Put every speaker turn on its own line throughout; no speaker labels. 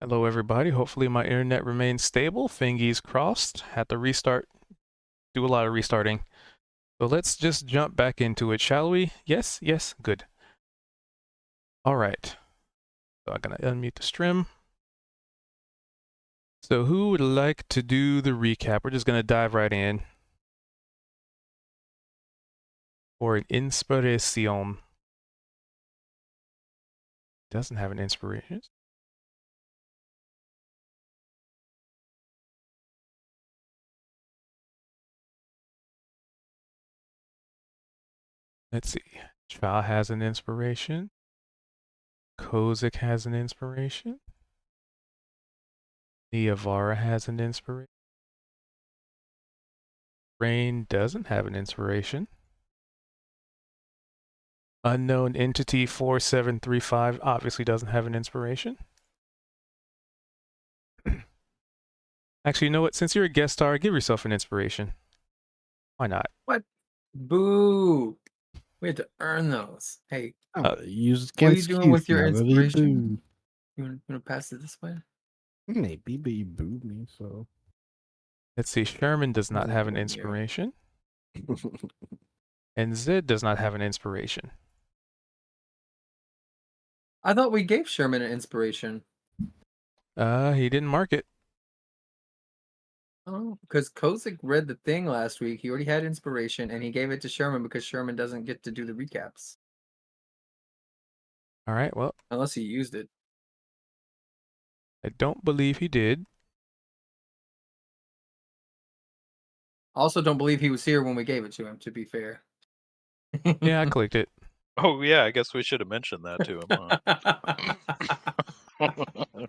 Hello, everybody. Hopefully, my internet remains stable. Fingies crossed. Had to restart, do a lot of restarting. So let's just jump back into it, shall we? Yes, yes, good. All right. So I'm gonna unmute the stream. So who would like to do the recap? We're just gonna dive right in. For an inspiration. Doesn't have an inspiration. Let's see. Cha has an inspiration. Kozik has an inspiration. Niavara has an inspiration. Rain doesn't have an inspiration. Unknown Entity 4735 obviously doesn't have an inspiration. Actually, you know what? Since you're a guest star, give yourself an inspiration. Why not?
What? Boo! We had to earn those. Hey,
Use
what are you doing with your
now that he
inspiration?
booed.
You want to pass it this way?
Maybe, but you booed me, so.
Let's see. Sherman does not have an
Booing you.
inspiration. And Zed does not have an inspiration.
I thought we gave Sherman an inspiration.
He didn't mark it.
Oh, because Kozik read the thing last week. He already had inspiration, and he gave it to Sherman because Sherman doesn't get to do the recaps.
All right, well.
Unless he used it.
I don't believe he did.
Also, don't believe he was here when we gave it to him, to be fair.
Yeah, I clicked it.
Oh, yeah, I guess we should have mentioned that to him, huh?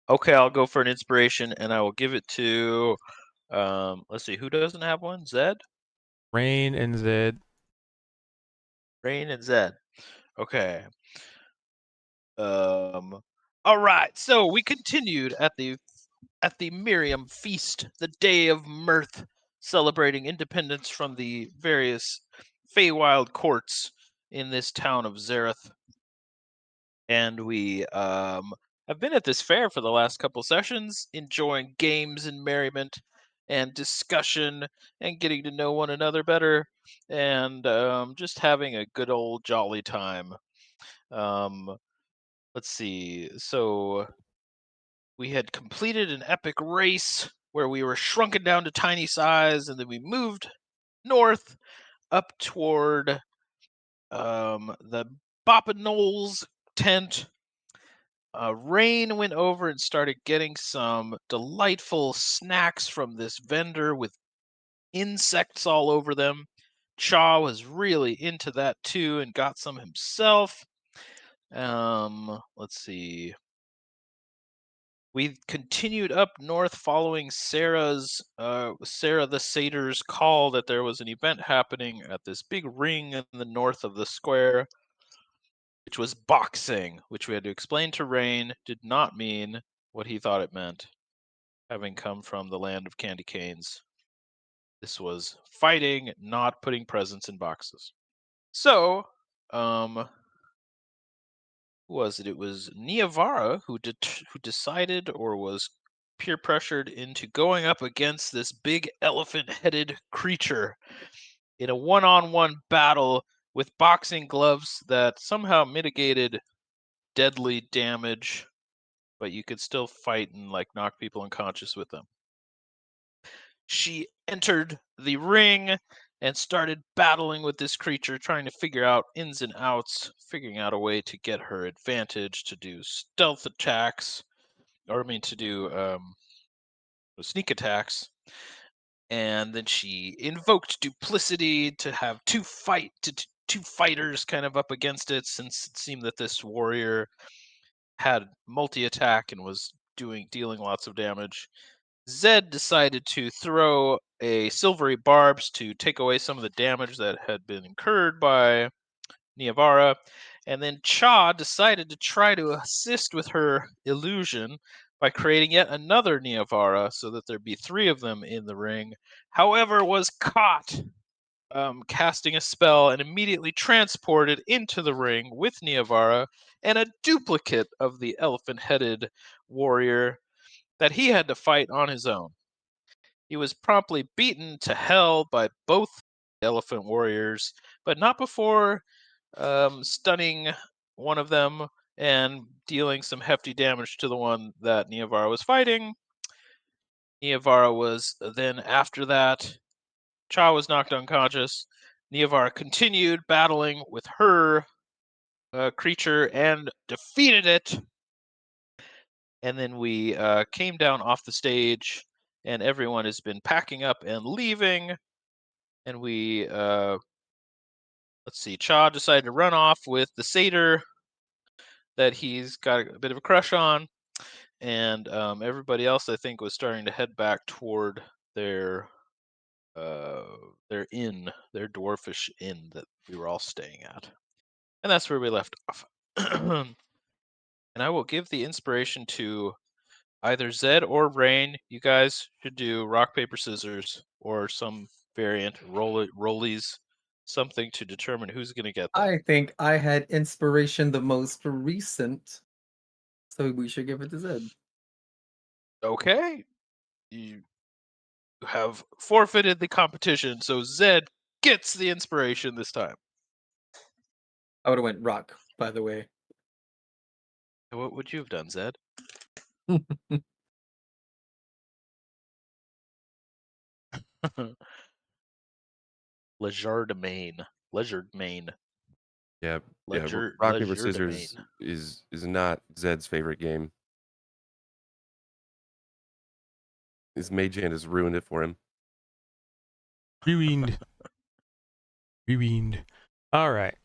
Okay, I'll go for an inspiration, and I will give it to, let's see, who doesn't have one? Zed?
Rain and Zed.
Rain and Zed. Okay. All right, so we continued at the Miriam Feast, the day of mirth, celebrating independence from the various Feywild courts in this town of Zareth. And we have been at this fair for the last couple sessions, enjoying games and merriment and discussion and getting to know one another better and just having a good old jolly time. Let's see. So we had completed an epic race where we were shrunken down to tiny size, and then we moved north up toward the Boppa Knowles tent. Rain went over and started getting some delightful snacks from this vendor with insects all over them. Cha was really into that too and got some himself. Let's see. We continued up north following Sarah the Satyr's call that there was an event happening at this big ring in the north of the square, which was boxing, which we had to explain to Rain did not mean what he thought it meant, having come from the land of candy canes. This was fighting, not putting presents in boxes. So, who was it? It was Niavara who decided or was peer pressured into going up against this big elephant-headed creature in a one-on-one battle with boxing gloves that somehow mitigated deadly damage, but you could still fight and like knock people unconscious with them. She entered the ring and started battling with this creature, trying to figure out ins and outs, figuring out a way to get her advantage, to do stealth attacks, to do sneak attacks. And then she invoked duplicity to have two fighters kind of up against it, since it seemed that this warrior had multi-attack and was dealing lots of damage. Zed decided to throw a silvery barbs to take away some of the damage that had been incurred by Niavara, and then Cha decided to try to assist with her illusion by creating yet another Niavara so that there'd be three of them in the ring. However, was caught casting a spell and immediately transported into the ring with Niavara and a duplicate of the elephant-headed warrior that he had to fight on his own. He was promptly beaten to hell by both elephant warriors, but not before stunning one of them and dealing some hefty damage to the one that Niavara was fighting. Niavara was then, after that, Cha was knocked unconscious. Niavara continued battling with her creature and defeated it. And then we came down off the stage, and everyone has been packing up and leaving. And we, let's see, Cha decided to run off with the satyr that he's got a bit of a crush on. And everybody else, I think, was starting to head back toward their inn, their dwarfish inn that we were all staying at. And that's where we left off. And I will give the inspiration to either Zed or Rain. You guys should do rock, paper, scissors, or some variant, rollies, something to determine who's going to get them.
I think I had inspiration the most recent, so we should give it to Zed.
Okay. You have forfeited the competition, so Zed gets the inspiration this time.
I would have went rock, by the way.
What would you have done, Zed? Legerdemain.
Yeah,
Ledger,
rock paper
Legerdemain.
scissors is not Zed's favorite game. His mage hand has ruined it for him.
Ruined. Ruined. All right.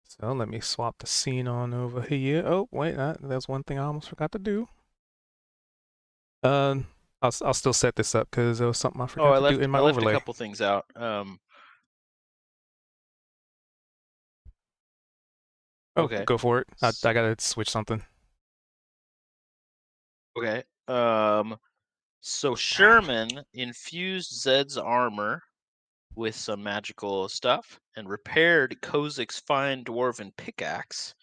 So let me swap the scene on over here. Oh, wait, that's one thing I almost forgot to do. I'll still set this up because there was something I forgot to do in my
I left
overlay.
a couple things out. Okay.
Go for it. I gotta switch something.
Okay. So Sherman infused Zed's armor with some magical stuff and repaired Kozik's fine dwarven pickaxe,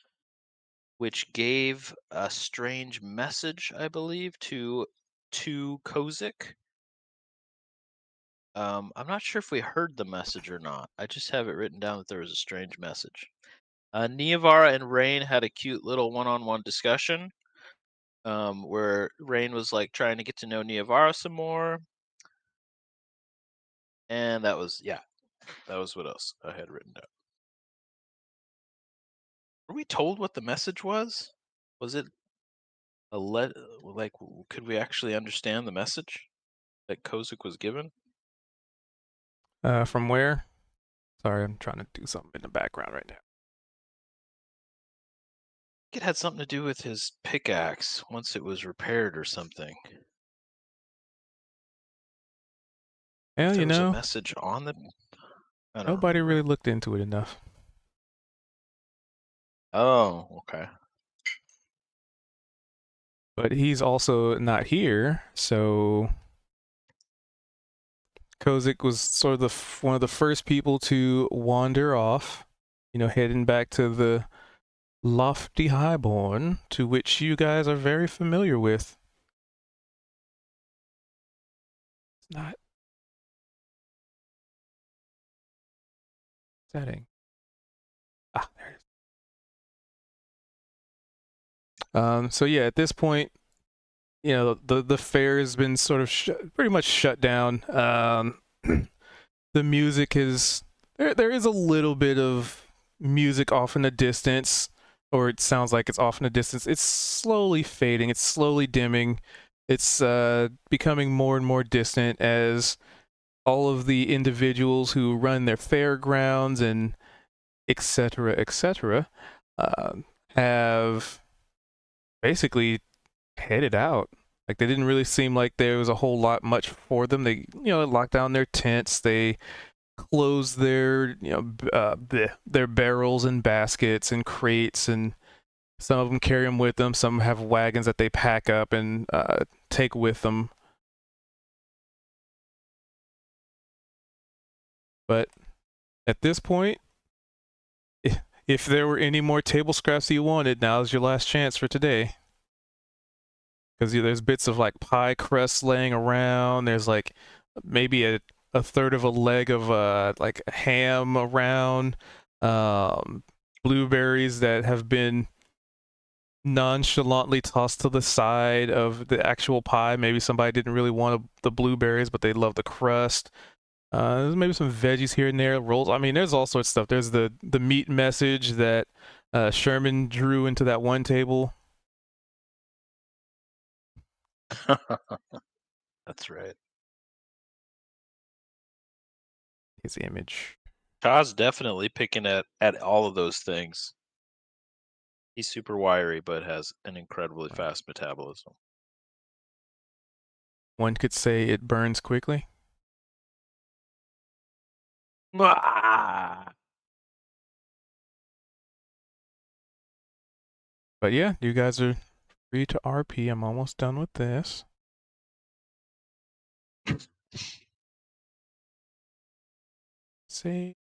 which gave a strange message, I believe, to Kozik. I'm not sure if we heard the message or not. I just have it written down that there was a strange message. Niavara and Rain had a cute little one-on-one discussion where Rain was like trying to get to know Niavara some more. And that was what else I had written down. Were we told what the message was? Was it could we actually understand the message that Kozik was given?
From where? Sorry, I'm trying to do something in the background right now.
It had something to do with his pickaxe once it was repaired or something.
Well,
There was a message on the.
nobody really looked into it enough.
Oh, okay.
But he's also not here, so Kozik was sort of one of the first people to wander off, heading back to the lofty Highborn, to which you guys are very familiar with. It's not setting. There it is. So yeah, at this point, the fair has been sort of pretty much shut down. The music is there is a little bit of music off in the distance, or it sounds like it's off in the distance. It's slowly fading. It's slowly dimming. It's becoming more and more distant as all of the individuals who run their fairgrounds and etc. Have basically headed out. Like, they didn't really seem like there was a whole lot much for them. They locked down their tents. They closed their their barrels and baskets and crates, and some of them carry them with them. Some have wagons that they pack up and take with them. But at this point, if there were any more table scraps you wanted, now's your last chance for today. Because there's bits of like pie crust laying around. There's like maybe a third of a leg of like ham around. Blueberries that have been nonchalantly tossed to the side of the actual pie. Maybe somebody didn't really want the blueberries, but they love the crust. There's maybe some veggies here and there, rolls. I mean, there's all sorts of stuff. There's the meat message that Sherman drew into that one table.
That's right.
His image.
Cha's definitely picking at all of those things. He's super wiry, but has an incredibly fast metabolism.
One could say it burns quickly.
Ah!
But yeah, you guys are free to RP. I'm almost done with this. Save.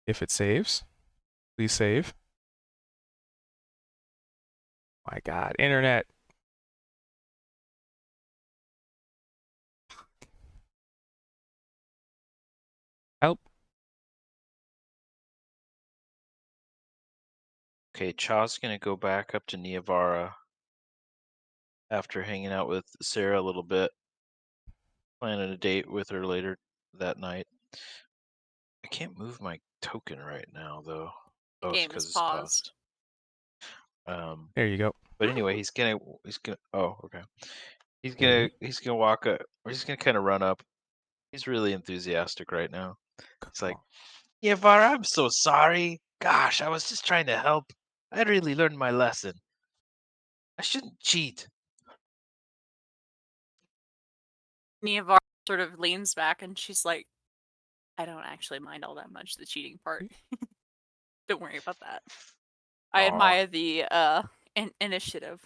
If it saves, please save. My God, internet. Help.
Okay, Cha's gonna go back up to Niavara after hanging out with Sarah a little bit, planning a date with her later that night. I can't move my token right now, though.
The
Oh, it's
game is
because it's
paused.
paused.
There you go.
But anyway, he's gonna. Oh, okay. He's gonna walk up. Or he's gonna kind of run up. He's really enthusiastic right now. He's like, "Yeah, Vara, I'm so sorry. Gosh, I was just trying to help. I really learned my lesson. I shouldn't cheat."
Niavar sort of leans back and she's like, I don't actually mind all that much, the cheating part. Don't worry about that. I
Aw.
admire the initiative.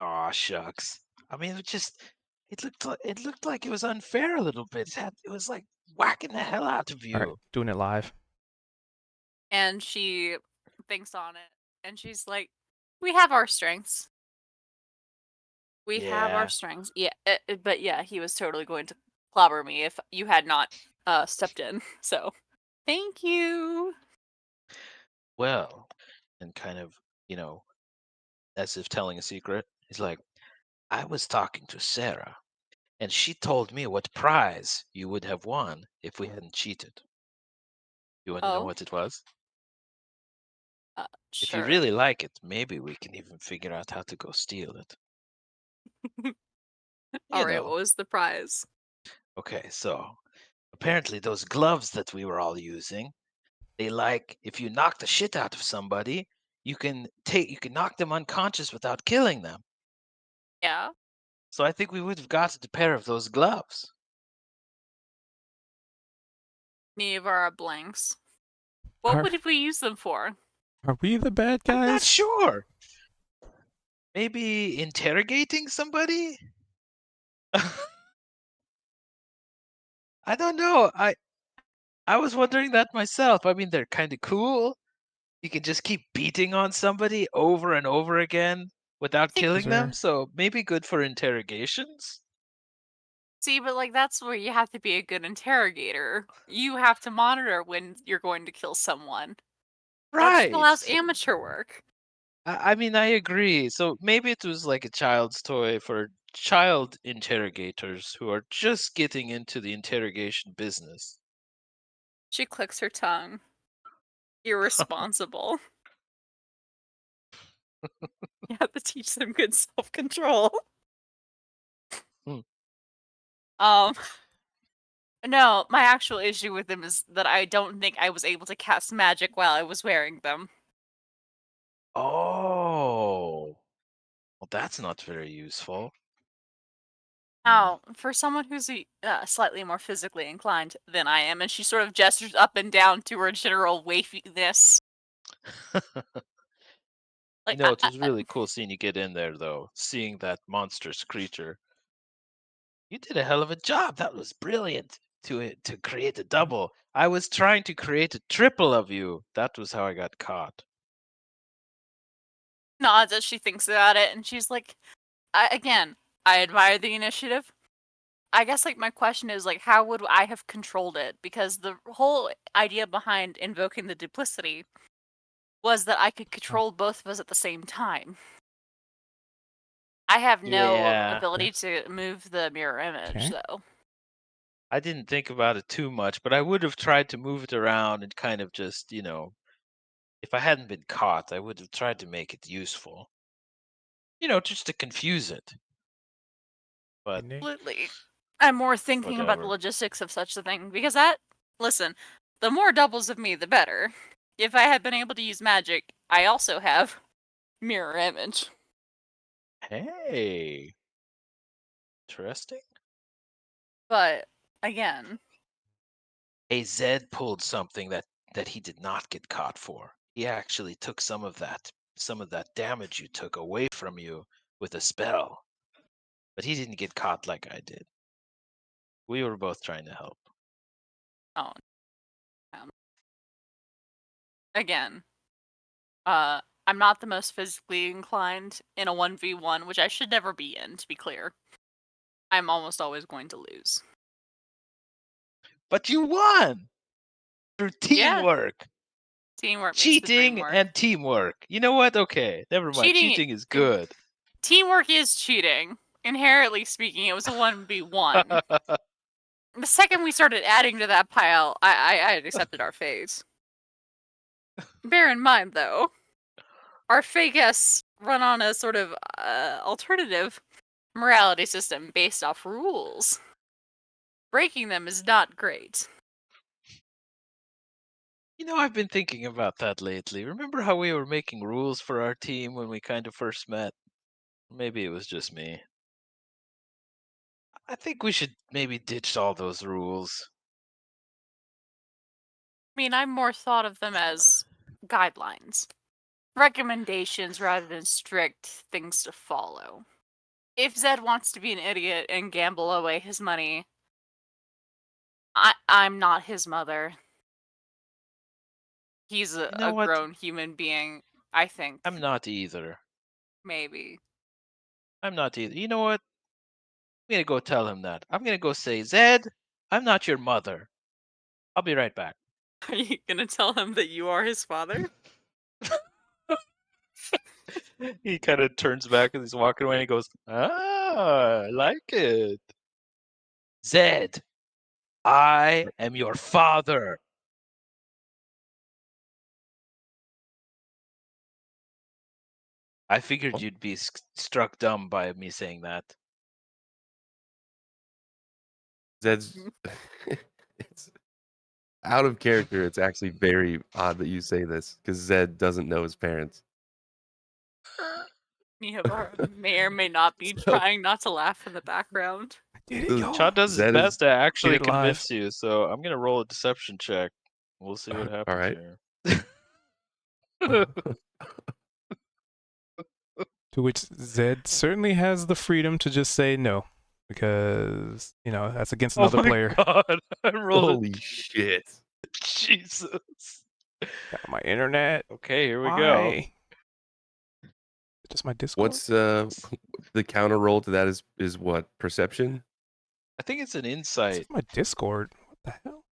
Aw, shucks. I mean, it looked like it was unfair a little bit. It was like whacking the hell out of you.
All right, doing it live.
And she thinks on it and she's like, we have our strengths. We have
Yeah.
our strengths. Yeah, but yeah, he was totally going to clobber me if you had not stepped in. So, thank you.
Well, and kind of, as if telling a secret, he's like, I was talking to Sarah, and she told me what prize you would have won if we hadn't cheated. You want to know
Oh,
what it was? If you
sure.
really like it, maybe we can even figure out how to go steal it.
All right,
know.
what was the prize?
Okay, so apparently those gloves that we were all using, they like if you knock the shit out of somebody, you can knock them unconscious without killing them.
Yeah.
So I think we would have gotten a pair of those gloves.
Niavara blanks. What would we use them for?
Are we the bad
I'm not
guys?
sure. Maybe interrogating somebody? I don't know. I was wondering that myself. I mean, they're kind of cool. You can just keep beating on somebody over and over again without
think-
killing them.
Sir.
So maybe good for interrogations.
See, but like that's where you have to be a good interrogator. You have to monitor when you're going to kill someone. That
Right.
just allows amateur work.
I mean, I agree. So maybe it was like a child's toy for child interrogators who are just getting into the interrogation business.
She clicks her tongue. Irresponsible. You have to teach them good self-control.
Hmm.
No, my actual issue with them is that I don't think I was able to cast magic while I was wearing them.
Oh. Well, that's not very useful.
Now, for someone who's slightly more physically inclined than I am, and she sort of gestures up and down to her general wafiness. Like,
It was really cool seeing you get in there, though. Seeing that monstrous creature. You did a hell of a job. That was brilliant to create a double. I was trying to create a triple of you. That was how I got caught.
Nods as she thinks about it, and she's like, again, I admire the initiative. I guess like my question is like, how would I have controlled it? Because the whole idea behind invoking the duplicity was that I could control both of us at the same time. I have no
Yeah.
ability to move the mirror image,
Okay.
though.
I didn't think about it too much, but I would have tried to move it around and kind of just, if I hadn't been caught, I would have tried to make it useful. Just to confuse it. But
Absolutely. I'm more thinking about the
Whatever.
logistics of such a thing because listen, the more doubles of me, the better. If I had been able to use magic, I also have mirror image.
hey. Interesting.
But again,
Hey, Zed pulled something that he did not get caught for. He actually took some of that damage you took away from you with a spell. But he didn't get caught like I did. We were both trying to help.
oh, again, I'm not the most physically inclined in a 1v1, which I should never be in, to be clear. I'm almost always going to lose.
But you won through
Yeah.
teamwork.
Teamwork makes the dream
Cheating
work.
and teamwork. You know what? Okay, never mind. Cheating is good.
Teamwork is cheating. Inherently speaking, it was a 1v1. The second we started adding to that pile, I had accepted our fate. Bear in mind, though, our fake guests run on a sort of alternative morality system based off rules. Breaking them is not great.
I've been thinking about that lately. Remember how we were making rules for our team when we kind of first met? Maybe it was just me. I think we should maybe ditch all those rules.
I mean, I'm more thought of them as guidelines, recommendations rather than strict things to follow. If Zed wants to be an idiot and gamble away his money, I'm not his mother. He's a
what?
grown human being, I think.
I'm not either.
Maybe.
I'm not either. You know what? I'm gonna go tell him that. I'm gonna go say, Zed, I'm not your mother. I'll be right back.
Are you gonna tell him that you are his father?
He kind of turns back as he's walking away and he goes, I like it. Zed, I am your father. I figured you'd be struck dumb by me saying that.
Zed's it's out of character. It's actually very odd that you say this because Zed doesn't know his parents.
Miyabara may or may not be
So-
trying not to laugh in the background.
Did it,
Ooh.
y'all?
Chad does his
Zed is-
best to actually
Did it live.
convince you, so I'm gonna roll a deception check. We'll see what happens
right.
here.
To which Zed certainly has the freedom to just say no, because that's against another
oh my
player.
God, I rolled a
Holy shit!
Jesus.
Got my internet.
Okay, here we go.
Why? Just my Discord.
What's the counter roll to that is what? Perception?
I think it's an
It's
insight.
my Discord? What the hell?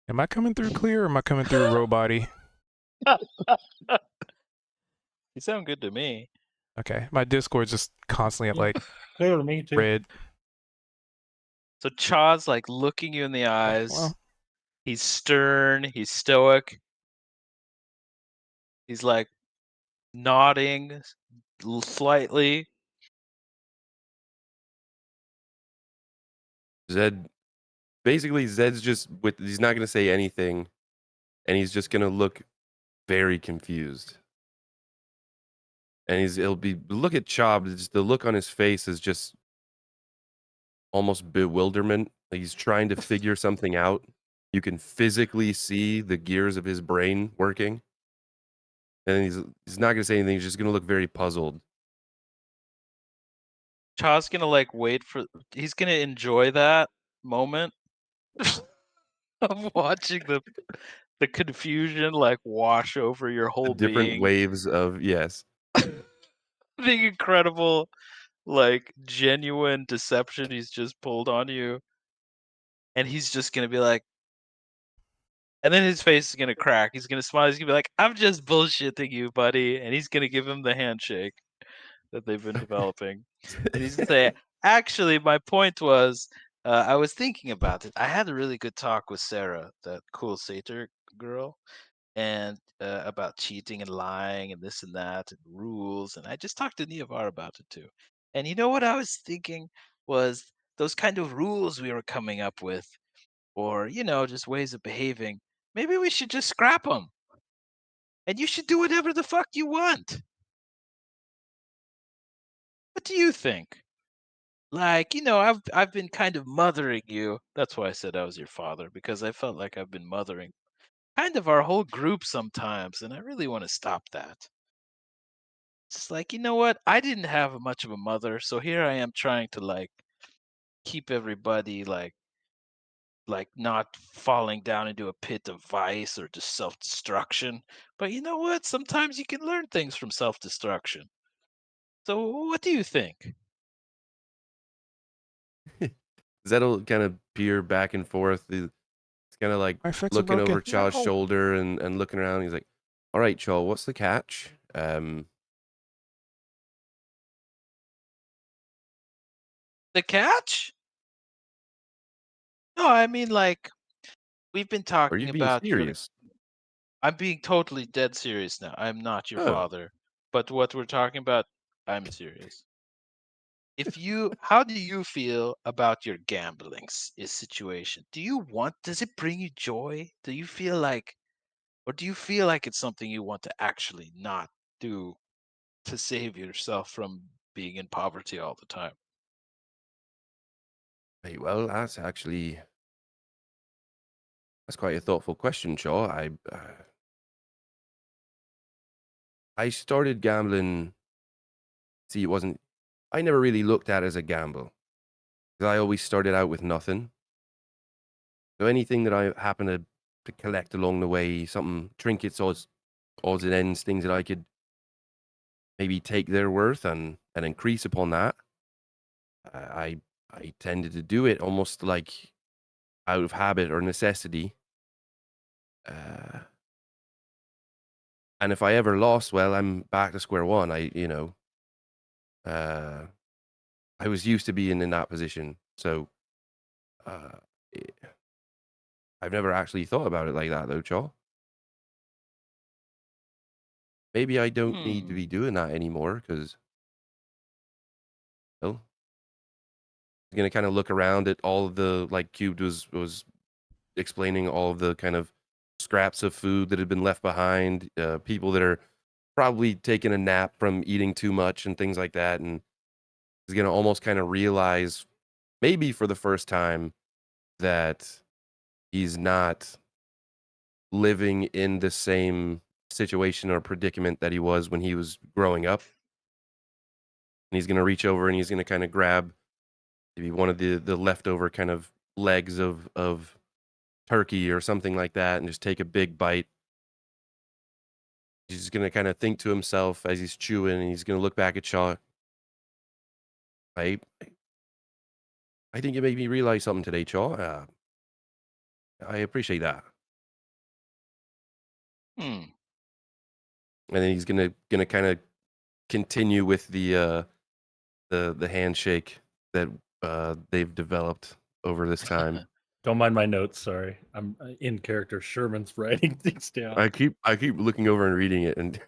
Am I coming through clear or am I coming through robot-y?
You sound good to me.
Okay, my Discord's just constantly at like
Clear to me too.
red.
So Chad's like looking you in the eyes.
Well,
He's stern. He's stoic. He's like nodding slightly.
Zed's just he's not gonna say anything, and he's just gonna look very confused. And look at Chob. Just the look on his face is just almost bewilderment. Like he's trying to figure something out. You can physically see the gears of his brain working. And then he's not gonna say anything. He's just gonna look very puzzled.
Cha's gonna like wait for. He's gonna enjoy that moment of watching the confusion like wash over your
The
whole
different
being.
waves of yes.
The incredible, like genuine deception he's just pulled on you, and he's just gonna be like, and then his face is gonna crack. He's gonna smile. He's gonna be like, "I'm just bullshitting you, buddy," and he's gonna give him the handshake that they've been developing. And he's gonna say, "Actually, my point was, I was thinking about it. I had a really good talk with Sarah, that cool satyr girl, and about cheating and lying and this and that and rules. And I just talked to Neovar about it too. And you know what I was thinking was those kind of rules we were coming up with, or just ways of behaving. Maybe we should just scrap them, and you should do whatever the fuck you want. What do you think?" Like, I've been kind of mothering you. That's why I said I was your father, because I felt like I've been mothering kind of our whole group sometimes, and I really want to stop that. It's like, you know what? I didn't have much of a mother, so here I am trying to like keep everybody like not falling down into a pit of vice or just self-destruction. But you know what? Sometimes you can learn things from self-destruction. So what do you think?
Zet'll kind of peer back and forth. He's kind of like
My effects are
looking over
broken.
Chaw's
No.
shoulder and looking around. He's like, "All right, Chaw, what's the catch?"
The catch? No, I mean like we've been
Are you
talking
being
about your
serious?
I'm being totally dead serious now. I'm not your
Oh,
father. But what we're talking about, I'm serious. How do you feel about your gambling situation? Does it bring you joy? Do you feel like it's something you want to actually not do to save yourself from being in poverty all the time?
hey, well, that's quite a thoughtful question, Chaw. I started gambling. See, it wasn't. I never really looked at it as a gamble, 'cause I always started out with nothing. So anything that I happened to collect along the way, something trinkets, odds and ends, things that I could maybe take their worth and increase upon that. I I tended to do it almost like out of habit or necessity. Uh, and if I ever lost, well, I'm back to square one. Uh, I was used to being in that position, so uh, eh, I've never actually thought about it like that, though, Chaw. Maybe I don't need to
Hmm.
be doing that anymore because, well, I'm gonna kind of look around at all of the like Cubed was explaining all of the kind of scraps of food that had been left behind, people that are probably taking a nap from eating too much and things like that, and he's gonna almost kind of realize, maybe for the first time, that he's not living in the same situation or predicament that he was when he was growing up. And he's gonna reach over and he's gonna kind of grab maybe one of the leftover kind of legs of turkey or something like that and just take a big bite. He's gonna kind of think to himself as he's chewing, and he's gonna look back at Shaw. I I think you made me realize something today, Shaw. I appreciate that.
Hmm.
And then he's gonna kind of continue with the handshake that they've developed over this time.
Don't mind my notes. Sorry, I'm in character. Sherman's writing things down.
I keep looking over and reading it and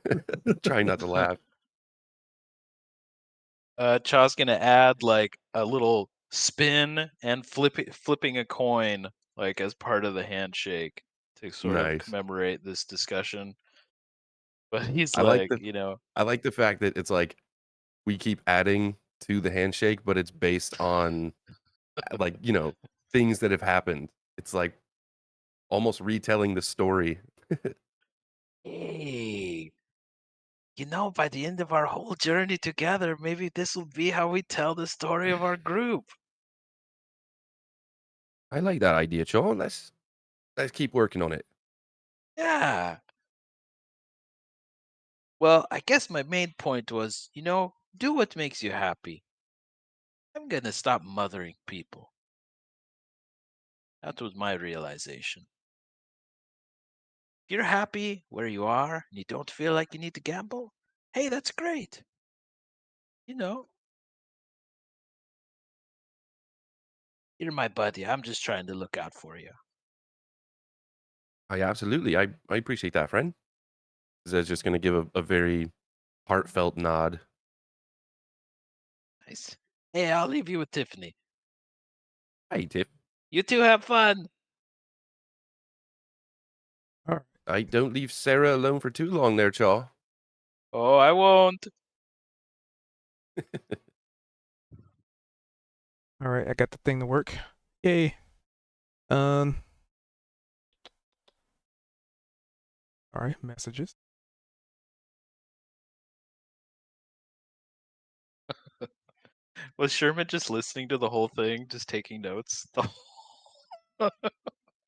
trying not to laugh.
Cha's gonna add like a little spin and flipping a coin like as part of the handshake to sort of
Nice.
commemorate this discussion. But he's
I like
like,
the I like the fact that it's like we keep adding to the handshake, but it's based on like things that have happened. It's like almost retelling the story.
hey, by the end of our whole journey together, maybe this will be how we tell the story of our group.
I like that idea, Cho. Let's keep working on it.
Yeah. Well, I guess my main point was, do what makes you happy. I'm gonna stop mothering people. That was my realization. If you're happy where you are and you don't feel like you need to gamble, hey, that's great. You're my buddy. I'm just trying to look out for you.
Absolutely. I appreciate that, friend. Zed's just going to give a very heartfelt nod.
Nice. Hey, I'll leave you with Tiffany.
Hey, Tiff.
You two have fun.
I don't leave Sarah alone for too long there, Chaw.
Oh, I won't.
All right, I got the thing to work. Yay. All right, messages.
Was Sherman just listening to the whole thing, just taking notes?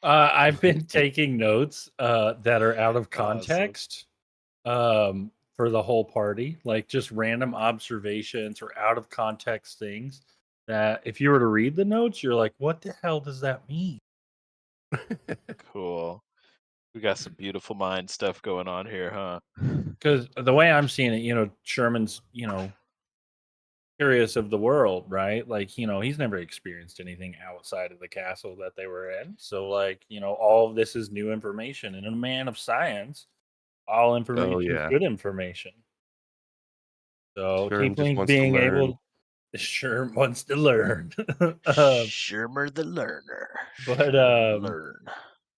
I've been taking notes that are out of
Awesome.
context for the whole party, like just random observations or out of context things that if you were to read the notes, you're like, what the hell does that mean?
Cool. We got some beautiful mind stuff going on here, huh?
Because the way I'm seeing it, Sherman's, curious of the world, right? Like, he's never experienced anything outside of the castle that they were in. So, like, all of this is new information. And a man of science, all information is
yeah.
good information. So,
Sherm just
tieflings
wants to
being
learn.
able, sure wants to learn.
Shermer the learner.
But,
learn.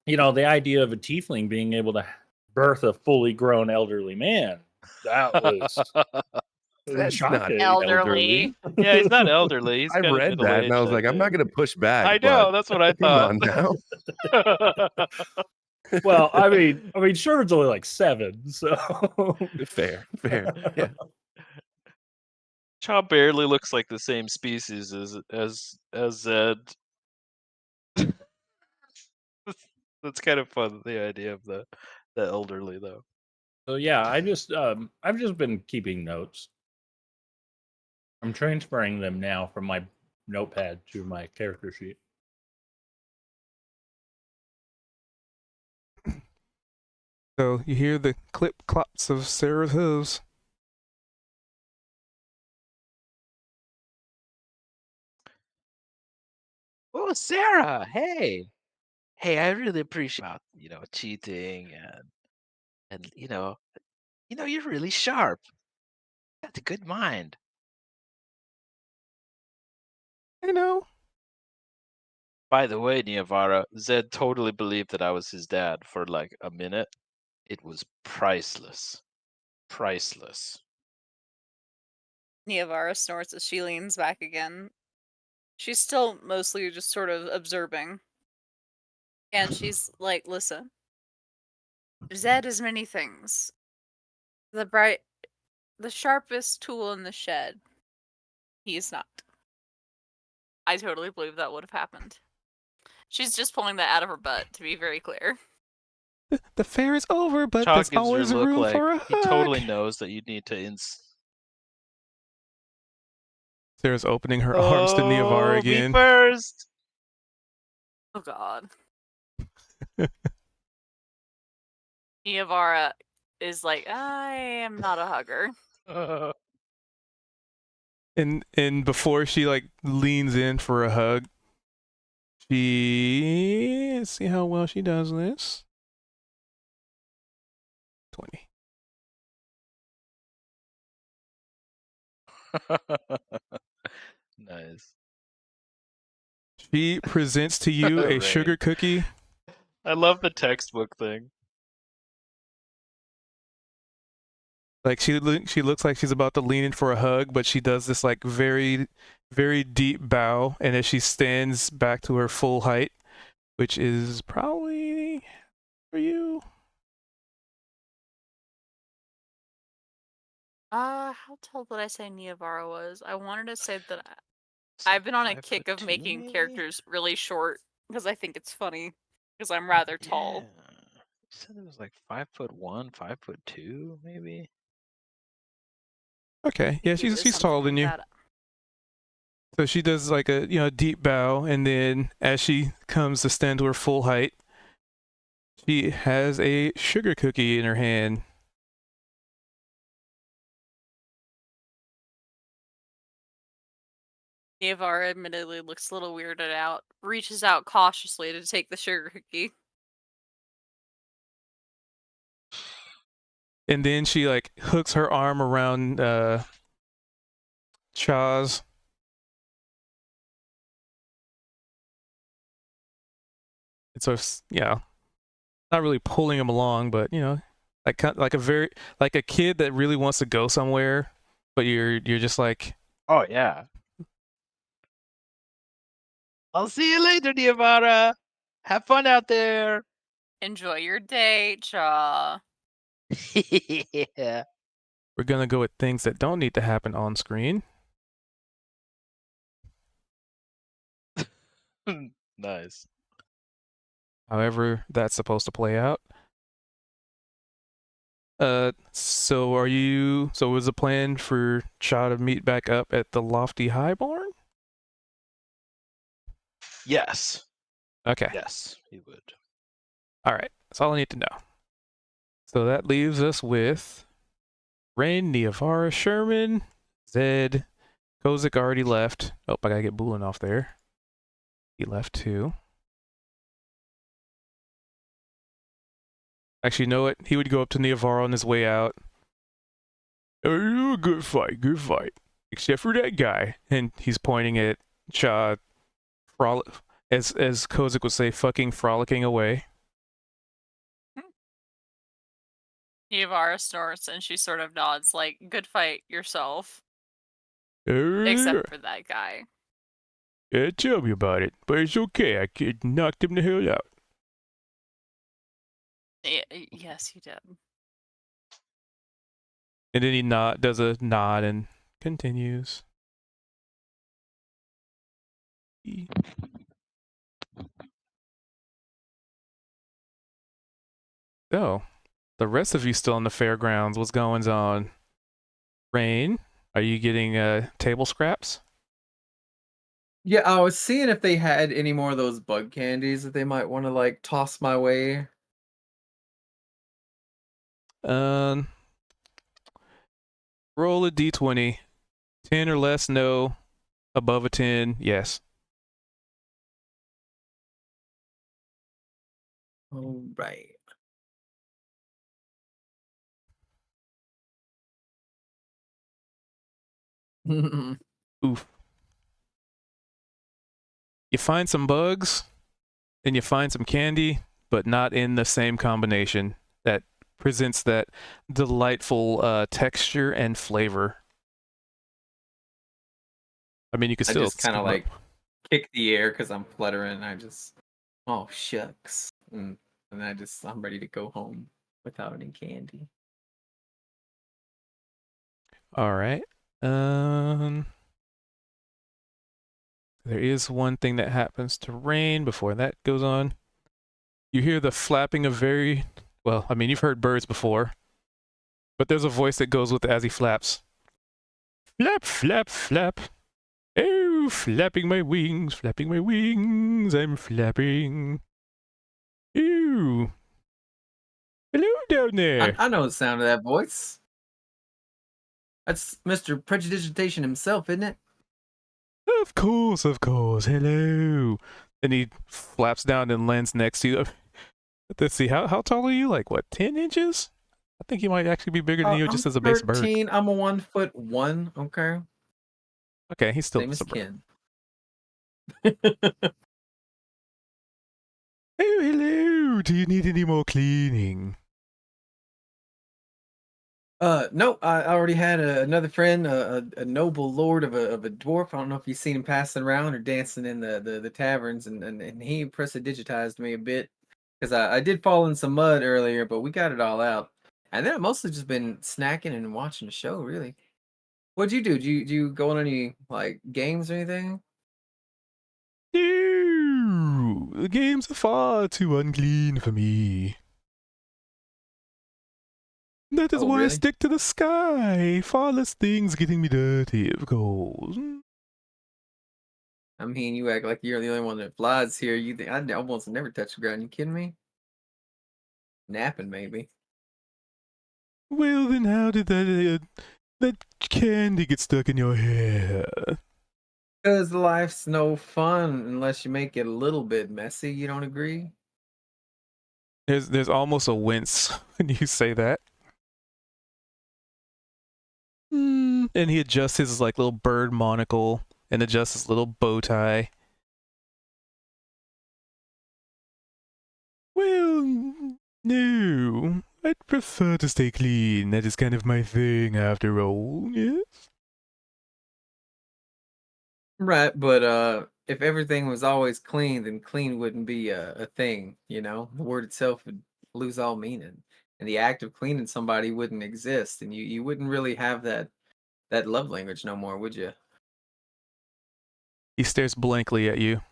The idea of a tiefling being able to birth a fully grown elderly man, that was
That's not
shocking.
Elderly.
Yeah, he's not elderly. He's
I
kind of
read that and I was like, I'm not going to push back.
I know,
but
that's what I
come
thought.
on now.
Well, I mean, Sherman's only like 7, so
Fair. Yeah.
Chaw barely looks like the same species as Zed. That's kind of fun, the idea of the elderly, though.
So yeah, I've just been keeping notes. I'm transferring them now from my notepad to my character sheet.
So you hear the clip clops of Sarah's hooves.
Oh, Sarah! Hey, I really appreciate cheating and you're really sharp. You got a good mind.
I know.
By the way, Niavara, Zed totally believed that I was his dad for like a minute. It was priceless. Priceless.
Niavara snorts as she leans back again. She's still mostly just sort of observing. And she's like, listen. Zed is many things. The sharpest tool in the shed. He is not. I totally believe that would have happened. She's just pulling that out of her butt, to be very clear.
The fair is over, but
Chaw
there's
gives her
always
a look
room
like
for a
he
hug.
totally knows that you need to
Sarah's opening her arms to Niavara again.
Me first.
Oh god. Niavara is like, I am not a hugger.
And before she like leans in for a hug, let's see how well she does this. 20.
Nice.
She presents to you a
Right.
sugar cookie.
I love the textbook thing.
Like she looks like she's about to lean in for a hug, but she does this like very, very deep bow, and as she stands back to her full height, which is probably for you.
How tall did I say Neavara was? I wanted to say that I've been on a kick of
5'2",
making
maybe?
characters really short because I think it's funny because I'm rather tall.
Yeah. You said it was like 5'1", 5'2", maybe.
Okay, yeah,
Maybe it was
she's
something
taller than
like
you.
that.
So she does like a deep bow, and then as she comes to stand to her full height, she has a sugar cookie in her hand.
Neavara admittedly looks a little weirded out, reaches out cautiously to take the sugar cookie.
And then she like hooks her arm around Chaz. And so not really pulling him along, but like a kid that really wants to go somewhere, but you're just like,
Oh yeah. I'll see you later, Neavara. Have fun out there.
Enjoy your day, Cha.
Yeah.
we're gonna go with things that don't need to happen on screen.
Nice.
However, that's supposed to play out. So was the plan for Cha to meet back up at the Lofty Highborn?
Yes.
Okay.
Yes, he would.
All right. That's all I need to know. So that leaves us with Rain, Neavara, Sherman, Zed. Kozik already left. Oh, I gotta get Bulin off there. He left too. Actually, you know what? He would go up to Neavara on his way out. Oh, good fight, good fight. Except for that guy. And he's pointing at Cha, as Kozik would say, fucking frolicking away.
Neavara snorts and she sort of nods, like, good fight yourself.
Oh,
Except for that guy.
yeah, tell me about it. But it's okay. I knocked him the hell out.
Yes, you did.
And then he does a nod and continues. So, the rest of you still in the fairgrounds. What's going on? Rain, are you getting table scraps?
Yeah, I was seeing if they had any more of those bug candies that they might want to like toss my way.
Roll a d20. 10 or less, no. Above a 10, yes.
All right.
Oof. You find some bugs, and you find some candy, but not in the same combination that presents that delightful texture and flavor. I mean, you could
I
still
just kind of
scoop 'em up.
like kick the air because I'm fluttering. I just, oh shucks, and I'm ready to go home without any candy.
All right. There is one thing that happens to Rain before that goes on. You hear the flapping of you've heard birds before, but there's a voice that goes with it as he flaps. Flap, flap, flap. Oh, flapping my wings, I'm flapping. Ooh. Hello down there.
I know the sound of that voice. That's Mr. Prejudicitation himself, isn't it?
Of course. Hello. And he flaps down and lands next to you. Let's see, how tall are you? Like, what, 10 inches? I think he might actually be bigger than you just
I'm
as a base bird.
13. I'm a 1'1", okay?
Okay, he's still
Same as
just a bird.
Ken.
Oh, hello. Do you need any more cleaning?
No, I already had another friend, a noble lord of a dwarf. I don't know if you've seen him passing around or dancing in the taverns, and he prestidigitized me a bit because I did fall in some mud earlier, but we got it all out. And then I've mostly just been snacking and watching the show, really. What'd you do? Do you go on any like games or anything?
No, the games are far too unclean for me. That is
Oh,
why I
really?
stick to the sky. Far less things getting me dirty, of course.
I mean, you act like you're the only one that flies here. You think I almost never touch the ground. You kidding me? Napping maybe.
Well, then how did that candy get stuck in your hair?
Because life's no fun unless you make it a little bit messy. You don't agree?
There's almost a wince when you say that. And he adjusts his like little bird monocle and adjusts his little bow tie. Well, no. I'd prefer to stay clean. That is kind of my thing after all, yes?
Right, but if everything was always clean, then clean wouldn't be a thing, you know? The word itself would lose all meaning. And the act of cleaning somebody wouldn't exist, and you wouldn't really have that love language no more, would you?
He stares blankly at you.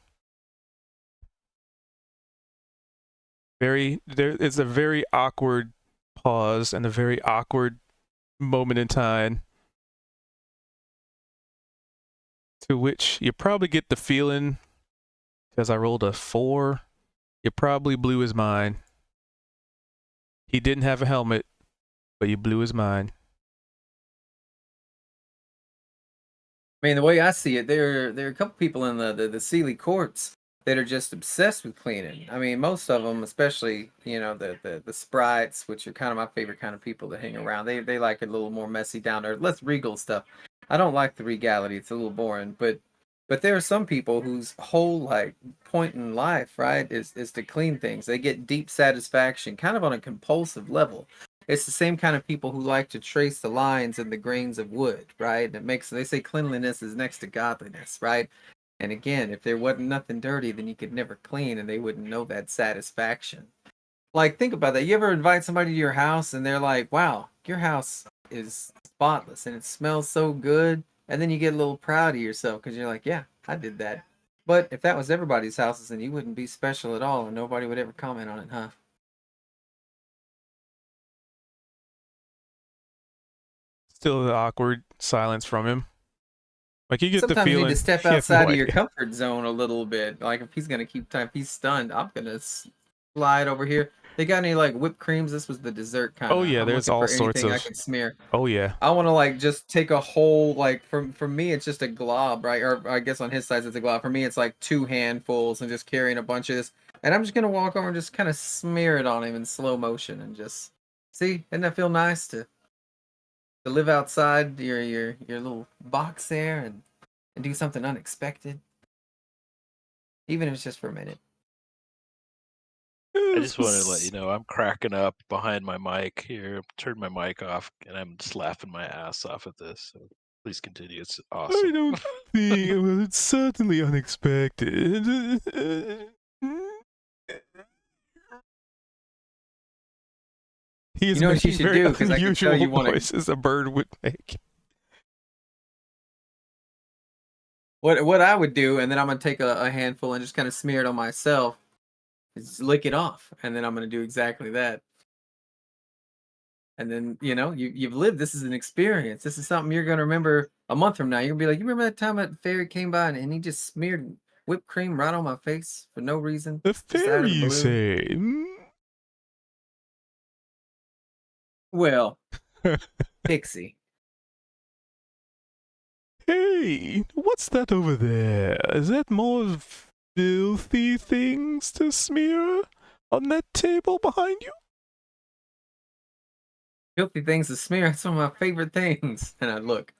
There is a very awkward pause and a very awkward moment in time. To which you probably get the feeling, because I rolled a 4, you probably blew his mind. He didn't have a helmet, but you blew his mind.
I mean, the way I see it, there are a couple people in the Sealy courts that are just obsessed with cleaning. I mean, most of them, especially the sprites, which are kind of my favorite kind of people to hang around. They like it a little more messy down there, less regal stuff. I don't like the regality; it's a little boring. But there are some people whose whole like point in life, right, is to clean things. They get deep satisfaction, kind of on a compulsive level. It's the same kind of people who like to trace the lines and the grains of wood, right? And it makes they say cleanliness is next to godliness, right? And again, if there wasn't nothing dirty, then you could never clean and they wouldn't know that satisfaction. Like think about that. You ever invite somebody to your house and they're like, "Wow, your house is spotless and it smells so good." And then you get a little proud of yourself because you're like, "Yeah, I did that." But if that was everybody's houses, then you wouldn't be special at all and nobody would ever comment on it, huh?
Still the awkward silence from him. Like you get the
Sometimes you
feeling
need to step
you have no
outside of your
idea.
comfort zone a little bit. Like if he's gonna keep time, if he's stunned, I'm gonna slide over here. They got any like whipped creams? This was the dessert kind.
Oh yeah,
I'm
there's
looking
all
for
sorts
anything I
of.
can smear.
Oh yeah.
I want to like just take a whole like for me it's just a glob, right? Or I guess on his side it's a glob. For me it's like 2 handfuls and just carrying a bunch of this. And I'm just gonna walk over and just kind of smear it on him in slow motion and just see. Doesn't that feel nice to live outside your little box there and do something unexpected, even if it's just for a minute.
I just wanted to let you know I'm cracking up behind my mic here. Turn my mic off, and I'm just laughing my ass off at this. So please continue. It's
I
awesome.
don't think. Well, it's certainly unexpected. He is
You know what you
making
should
very
do? 'Cause I can tell
unusual
you wanna-
noises a bird would make.
What I would do, and then I'm gonna take a handful and just kind of smear it on myself, is lick it off, and then I'm gonna do exactly that. And then you've lived. This is an experience. This is something you're gonna remember a month from now. You're gonna be like, you remember that time that fairy came by and he just smeared whipped cream right on my face for no reason.
The
Just out of
fairy,
the
you
blue."
say?
Well, Pixie.
Hey, what's that over there? Is that more filthy things to smear on that table behind you?
Filthy things to smear. That's one of my favorite things. And I look.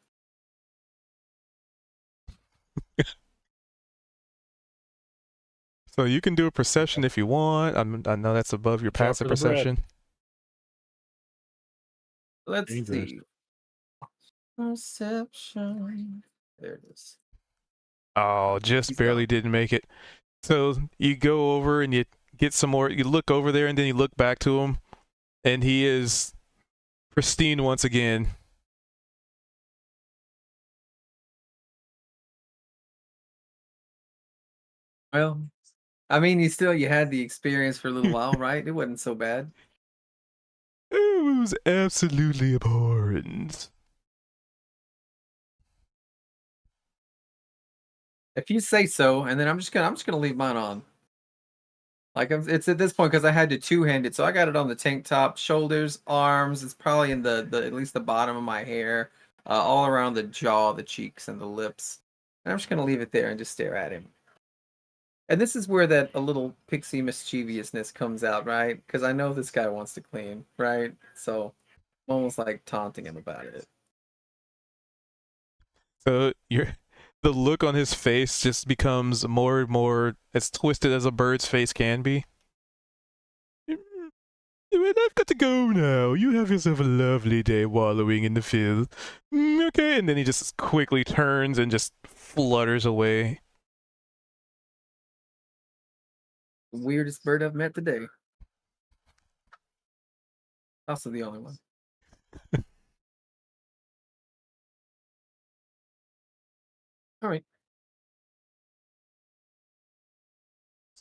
So you can do a perception if you want. I know that's above your
Watch out
passive
for the bread.
perception.
Let's
Dangerous.
see. Perception. There it is.
Oh, just
He's
barely
gone.
didn't make it. So you go over and you get some more. You look over there and then you look back to him, and he is Pristine once again.
Well, I mean, you had the experience for a little while, right? It wasn't so bad.
It was absolutely abhorrent.
If you say so, and then I'm just gonna leave mine on. Like it's at this point because I had to two-hand it, so I got it on the tank top, shoulders, arms. It's probably in the at least the bottom of my hair, all around the jaw, the cheeks, and the lips. And I'm just gonna leave it there and just stare at him. And this is where that a little pixie mischievousness comes out, right? Because I know this guy wants to clean, right? So I'm almost like taunting him about it.
So the look on his face just becomes more and more as twisted as a bird's face can be. I've got to go now. You have yourself a lovely day wallowing in the filth. Okay, and then he just quickly turns and just flutters away.
Weirdest bird I've met today. Also the only one. All right.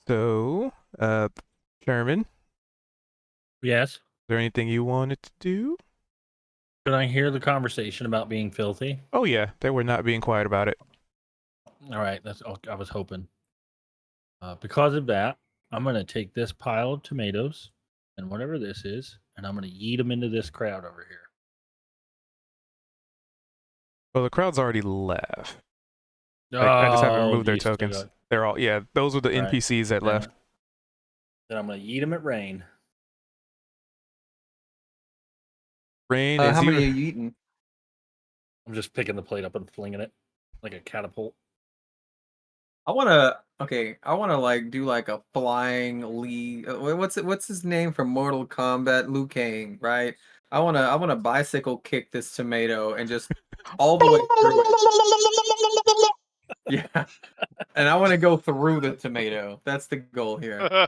So, Sherman, is
Yes.
there anything you wanted to do?
Can I hear the conversation about being filthy?
Oh yeah, they were not being quiet about it.
All right, that's I was hoping. Because of that, I'm gonna take this pile of tomatoes and whatever this is, and I'm gonna yeet them into this crowd over here.
Well, the crowd's already left. I just haven't removed their
you still
tokens.
got-
They're all those were the
All right.
NPCs that left.
Then I'm gonna yeet them at rain.
Rain,
How
is
many
you
are you eating?
I'm just picking the plate up and flinging it like a catapult.
I wanna like do like a flying Lee. What's his name from Mortal Kombat? Liu Kang, right? I wanna bicycle kick this tomato and just all the way through it. Yeah, and I want to go through the tomato. That's the goal here.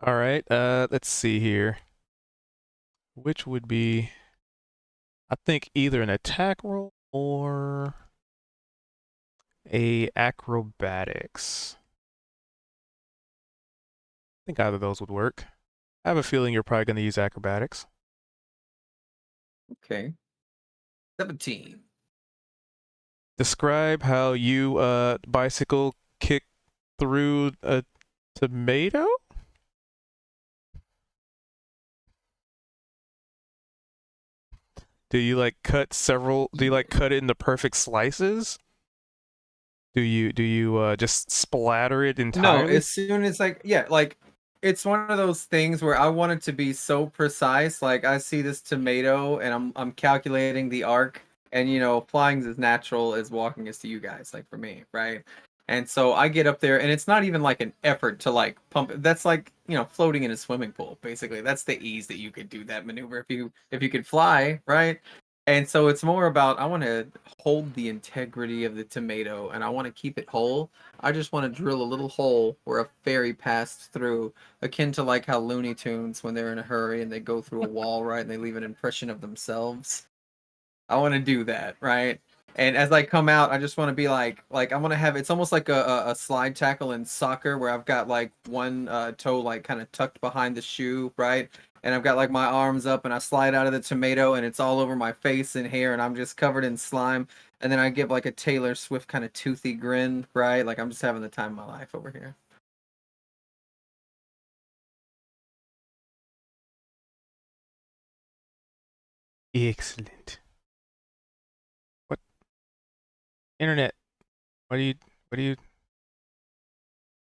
All right. Let's see here. Which would be, I think, either an attack roll or a acrobatics. I think either of those would work. I have a feeling you're probably going to use acrobatics.
Okay, 17.
Describe how you bicycle kick through a tomato? Do you like cut it into perfect slices? Do you just splatter it
No,
entirely?
as soon as like it's one of those things where I want it to be so precise. Like I see this tomato and I'm calculating the arc, and flying's as natural as walking is to you guys, like for me, right? And so I get up there and it's not even like an effort to like pump it. That's like, floating in a swimming pool, basically. That's the ease that you could do that maneuver if you could fly, right? And so it's more about I want to hold the integrity of the tomato and I want to keep it whole. I just want to drill a little hole where a fairy passed through, akin to like how Looney Tunes, when they're in a hurry and they go through a wall, right, and they leave an impression of themselves. I want to do that, right? And as I come out, I just want to be like I want to have it's almost like a slide tackle in soccer where I've got like one toe like kind of tucked behind the shoe, right? And I've got like my arms up and I slide out of the tomato and it's all over my face and hair and I'm just covered in slime. And then I give like a Taylor Swift kind of toothy grin, right? Like I'm just having the time of my life over here.
Excellent. What? Internet. What do you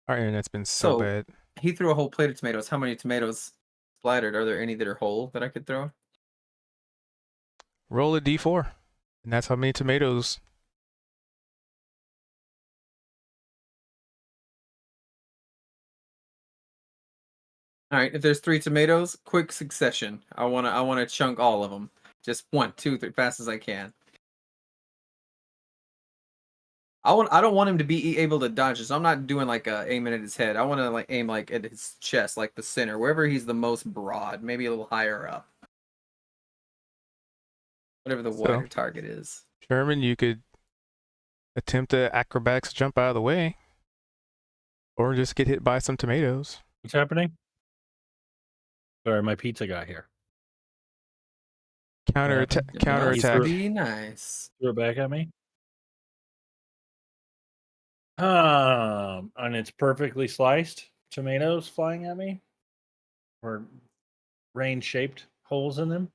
Our internet's been so
So-
bad.
He threw a whole plate of tomatoes. How many tomatoes splattered? Are there any that are whole that I could throw?
Roll a d4. And that's how many tomatoes.
All right, if there's 3 tomatoes, quick succession. I wanna chunk all of them. Just 1, 2, 3, fast as I can. I don't want him to be able to dodge this. I'm not doing like aiming at his head. I want to like aim like at his chest, like the center, wherever he's the most broad, maybe a little higher up. Whatever the
So-
wider target is.
Sherman, you could attempt the acrobatics jump out of the way, or just get hit by some tomatoes.
What's happening? Sorry, my pizza got here.
Counterattack.
happened?
Must
Counterattack.
be nice.
Throw it back at me. And it's perfectly sliced tomatoes flying at me, or rain-shaped holes in them.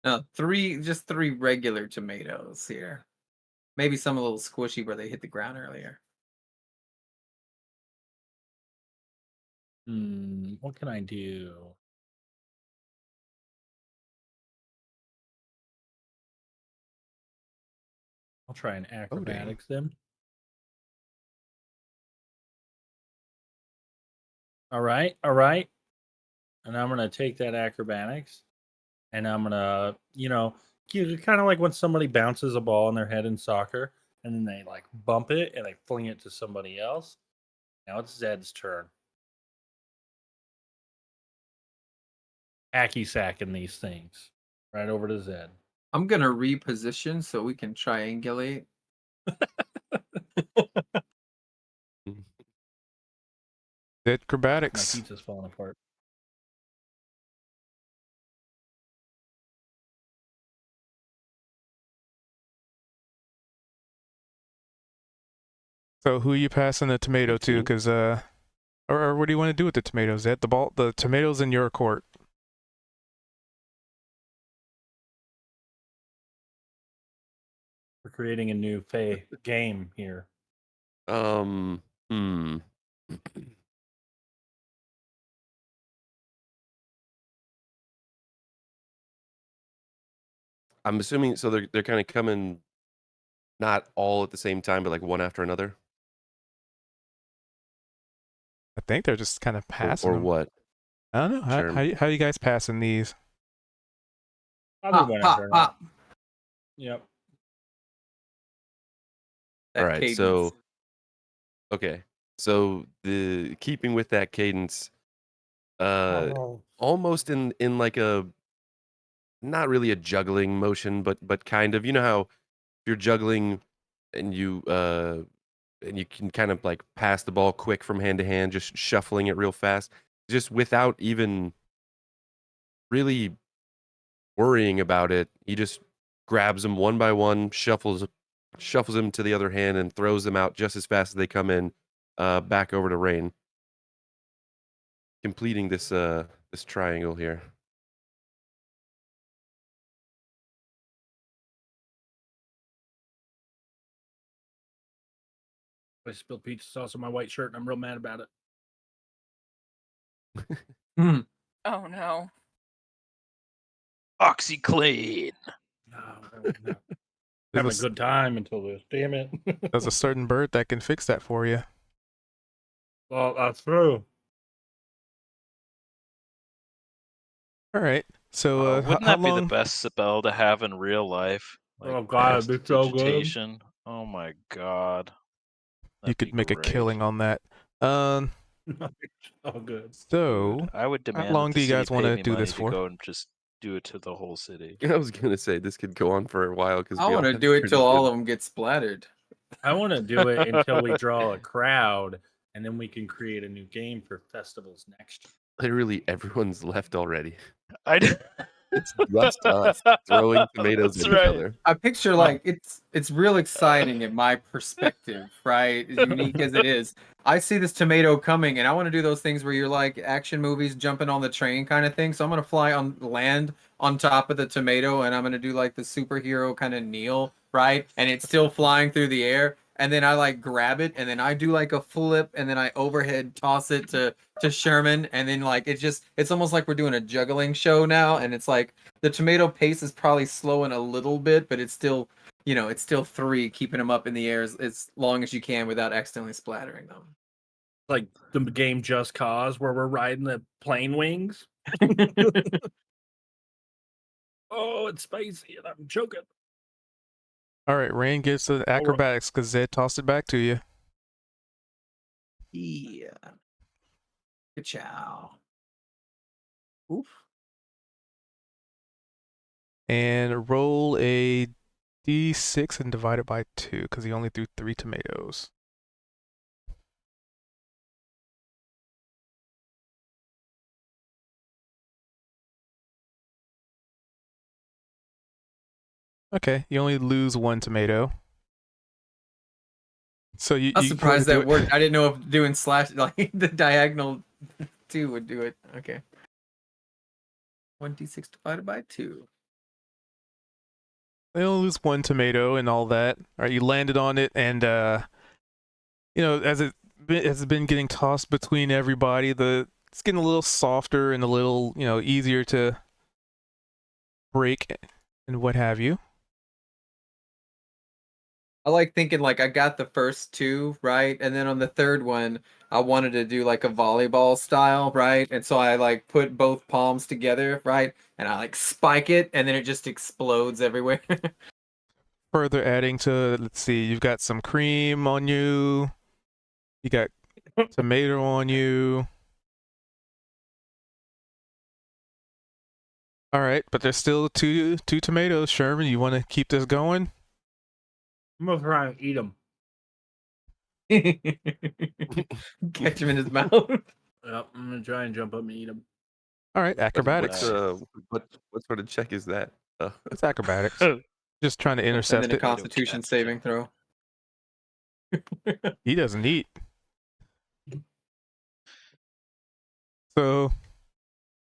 No, just three regular tomatoes here. Maybe some a little squishy where they hit the ground earlier.
What can I do? I'll try an acrobatics them. All right. And I'm gonna take that acrobatics, and I'm gonna, kind of like when somebody bounces a ball in their head in soccer, and then they like bump it and they fling it to somebody else. Now it's Zed's turn. Hacky sacking these things right over to Zed.
I'm gonna reposition so we can triangulate.
The
My
acrobatics.
pizza's falling apart.
So who you passing the tomato to? Because or what do you want to do with the tomatoes? At the tomatoes in your court.
We're creating a new game here.
Hmm. I'm assuming so they're kind of coming not all at the same time, but like one after another,
I think they're just kind of passing
or
them.
what?
I don't know.
Sure.
How you guys passing these?
I'll do
Pop,
one
pop,
after another.
pop.
Yep.
That
All right,
cadence.
so okay, so the keeping with that cadence, almost in like a not really a juggling motion, but kind of, you know how if you're juggling and you can kind of like pass the ball quick from hand to hand, just shuffling it real fast, just without even really worrying about it. He just grabs them one by one, shuffles them to the other hand, and throws them out just as fast as they come in, back over to Rain, completing this triangle here.
I spilled pizza sauce on my white shirt, and I'm real mad about it.
Oh no.
OxyClean.
No.
There's
Having
a
a
s-
good time until this. Damn it.
There's a certain bird that can fix that for you.
Well, that's true.
All right. So
Wouldn't
how
that be the
long?
best spell to have in real life?
Oh, God, it'd be so good.
prestidigitation? Oh my god.
You
That'd
could
be
make a
great.
killing on that.
Oh, good.
So
Dude, I would demand
long
that
do
the
you
city
guys
pay
wanna
me
do
money
this
to
for?
go and just do it to the whole city.
I was gonna say this could go on for a while because
I want to do it till all of them get splattered.
I want to do it until we draw a crowd, and then we can create a new game for festivals next year.
Literally everyone's left already.
I d-
It's just us throwing tomatoes
That's
at
right.
each other.
I picture like it's real exciting in my perspective, right? As unique as it is. I see this tomato coming and I want to do those things where you're like action movies jumping on the train kind of thing. So I'm gonna fly on land on top of the tomato and I'm gonna do like the superhero kind of kneel, right? And it's still flying through the air. And then I like grab it and then I do like a flip and then I overhead toss it to Sherman and then like it's almost like we're doing a juggling show now and it's like the tomato pace is probably slowing a little bit, but it's still, it's still three, keeping them up in the air as long as you can without accidentally splattering them.
Like the game Just Cause, where we're riding the plane wings. Oh, it's spicy, and I'm choking.
all right, Rain gets the acrobatics because Zed tossed it back to you.
Yeah. Good chow. Oof.
and roll a d6 and divide it by 2 because he only threw 3 tomatoes. Okay, you only lose 1 tomato. So you.
I'm
you
surprised
go to
that
do it.
worked. I didn't know if doing slash like the diagonal 2 would do it. Okay. 1d6 divided by 2.
They only lose 1 tomato and all that. All right, you landed on it, and as it's been getting tossed between everybody, it's getting a little softer and a little easier to break and what have you.
I like thinking like I got the first 2 right, and then on the third one I wanted to do like a volleyball style, right? And so I like put both palms together, right? And I like spike it, and then it just explodes everywhere.
Further adding to, let's see, you've got some cream on you. You got tomato on you. All right, but there's still two tomatoes. Sherman, you want to keep this going?
I'm gonna try and eat them.
Catch him in his mouth.
Yep, I'm gonna try and jump up and eat them.
All right, acrobatics.
What sort of check is that?
It's acrobatics. Just trying to
And
intercept
then a
it.
Constitution saving throw.
He doesn't eat. So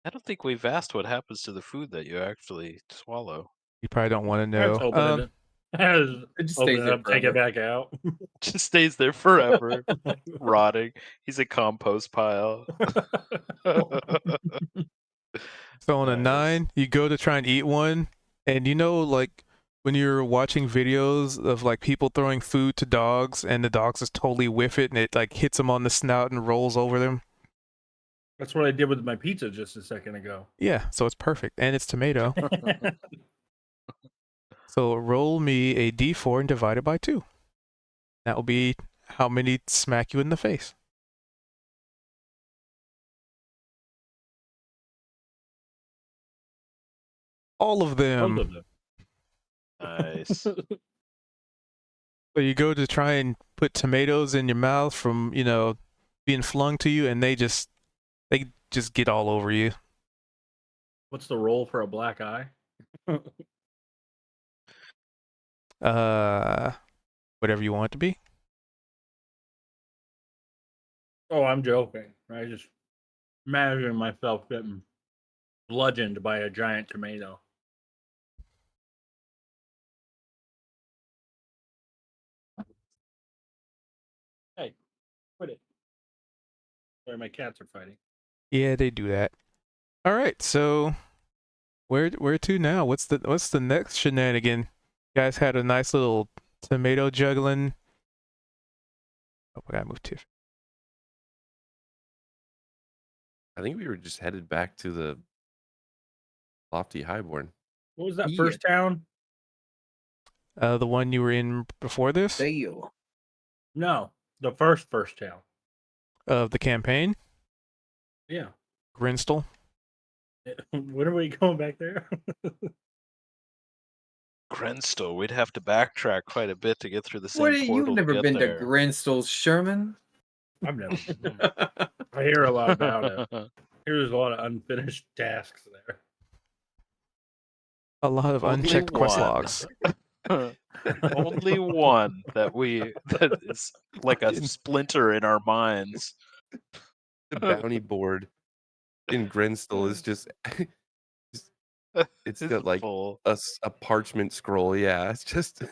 I don't think we've asked what happens to the food that you actually swallow.
you probably don't want to
I just
know.
open it. I just
It just
open
stays
it
there
up, take it
forever.
back out.
Just stays there forever, rotting. He's a compost pile.
So on a
Nice.
9, you go to try and eat one, and like when you're watching videos of like people throwing food to dogs, and the dogs just totally whiff it, and it like hits them on the snout and rolls over them.
That's what I did with my pizza just a second ago.
Yeah, so it's perfect, and it's tomato. So roll me a d4 and divide it by 2. That will be how many smack you in the face. All of them.
Both of them.
Nice.
So you go to try and put tomatoes in your mouth from, being flung to you, and they just get all over you.
What's the roll for a black eye?
Whatever you want it to be.
Oh, I'm joking. I just imagine myself getting bludgeoned by a giant tomato. Hey, quit it. Sorry, my cats are fighting.
Yeah, they do that. All right, so where to now? What's the next shenanigan? You guys had a nice little tomato juggling. Oh, I gotta move Tiff.
I think we were just headed back to the Lofty Highborn.
What was that
Yeah.
first town?
The one you were in before this
Fail.
No, the first town.
of the campaign,
Yeah.
Grinstel.
When are we going back there?
Grenstow, we'd have to backtrack quite a bit to get through the same
What?
portal.
You've never
get
been
there.
to Grenstall's, Sherman?
I've never been there. I hear a lot about it. There's a lot of unfinished tasks there.
A lot of
Only
unchecked quest
one.
logs.
Only one that is like a splinter in our minds.
The bounty board in Grenstall is just it's got like
full.
a parchment scroll. Yeah, it's just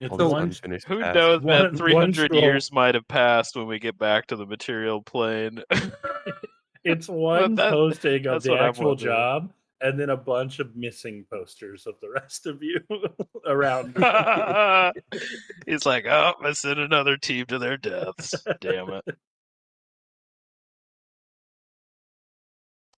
It's
all
the
these
one.
unfinished
Who
tasks.
knows, man?
One
300
scroll.
years might have passed when we get back to the material plane.
It's one
that-
posting of
that's
the
what I'm
actual
wondering.
job, and then a bunch of missing posters of the rest of you around.
He's like, oh, I sent another team to their deaths. Damn it.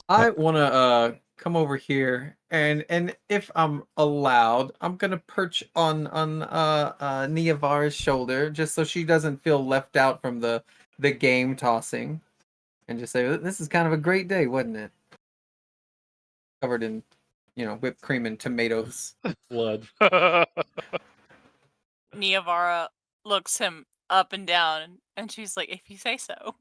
I want to come over here and if I'm allowed, I'm gonna perch on Niavara's shoulder just so she doesn't feel left out from the game tossing, and just say this is kind of a great day, wasn't it? covered in, whipped cream and tomatoes.
Blood.
Niavara looks him up and down, and she's like, "If you say so."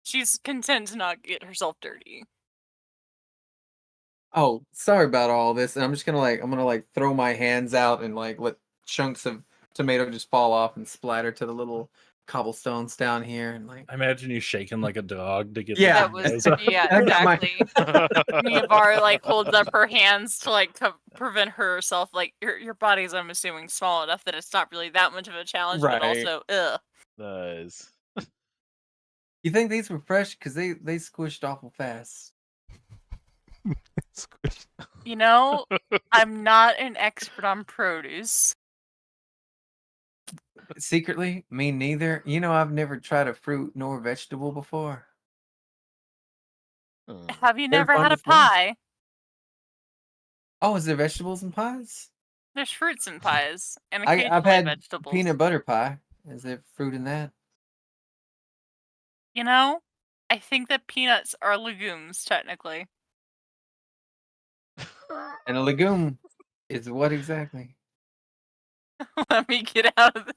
She's content to not get herself dirty.
Oh, sorry about all this. And I'm just gonna throw my hands out and like let chunks of tomato just fall off and splatter to the little cobblestones down here and like
I imagine you shaking like a dog to get
Yeah.
That was
the
yeah,
I've got my-
exactly. Niavara like holds up her hands to like prevent herself. Like your body's, I'm assuming, small enough that it's not really that much of a challenge, but
Right.
also, ugh.
Nice.
You think these were fresh? Because they squished awful fast.
Squish.
You know, I'm not an expert on produce.
Secretly, me neither. I've never tried a fruit nor vegetable before.
Hmm.
Have you
They're
never
fun
had
to
a
fry.
pie?
Oh, is there vegetables in pies?
There's fruits in pies, and
I've
occasionally
had
vegetables.
peanut butter pie. Is there fruit in that?
You know, I think that peanuts are legumes, technically.
And a legume is what exactly?
Let me get out of the...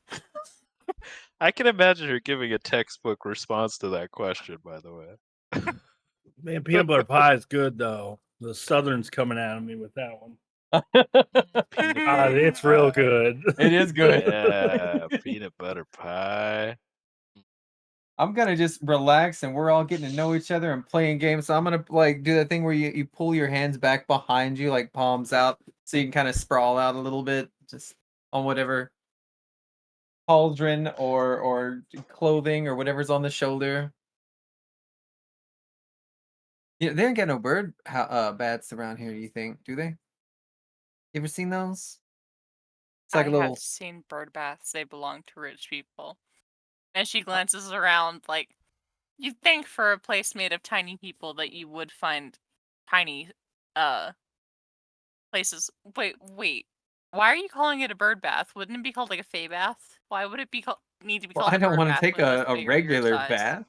I can imagine her giving a textbook response to that question, by the way.
Man, peanut butter pie is good though. The Southern's coming at me with that one. It's real good.
It is good.
Yeah, peanut butter pie.
I'm gonna just relax and we're all getting to know each other and playing games. So I'm gonna like do that thing where you pull your hands back behind you, like palms out, so you can kind of sprawl out a little bit, just on whatever cauldron or clothing or whatever's on the shoulder. Yeah, they ain't got no bird bats around here. You think? Do they? You ever seen those? It's like
I
a little.
have seen bird baths. They belong to rich people. And she glances around like, you'd think for a place made of tiny people that you would find tiny places. Wait. Why are you calling it a bird bath? Wouldn't it be called like a fae bath? Why would it be need to be
Well,
called
I
a
don't
bird
want to
bath
take
when it's
a
bigger
regular
size?
bath.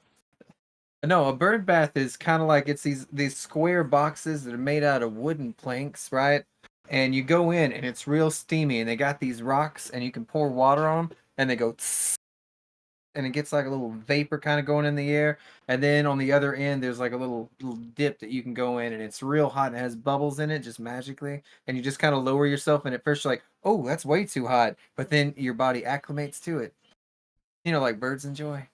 No, a bird bath is kind of like it's these square boxes that are made out of wooden planks, right? And you go in and it's real steamy, and they got these rocks, and you can pour water on them, and they go, tss, and it gets like a little vapor kind of going in the air. And then on the other end, there's like a little dip that you can go in, and it's real hot and it has bubbles in it just magically. And you just kind of lower yourself, and at first you're like, oh, that's way too hot, but then your body acclimates to it. Like birds enjoy.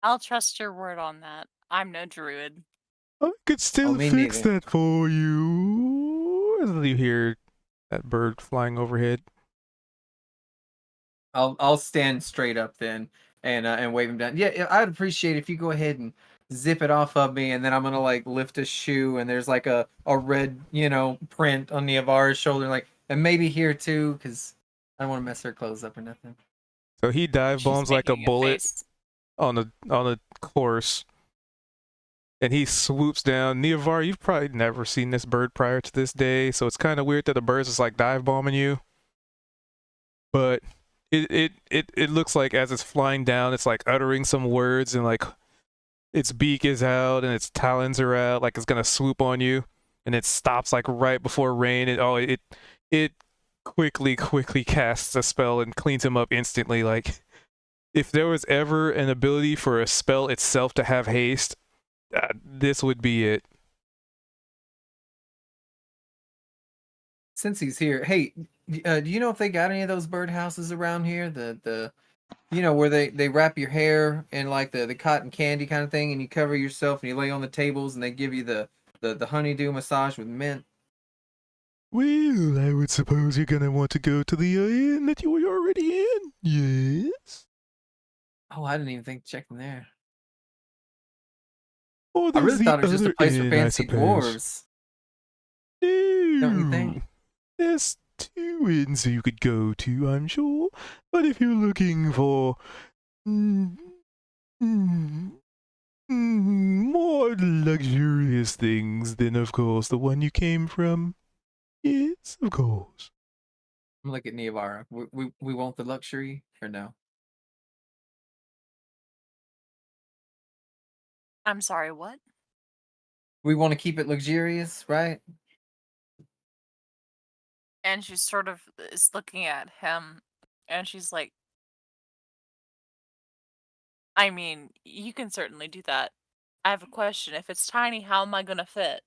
I'll trust your word on that. I'm no druid.
I could still
me
fix
neither.
that for you. As you hear that bird flying overhead.
I'll stand straight up then and wave him down. Yeah, I'd appreciate if you go ahead and zip it off of me, and then I'm gonna like lift a shoe, and there's like a red print on Niavara's shoulder, like, and maybe here too, because I don't want to mess her clothes up or nothing.
So he dive
She's
bombs like a
making
bullet
face.
on the course, and he swoops down. Niavar, you've probably never seen this bird prior to this day, so it's kind of weird that the bird's just like dive bombing you. But it looks like as it's flying down, it's like uttering some words, and like its beak is out and its talons are out, like it's gonna swoop on you, and it stops like right before rain. It quickly casts a spell and cleans him up instantly. Like, if there was ever an ability for a spell itself to have haste, this would be it.
Since he's here, hey, do you know if they got any of those birdhouses around here? The where they wrap your hair in like the cotton candy kind of thing, and you cover yourself and you lay on the tables, and they give you the honeydew massage with mint.
Well, I would suppose you're gonna want to go to the inn that you were already in. Yes.
Oh, I didn't even think to check in there.
Or
I
there's
really
the
thought it was just a
other
place for
inn, I
fancy
suppose.
dwarves.
No.
Don't you think?
There's 2 inns you could go to, I'm sure. But if you're looking for more luxurious things, then of course the one you came from. Yes, of course.
I'm looking at Niavara. We want the luxury or no?
I'm sorry, what?
We want to keep it luxurious, right?
And she sort of is looking at him, and she's like, I mean, you can certainly do that. I have a question. If it's tiny, how am I gonna fit?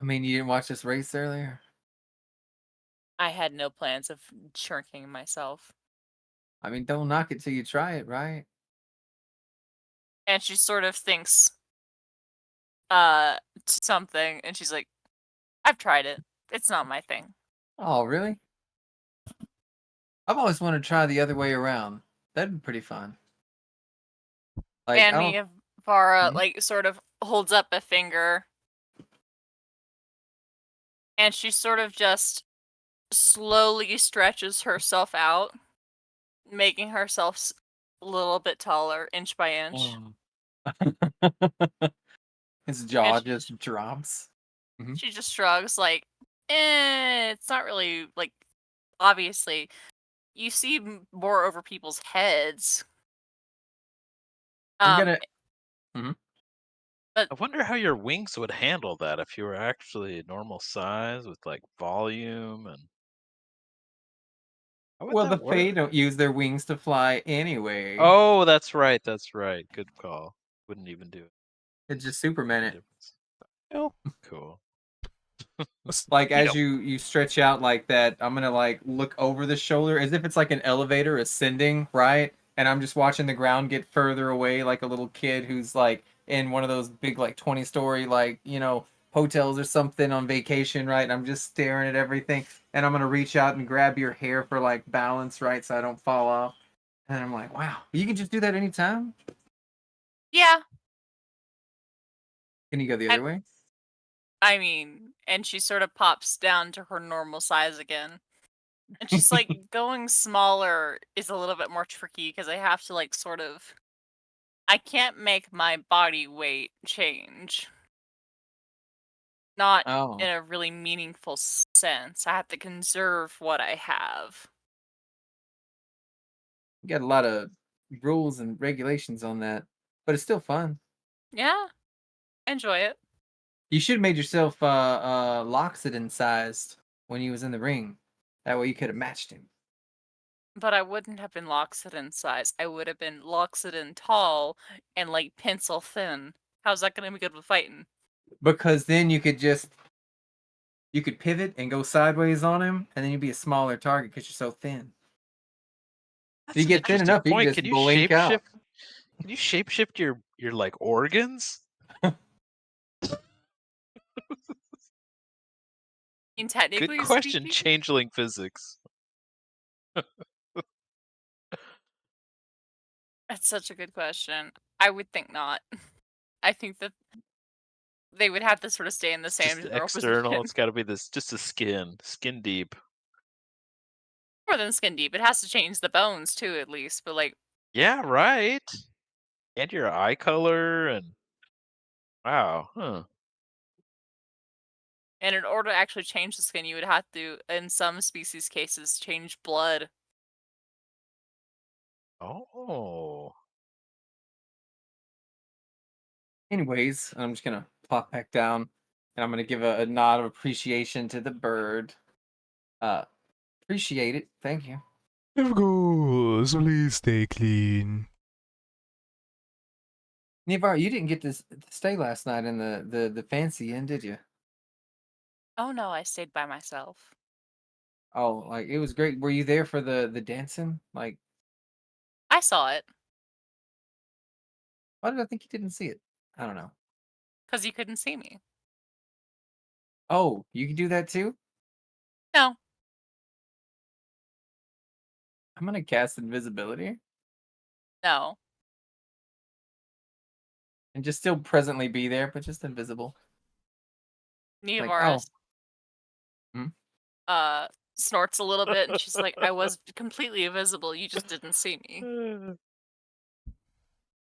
I mean, you didn't watch this race earlier?
I had no plans of shrinking myself.
I mean, don't knock it till you try it, right?
And she sort of thinks something, and she's like, I've tried it. It's not my thing.
Oh, really? I've always wanted to try the other way around. That'd be pretty fun. Like,
And
I don't.
Miavara
Mhm.
like sort of holds up a finger, and she sort of just slowly stretches herself out, making herself a little bit taller, inch by inch.
His jaw
And
just drops.
she just shrugs, like, it's not really like. Obviously, you see more over people's heads.
I'm
Um,
gonna.
I wonder how your wings would handle that if you were actually normal size with like volume and. How would
Well,
that
the Fae
work?
don't use their wings to fly anyway.
Oh, that's right. That's right. Good call. Wouldn't even do
It's just Superman
a
it.
difference.
Well,
Cool.
Like
you
as
know,
you stretch out like that, I'm gonna like look over the shoulder as if it's like an elevator ascending, right? And I'm just watching the ground get further away, like a little kid who's like in one of those big like 20-story like hotels or something on vacation, right? And I'm just staring at everything, and I'm gonna reach out and grab your hair for like balance, right, so I don't fall off. And I'm like, wow, you can just do that anytime.
yeah,
Can you go the
I-
other way?
I mean, and she sort of pops down to her normal size again. And she's like, going smaller is a little bit more tricky because I have to like sort of. I can't make my body weight change. Not
Oh,
in a really meaningful sense. I have to conserve what I have.
you got a lot of rules and regulations on that, but it's still fun.
Yeah, enjoy it.
You should have made yourself Loxodon sized when he was in the ring. That way you could have matched him.
But I wouldn't have been Loxodon size. I would have been Loxodon tall and like pencil thin. How's that gonna be good with fighting?
Because then you could pivot and go sideways on him, and then you'd be a smaller target because you're so thin. If
That's
you
an
get thin
interesting
enough, you can
point.
just
Can you
blink out.
shapeshift? Can you shapeshift your like organs?
I mean,
Good
technically
question.
speaking,
Changeling physics.
that's such a good question. I would think not. I think that they would have to sort of stay in the same
Just
general
external.
position.
It's got to be this. Just a skin deep.
More than skin deep. It has to change the bones too, at least. But like,
Yeah, right. And your eye color and wow, huh?
and in order to actually change the skin, you would have to, in some species cases, change blood.
Oh,
Anyways, I'm just gonna pop back down, and I'm gonna give a nod of appreciation to the bird. Appreciate it. Thank you.
of course, please stay clean.
Nivar, you didn't get to stay last night in the fancy inn, did you?
Oh no, I stayed by myself.
Oh, like it was great. Were you there for the dancing? Like,
I saw it
why did I think you didn't see it? I don't know.
because you couldn't see me.
Oh, you can do that too?
No,
I'm gonna cast invisibility
no.
and just still presently be there, but just invisible. Like, oh,
Neovaris snorts a little bit, and she's like, "I was completely invisible. You just didn't see me."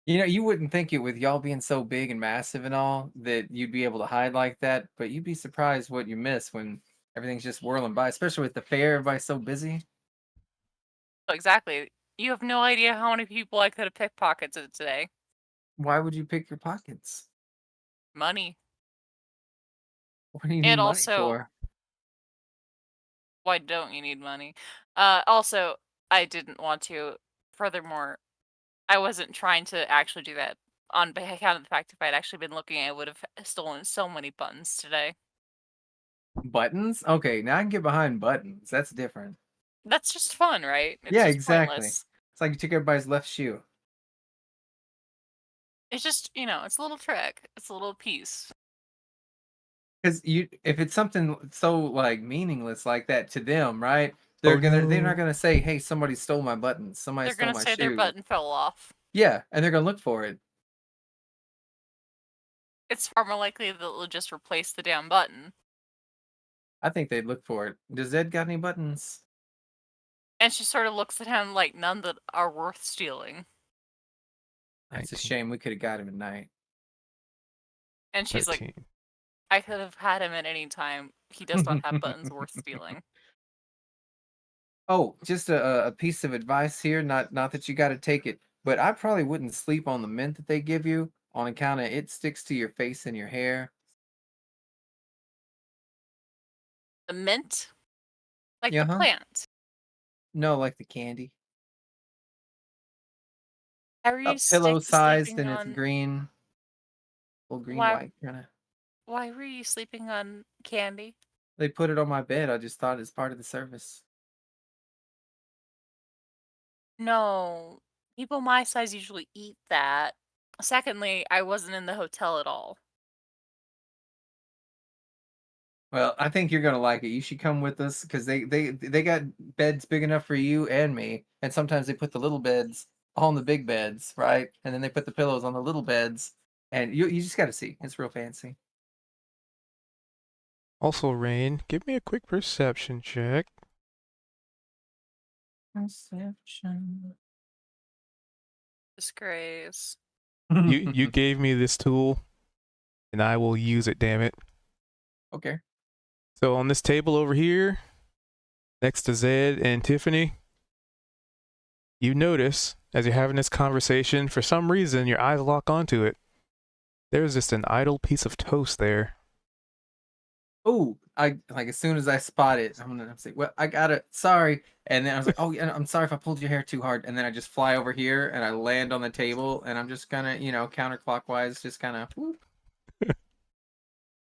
you wouldn't think it with y'all being so big and massive and all that you'd be able to hide like that, but you'd be surprised what you miss when everything's just whirling by, especially with the fair, everybody's so busy.
Exactly. You have no idea how many people I could have pickpocketed today.
Why would you pick your pockets?
Money.
What do you need
And
money
also,
for? What do you need
and
money
also,
for?
why don't you need money? Also, I didn't want to. Furthermore, I wasn't trying to actually do that on account of the fact if I'd actually been looking, I would have stolen so many buttons today.
Buttons? Okay, now I can get behind buttons. That's different.
That's just fun, right? It's
Yeah,
just
exactly.
pointless.
It's like you took everybody's left shoe.
It's just, it's a little trick. It's a little piece.
Because if it's something so like meaningless like that to them, right?
Oh,
They're not
no.
gonna say, "Hey, somebody stole my buttons. Somebody
They're
stole
gonna
my
say their
shoe."
button fell off.
Yeah, and they're gonna look for it.
It's far more likely that they'll just replace the damn button.
I think they'd look for it. Does Ed got any buttons?
And she sort of looks at him like none that are worth stealing.
That's a
19,
shame. We could have got him at night.
And she's like,
13.
I could have had him at any time. He does not have buttons worth stealing.
Oh, just a piece of advice here. Not that you got to take it, but I probably wouldn't sleep on the mint that they give you on account of it sticks to your face and your hair.
The mint? Like
Yeah,
the
huh?
plant.
No, like the candy.
How are you
About pillow sized
sleeping
and it's
on
green, little green
why
white kind of.
why were you sleeping on candy?
They put it on my bed. I just thought it's part of the service.
No. People my size usually eat that. Secondly, I wasn't in the hotel at all.
Well, I think you're gonna like it. You should come with us because they got beds big enough for you and me, and sometimes they put the little beds on the big beds, right? And then they put the pillows on the little beds, and you just got to see. It's real fancy.
Also, Rain, give me a quick perception check.
Perception.
Disgrace.
You gave me this tool, and I will use it, damn it.
Okay.
So on this table over here, next to Zed and Tiffany, you notice as you're having this conversation, for some reason your eyes lock onto it. There's just an idle piece of toast there.
Oh, I like as soon as I spot it, I'm gonna say, "Well, I got it. Sorry." And then I was like, "Oh, yeah, I'm sorry if I pulled your hair too hard." And then I just fly over here and I land on the table, and I'm just gonna, counterclockwise, just kind of.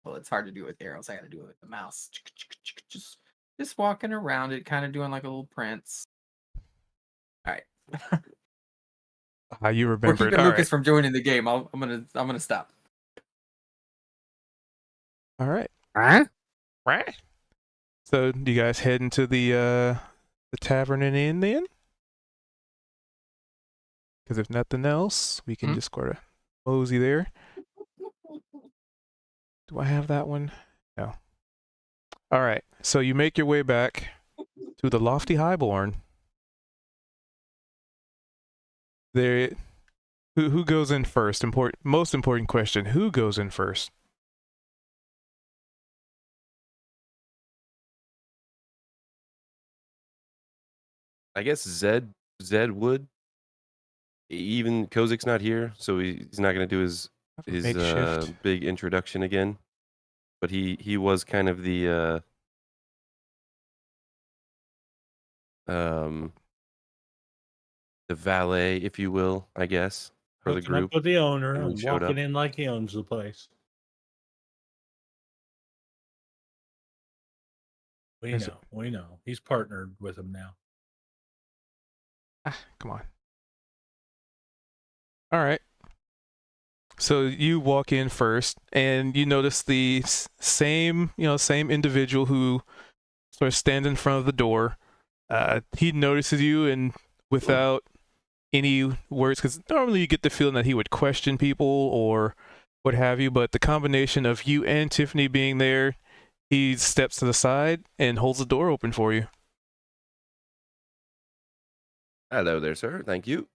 Well, it's hard to do with arrows. I got to do it with the mouse. Just walking around it, kind of doing like a little prince. All right.
How you
We're
remember it.
keeping
All
Lucas
right.
from joining the game. I'm gonna stop.
All right. Right. So do you guys head into the tavern and inn then? Because if nothing else, we can just sort of mosey there. Do I have that one? No. All right. So you make your way back to the Lofty Highborn. There. Who goes in first? Most important question. Who goes in first?
I guess Zed would. Even Kozik's not here, so he's not going to do his
Makeshift.
big introduction again. But he was kind of the valet, if you will, I guess, for the
Hooking up
group.
with the owner
when we
and
showed
walking
up.
in like he owns the place. We
Is it-
know. We know. He's partnered with him now.
Come on. All right. So you walk in first, and you notice the same individual who sort of stands in front of the door. He notices you, and without any words, because normally you get the feeling that he would question people or what have you, but the combination of you and Tiffany being there, he steps to the side and holds the door open for you.
Hello there, sir. Thank you.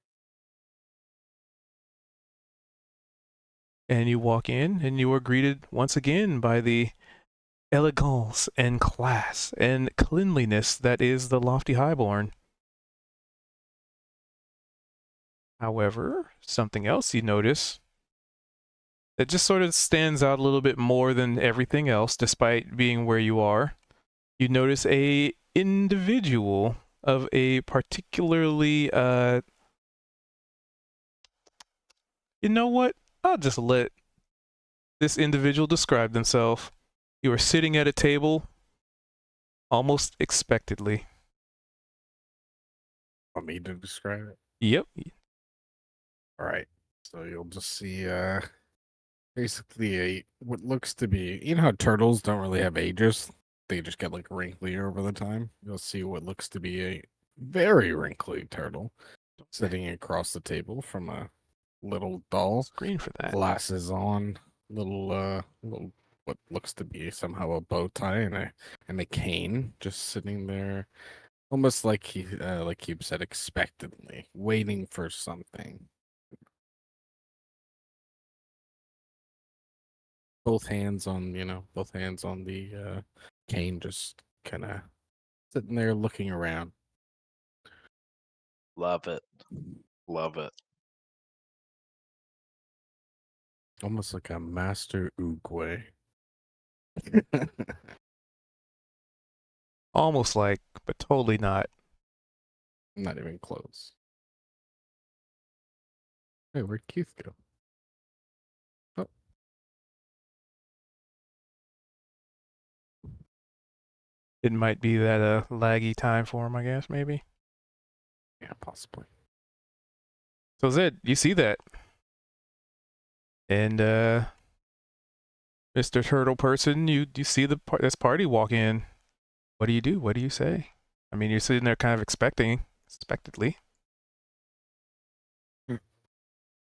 And you walk in, and you are greeted once again by the elegance and class and cleanliness that is the Lofty Highborn. However, something else you notice that just sort of stands out a little bit more than everything else, despite being where you are. You notice a individual of a particularly, you know what? I'll just let this individual describe themselves. You are sitting at a table almost expectedly.
Want me to describe it?
Yep.
All right. So you'll just see basically what looks to be, you know how turtles don't really have ages? They just get like wrinklier over the time. You'll see what looks to be a very wrinkly turtle sitting across the table from a little doll,
Screen for that.
glasses on, little what looks to be somehow a bow tie and a cane just sitting there, almost like like Cube said, expectantly waiting for something. Both hands on the cane, just kind of sitting there looking around.
Love it. Love it.
Almost like a master Oogway.
Almost like, but totally not.
Not even close. Hey, where'd Keith go? Oh,
It might be that laggy time for him, I guess, maybe.
yeah, possibly.
So Zed, you see that. And Mr. Turtle Person, you see this party walk in. What do you do? What do you say? I mean, you're sitting there kind of expectedly.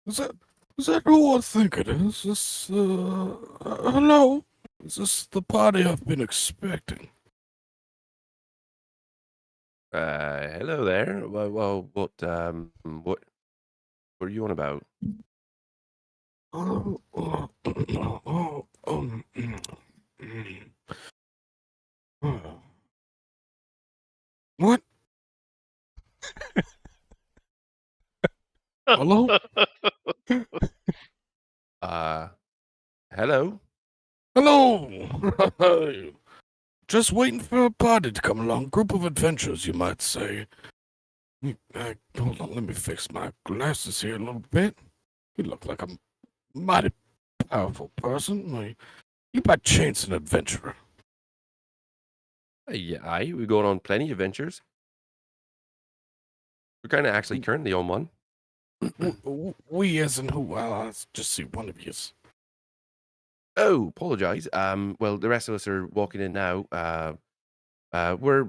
Is that who I think it is? Hello? Is this the party I've been expecting?
Hello there. Well, what are you on about?
What? Hello?
Hello.
Hello! Just waiting for a party to come along. Group of adventurers, you might say. Hold on, let me fix my glasses here a little bit. You look like a mighty powerful person. You by chance an adventurer?
Yeah, we're going on plenty of adventures. We're kind of actually currently on one.
We as in who? Well, I'll just see one of yous.
Oh, apologize. Well, the rest of us are walking in now. We're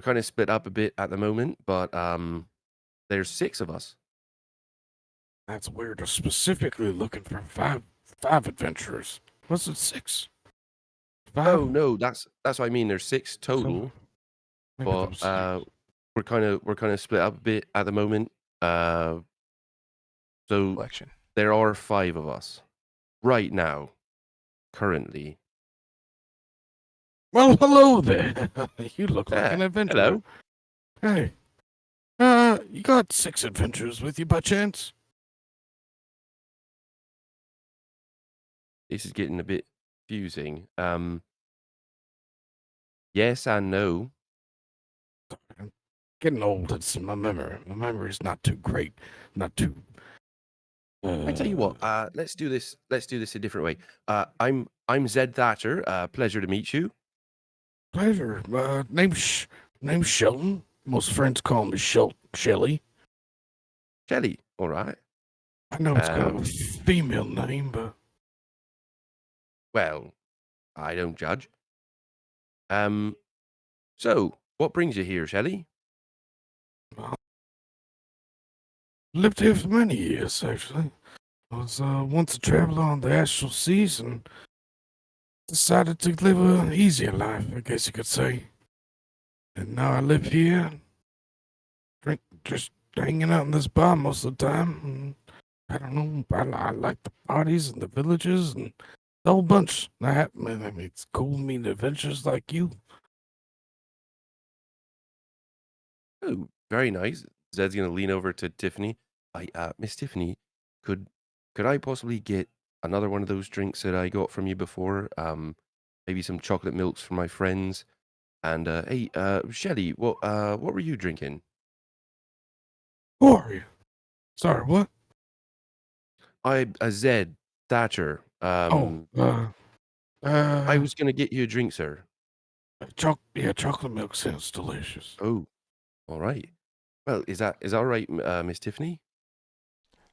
kind of split up a bit at the moment, but there's 6 of us.
That's weird. Specifically looking for five adventurers. Was it 6? 5?
Oh no, that's what I mean. There's 6 total,
Maybe there
but
was 6.
we're kind of split up a bit at the moment. So
Collection.
there are 5 of us right now, currently.
Well, hello there. You look like an adventurer.
Hello.
Hey. You got 6 adventurers with you by chance?
This is getting a bit confusing. Yes and no.
I'm getting old. It's my memory. My memory's not too great. Not too.
I tell you what. Let's do this. Let's do this a different way. I'm Zed Thatcher. Pleasure to meet you.
Pleasure. Name's Shelton. Most friends call me Shelly.
Shelly. All right.
I know it's kind of a female name, but
Well, I don't judge. So what brings you here, Shelly?
lived here for many years, actually. I was once a traveler on the astral seas and decided to live an easier life, I guess you could say. And now I live here, just hanging out in this bar most of the time. And I don't know, I like the parties and the villages and the whole bunch. I mean, it's cool meeting adventurers like you.
Oh, very nice. Zed's gonna lean over to Tiffany. Miss Tiffany, could could I possibly get another one of those drinks that I got from you before? Maybe some chocolate milks for my friends. And hey, Shelly, what were you drinking?
Who are you? Sorry, what?
Zed Thatcher.
Oh,
I was gonna get you a drink, sir.
chocolate milk sounds delicious.
Oh, all right. Well, is that all right, Miss Tiffany?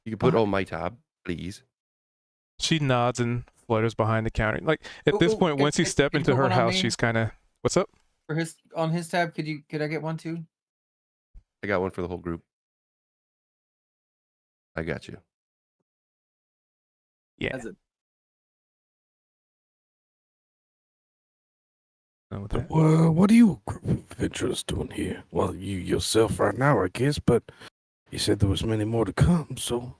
You can put
Uh,
on my tab, please.
She nods and flutters behind the counter. Like at this
Ooh,
point, once you step
can you
into
put
her
one on
house,
me?
she's kind of, what's up?
For his tab, could I get one too?
I got one for the whole group. I got you.
Yeah.
As a
Done with
So,
that.
what are you group of adventurers doing here? Well, you yourself right now, I guess, but you said there was many more to come, so...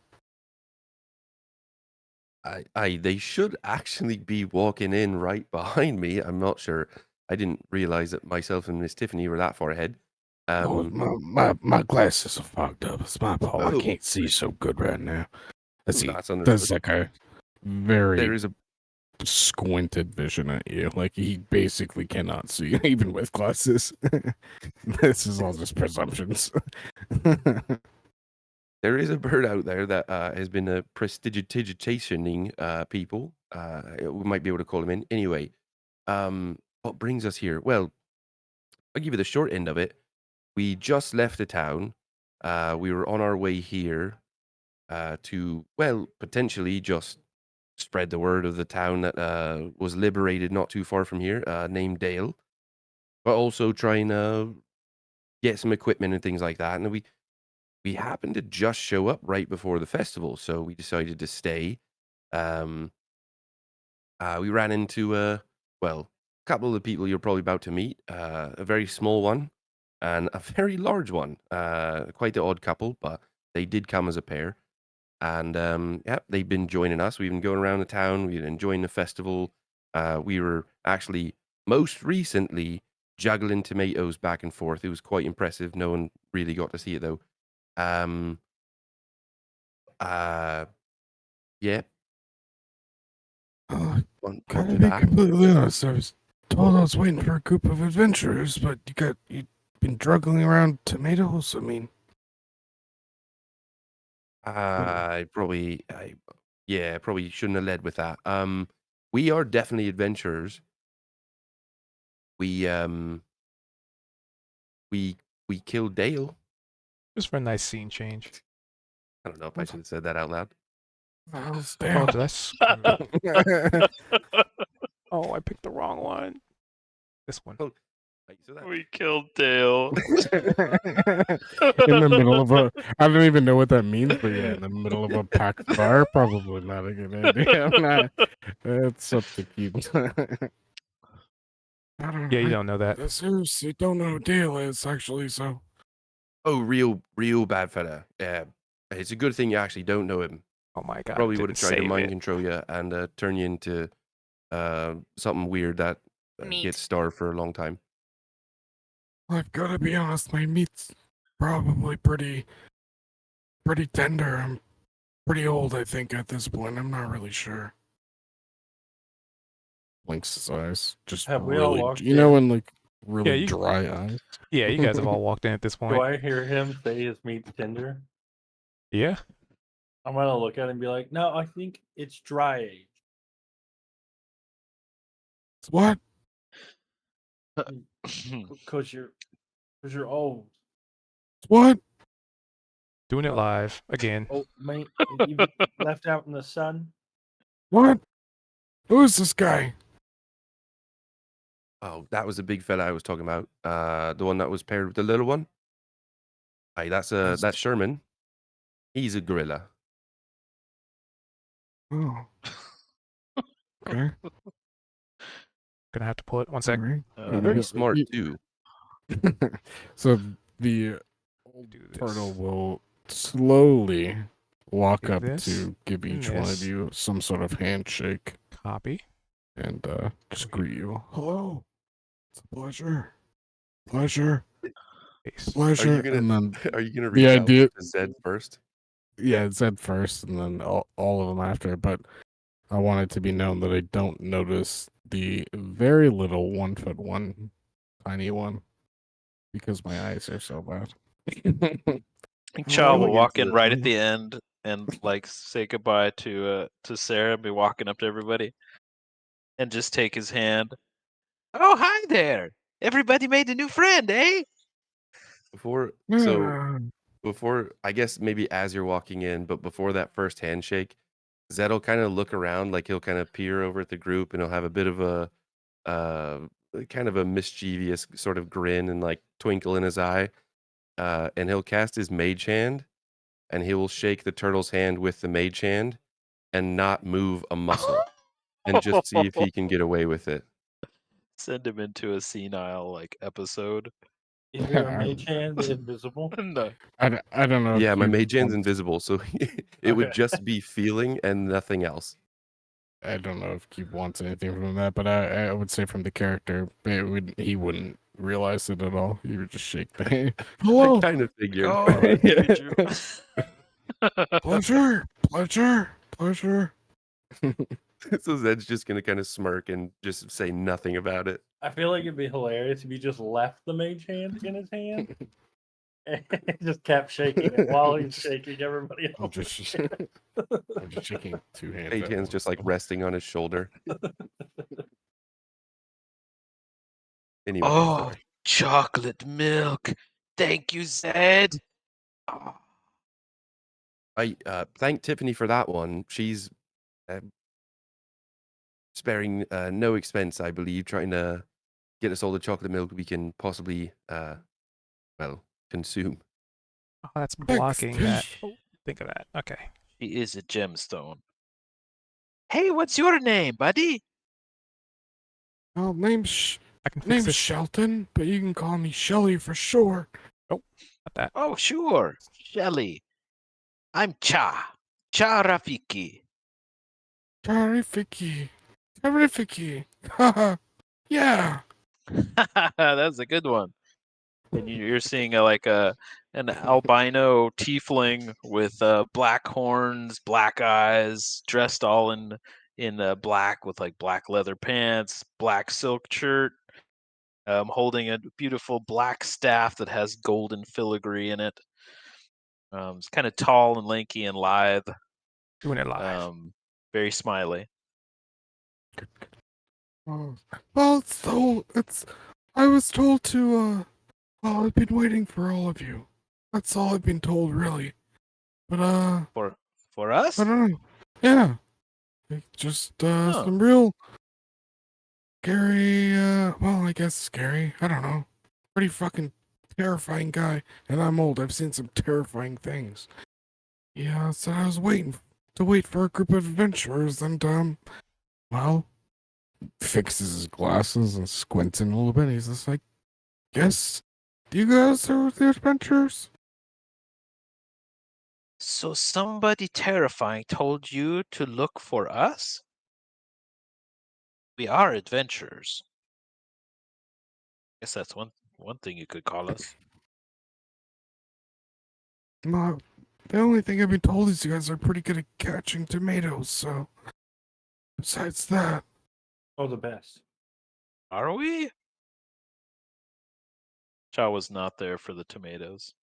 They should actually be walking in right behind me. I'm not sure. I didn't realize that myself and Miss Tiffany were that far ahead.
Oh, my glasses are fogged up. It's my fault. I
Oh.
can't see so good right now. Let's see.
That's
There's
understood.
like a very
There is a
squinted vision at you. Like he basically cannot see, even with glasses. This is all just presumptions.
there is a bird out there that has been prestidigitationing people. We might be able to call him in. Anyway, what brings us here? Well, I'll give you the short end of it. We just left the town. We were on our way here to, well, potentially just spread the word of the town that was liberated not too far from here, named Dale, but also trying to get some equipment and things like that. And we happened to just show up right before the festival, so we decided to stay. We ran into well, a couple of the people you're probably about to meet, a very small one and a very large one. Quite the odd couple, but they did come as a pair. And yeah, they've been joining us. We've been going around the town. We've been enjoying the festival. We were actually most recently juggling tomatoes back and forth. It was quite impressive. No one really got to see it though. Yeah. On
Gotta
to
be
that.
completely honest. I was told I was waiting for a group of adventurers, but you've been juggling around tomatoes. I mean,
Probably shouldn't have led with that. We are definitely adventurers. We we killed Dale.
Just for a nice scene change.
I don't know if I should have said that out loud.
Oh,
damn.
did I screw up? Oh, I picked the wrong one. This one.
Like, so that-
We killed Dale.
In the middle of a, I don't even know what that means, but yeah, in the middle of a packed bar, probably not a good idea. I'm not, that's up to keep.
Yeah, you don't know that.
I seriously don't know who Dale is, actually, so.
Oh, real bad fella. Yeah, it's a good thing you actually don't know him.
Oh my god.
Probably would have
didn't
tried to
save
mind
it.
control you and turn you into something weird that
Meat.
gets starved for a long time.
I've got to be honest, my meat's probably pretty tender. I'm pretty old, I think, at this point. I'm not really sure. Blinks his eyes. Just
Have we all
really,
walked
you know,
in?
when like really
you-
dry eyes.
Yeah, you guys have all walked in at this
Do
point.
I hear him say his meat's tender?
Yeah.
I'm gonna look at him and be like, "No, I think it's dry aged."
What?
Cause you're old.
What?
Doing it live again.
Oh, mate, you've been left out in the sun.
What? Who is this guy?
Oh, that was the big fella I was talking about. The one that was paired with the little one. Hey, that's Sherman. He's a gorilla.
Oh. Okay.
Gonna have to pull it. One sec.
Alright.
Very smart too.
So the old
Do this.
turtle will slowly walk
Do
up
this
to give
and
each one of
this.
you some sort of handshake
Copy.
and just greet you. Hello. It's a pleasure. Pleasure.
Paste.
Pleasure.
gonna-
And then
Are you gonna
The
reach out
idea-
to Zed first?
Yeah, it said first, and then all of them after. But I want it to be known that I don't notice the very little 1'1" tiny one because my eyes are so bad.
Chow will
Going
walk
into
in right at the end and like say goodbye to Sarah, be walking up to everybody, and just take his hand. Oh, hi there! Everybody made a new friend, eh?
before
Yeah.
before I guess maybe as you're walking in, but before that first handshake, Zed'll kind of look around, like he'll kind of peer over at the group, and he'll have a bit of a uh, kind of a mischievous sort of grin and like twinkle in his eye, and he'll cast his mage hand, and he will shake the turtle's hand with the mage hand, and not move a muscle, and just see if he can get away with it.
Send him into a senile like episode.
Is your mage hand invisible?
No.
I don't know.
Yeah,
if
my
you
mage hand's
want-
invisible, so it would
Okay.
just be feeling and nothing else.
I don't know if Cube wants anything from that, but I would say from the character, he wouldn't realize it at all. He would just shake the hand.
I
Hello,
kind of figured.
Oh, that's true.
pleasure.
So Zed's just gonna kind of smirk and just say nothing about it.
I feel like it'd be hilarious if you just left the mage hand in his hand and just kept shaking it while he's shaking everybody
I'm
else.
just, I'm just shaking two hands.
Mage
at
hand's
once.
just like resting on his shoulder. Anyway,
Oh,
sorry.
chocolate milk. Thank you, Zed. Oh,
I thank Tiffany for that one. She's sparing no expense, I believe, trying to get us all the chocolate milk we can possibly well consume.
Oh, that's
Thanks,
blocking that.
Tish.
Oh, think of that. Okay.
she is a gemstone. Hey, what's your name, buddy?
Well, name's
I can fix
name's
this.
Shelton, but you can call me Shelly for short.
Not that.
Oh, sure. Shelly. I'm Cha. Cha Rafiki.
Terrificy. Haha. Yeah.
That's a good one. And you're seeing an albino tiefling with black horns, black eyes, dressed all in black with like black leather pants, black silk shirt, holding a beautiful black staff that has golden filigree in it. It's kind of tall and lanky and lithe,
Doing it live.
very smiley.
Oh, well, I was told to, well, I've been waiting for all of you. That's all I've been told, really. But,
For us?
I don't know. Yeah. Just,
Huh.
some real scary, well, I guess scary. I don't know. Pretty fucking terrifying guy. And I'm old. I've seen some terrifying things. Yeah, so I was waiting for a group of adventurers, and, well, fixes his glasses and squints in a little bit. He's just like, "Yes, you guys are the adventurers."
So somebody terrifying told you to look for us? We are adventurers. Guess that's one thing you could call us.
No, the only thing I've been told is you guys are pretty good at catching tomatoes. So, besides that,
Oh, the best.
Are we? Chow was not there for the tomatoes.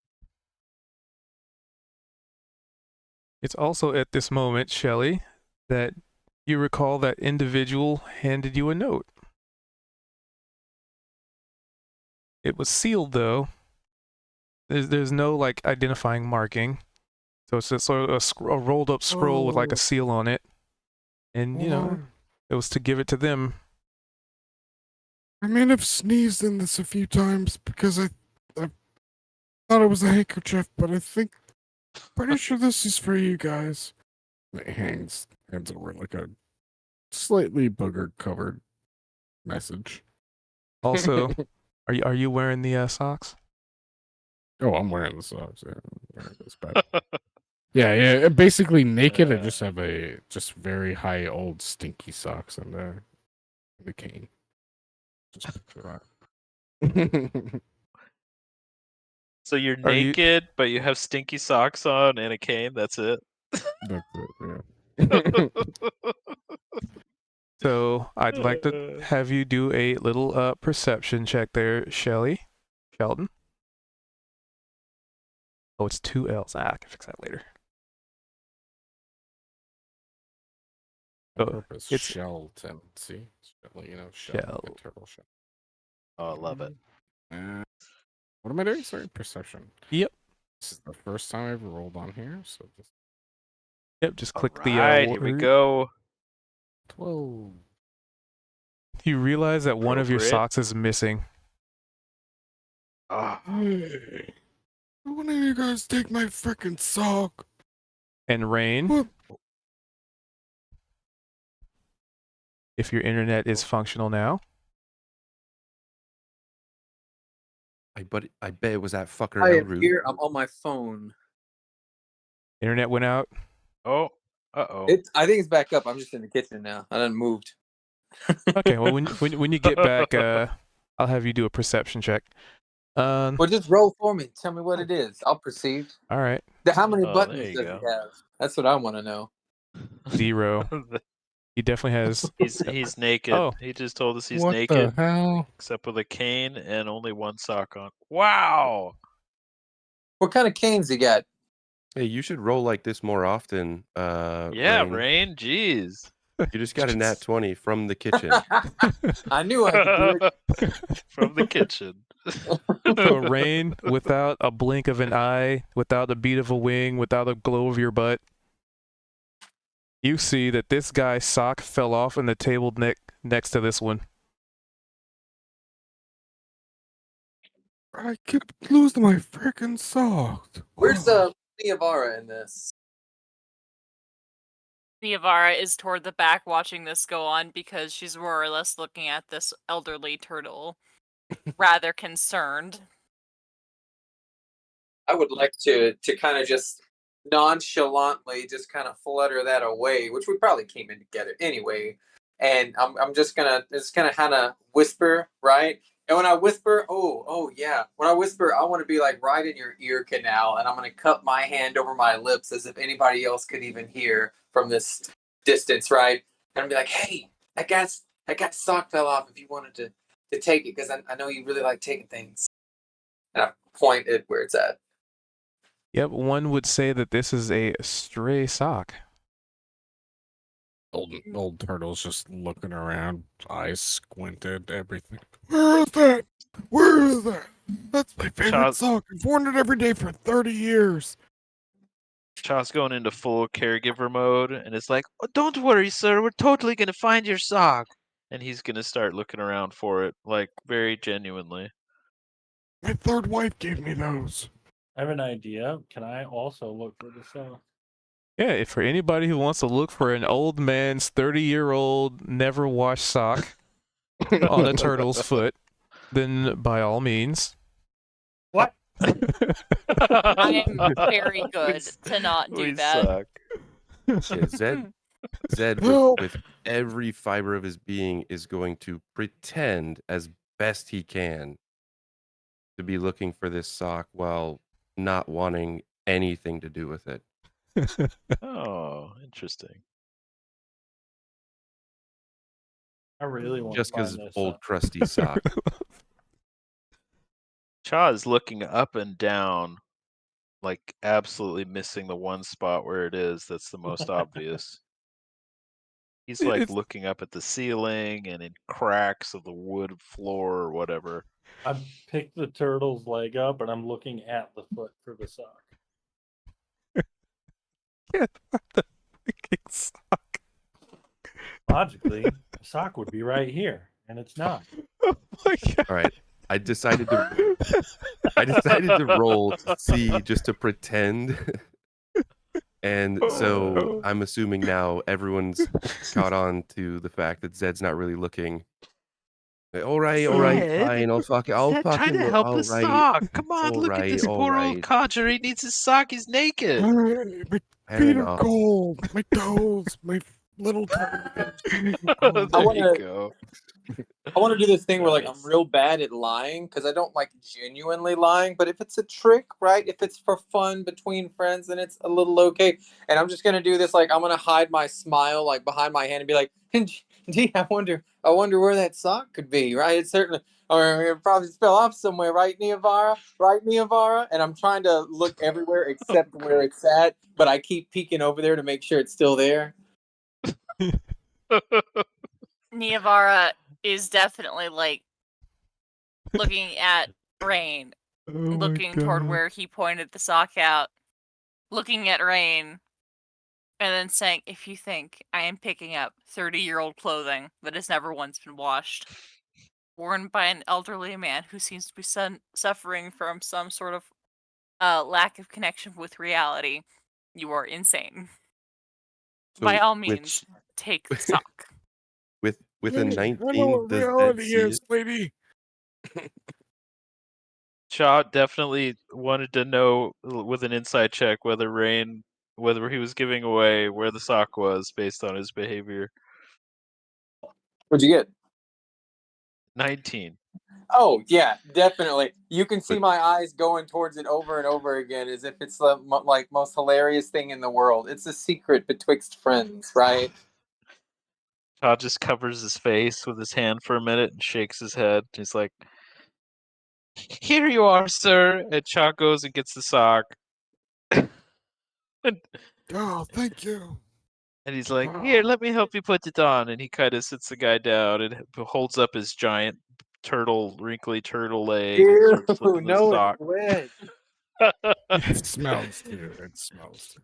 It's also at this moment, Shelley, that you recall that individual handed you a note. It was sealed, though. There's no like identifying marking, so it's just sort of a rolled up scroll with like a seal on it, and you know it was to give it to them.
I may have sneezed in this a few times because I thought it was a handkerchief, but pretty sure this is for you guys. It hands over like a slightly booger covered message.
Also, are you wearing the socks?
Oh, I'm wearing the socks. Yeah, I'm wearing this bad. Yeah. Basically naked. I just have just very high old stinky socks and the cane. Just picture that.
So you're
Are you-
naked, but you have stinky socks on and a cane. That's it.
That's it, yeah.
So I'd like to have you do a little perception check there, Sheldon. Oh, it's 2 L's. I can fix that later. Oh,
Purpose
it's-
Shelton. See? You know, shell. Like turtle shell.
Oh, I love it.
What am I doing? Sorry, perception.
Yep.
This is the first time I've rolled on here, so just
Yep, just click
Alright, here we go.
12.
You realize that one
Go
of your
for it.
socks is missing.
Ah,
Hey, one of you guys take my freaking sock.
And Rain,
What?
if your internet is functional now.
I bet it was that fucker
I
El
am
Rude.
here. I'm on my phone.
Internet went out.
oh, uh-oh.
I think it's back up. I'm just in the kitchen now. I done moved.
Okay, well when you get back, I'll have you do a perception check.
Well, just roll for me. Tell me what it is. I'll perceive.
All right,
How many
Oh, there
buttons
you
does
go.
he have? That's what I want to know.
0. He definitely has.
he's naked.
Oh.
He just told us he's
What
naked,
the hell?
except with a cane and only one sock on. Wow.
What kind of canes he got?
Hey, you should roll like this more often.
Yeah,
Rain.
Rain. Jeez.
You just got a nat 20 from the kitchen.
I knew I could do it.
From the kitchen.
So Rain, without a blink of an eye, without a beat of a wing, without a glow of your butt, you see that this guy's sock fell off in the table next to this one.
I keep losing my freaking sock.
Where's Niavara in this?
Niavara is toward the back watching this go on because she's more or less looking at this elderly turtle, rather concerned.
I would like to kind of just nonchalantly just kind of flutter that away, which we probably came in together anyway. And I'm just gonna kind of whisper, right? And when I whisper, oh yeah, when I whisper, I want to be like right in your ear canal, and I'm gonna cup my hand over my lips as if anybody else could even hear from this distance, right? And I'm be like, hey, that guy's sock fell off. If you wanted to take it, because I know you really like taking things. And I point at where it's at.
Yep, one would say that this is a stray sock.
Old turtle's just looking around, eyes squinted, everything. Where is that? Where is that? That's my favorite
Child-
sock. I've worn it every day for 30 years.
Chaw's going into full caregiver mode, and it's like, oh, don't worry, sir. We're totally going to find your sock. And he's going to start looking around for it, like, very genuinely.
My third wife gave me those.
I have an idea. Can I also look for the sock?
Yeah, if for anybody who wants to look for an old man's 30-year-old never washed sock on a turtle's foot, then by all means.
What?
I am very good to not do
We
that.
suck.
Yeah, Zed
Help.
with every fiber of his being is going to pretend as best he can to be looking for this sock while not wanting anything to do with it.
Oh, interesting.
I really want
Just
to find
because
this
old
sock.
crusty sock.
Chaw is looking up and down, like absolutely missing the one spot where it is that's the most obvious. He's like
It's-
looking up at the ceiling and in cracks of the wood floor or whatever.
I picked the turtle's leg up and I'm looking at the foot for the sock.
Get the freaking sock.
Logically, the sock would be right here, and it's not.
Oh my god.
All right. I decided to roll to see just to pretend. And so I'm assuming now everyone's caught on to the fact that Zed's not really looking. Like, all right,
Zed?
fine. I'll fucking look.
help
All
the
right.
sock. Come on,
all
look at
right,
this
all
poor old
right.
codger. He needs his sock. He's naked.
My
Fair
feet are
enough.
cold. My toes. My little tiny.
There
wanna-
you go.
I want to do this thing where like I'm
Nice.
real bad at lying because I don't like genuinely lying. But if it's a trick, right? If it's for fun between friends, then it's a little okay. And I'm just gonna do this. Like I'm gonna hide my smile like behind my hand and be like, "Gee, I wonder where that sock could be." Right? It's certainly, or it probably fell off somewhere. Right, Niavara? Right, Niavara? And I'm trying to look everywhere except where it's at, but I keep peeking over there to make sure it's still there.
Niavara is definitely like looking at Rain,
Oh my
looking toward
God.
where he pointed the sock out, looking at Rain, and then saying, "If you think I am picking up 30-year-old clothing that has never once been washed, worn by an elderly man who seems to be suffering from some sort of lack of connection with reality, you are insane. By
So
all
with
means, take the sock."
with a
Lady, I know
19,
what
does that
reality
see
is,
it?
lady.
Shaw definitely wanted to know with an inside check whether he was giving away where the sock was based on his behavior.
What'd you get?
19.
Oh yeah, definitely. You can see
But-
my eyes going towards it over and over again, as if it's the like most hilarious thing in the world. It's a secret betwixt friends, right?
Shaw just covers his face with his hand for a minute and shakes his head. He's like, "Here you are, sir." And Shaw goes and gets the sock. and
Oh, thank you.
he's like, "Here, let me help you put it on." And he kind of sits the guy down and holds up his giant wrinkly turtle leg and
Ew,
starts flipping the
no,
sock.
it's wet.
It smells, dude. It smells.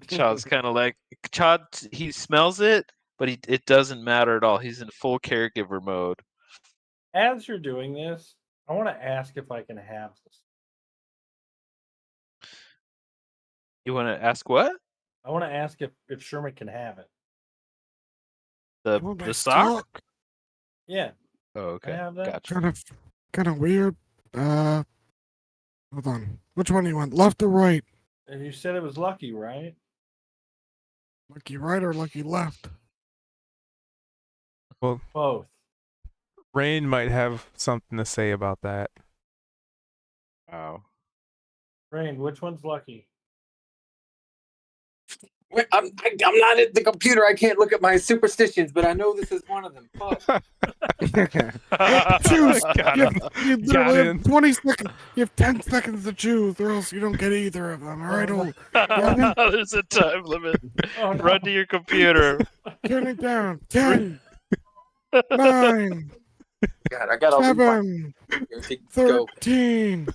Chad's kind of like Chad. He smells it, but it doesn't matter at all. He's in full caregiver mode.
As you're doing this, I want to ask if I can have this.
You want to ask what?
I want to ask if Sherman can have it.
The
Oh,
the
nice
sock?
talk.
Yeah.
Oh,
Can I
okay,
have that?
gotcha.
Kind of weird. Hold on. Which one do you want? Left or right?
And you said it was lucky, right?
Lucky right or lucky left?
Both.
Rain might have something to say about that.
Wow.
Rain, which one's lucky?
Wait, I'm not at the computer. I can't look at my superstitions, but I know this is one of them. Fuck.
Choose.
Got
You,
him.
you
Got
literally
him.
have 20 seconds. You have 10 seconds to choose, or else you don't get either of them. All right, old.
There's a time limit.
Oh, no.
Run to your computer.
Turn it down. 10, 9,
God, I gotta leave my
7,
computer to go.
13,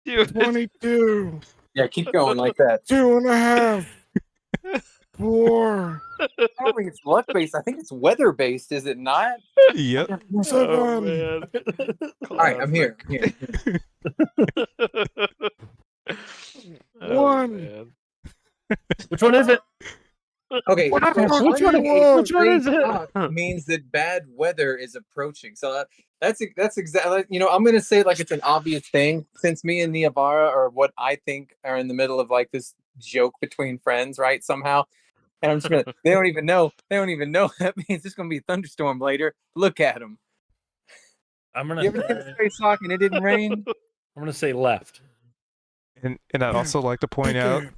Dude,
22,
Yeah, keep going like that.
2.5, 4,
I don't think it's luck based. I think it's weather based. Is it not?
Yep.
7.
oh man.
All right, I'm here.
Oh,
One.
man.
Which one is it?
Okay,
What the
so
fuck
Which
do
one
you
is-
want?
which one is it?
Stock means that bad weather is approaching. So that's exactly, I'm gonna say like it's an obvious thing since me and Niavara are what I think are in the middle of like this joke between friends, right? Somehow, and I'm just gonna. They don't even know. That means there's gonna be a thunderstorm later. Look at them.
I'm
You ever get a
gonna
straight sock and it didn't rain?
say left.
And I'd
Yeah,
also like to point
Pick
out
it.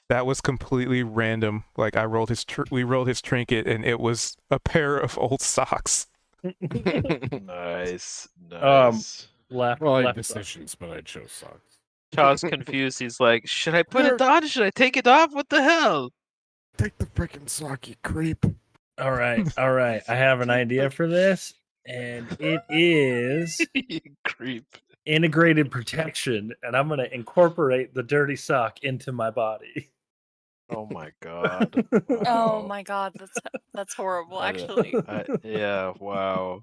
that was completely random. Like we rolled his trinket, and it was a pair of old socks.
Nice. Nice.
Left.
Well, I had
left.
decisions, but I chose socks.
Chaw's confused. He's like, should I put it
Here.
on? Should I take it off? What the hell?
Take the freaking sock, you creep.
All right. All right. I have an idea for this, and it is
You creep.
integrated protection, and I'm gonna incorporate the dirty sock into my body.
Oh my god.
Oh
Wow.
my god, that's horrible.
I don't-
Actually,
Yeah, wow.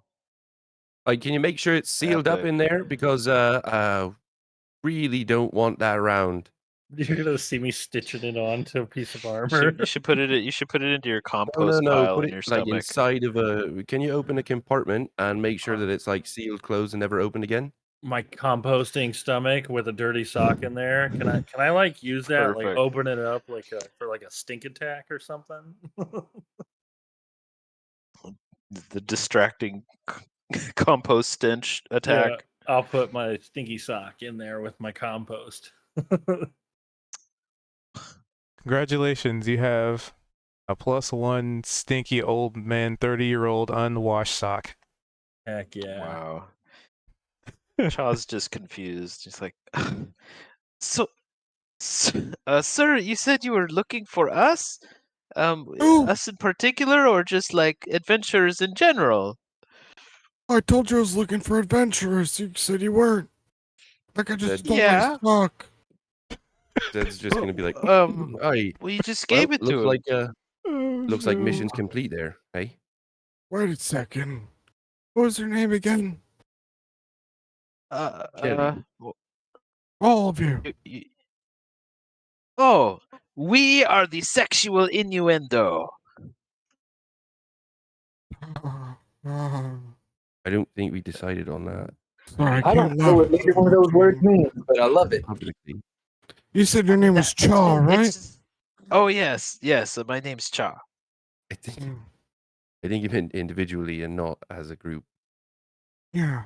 Like, can you make sure it's sealed up
Epic.
in there? Because really don't want that around.
You're gonna see me stitching it onto a piece of
You
armor.
should put it. You should put it into your
No,
compost
no,
pile
put
in your
it like
stomach.
inside of a. Can you open a compartment and make sure that it's like sealed, closed, and never opened again?
My composting stomach with a dirty sock in there. Can I like use that? Like
Perfect.
open it up like for like a stink attack or something?
the distracting compost stench attack.
Yeah, I'll put my stinky sock in there with my compost.
Congratulations, you have a +1 stinky old man 30-year-old unwashed sock.
Heck yeah.
Wow. Chaw's just confused. He's like, so, sir, you said you were looking for us?
Oh.
Us in particular, or just like adventurers in general?
I told you I was looking for adventurers. You said you weren't. Like I just stole
Yeah.
my sock.
Zed's just gonna be like,
Um,
"Aye,
Well, you just
well,
gave it to
looks
him.
like looks like mission's complete there, hey?"
Wait a second. What was her name again?
Kelly.
All of you.
Oh, we are the sexual innuendo.
I don't think we decided on that
Sorry, I
I don't
can't
know what
laugh.
neither one of those words means, but I love it.
publicly.
You said your name was Chaw, right?
It's- Oh yes, yes. My name's Cha.
I think you meant individually and not as a group.
Yeah.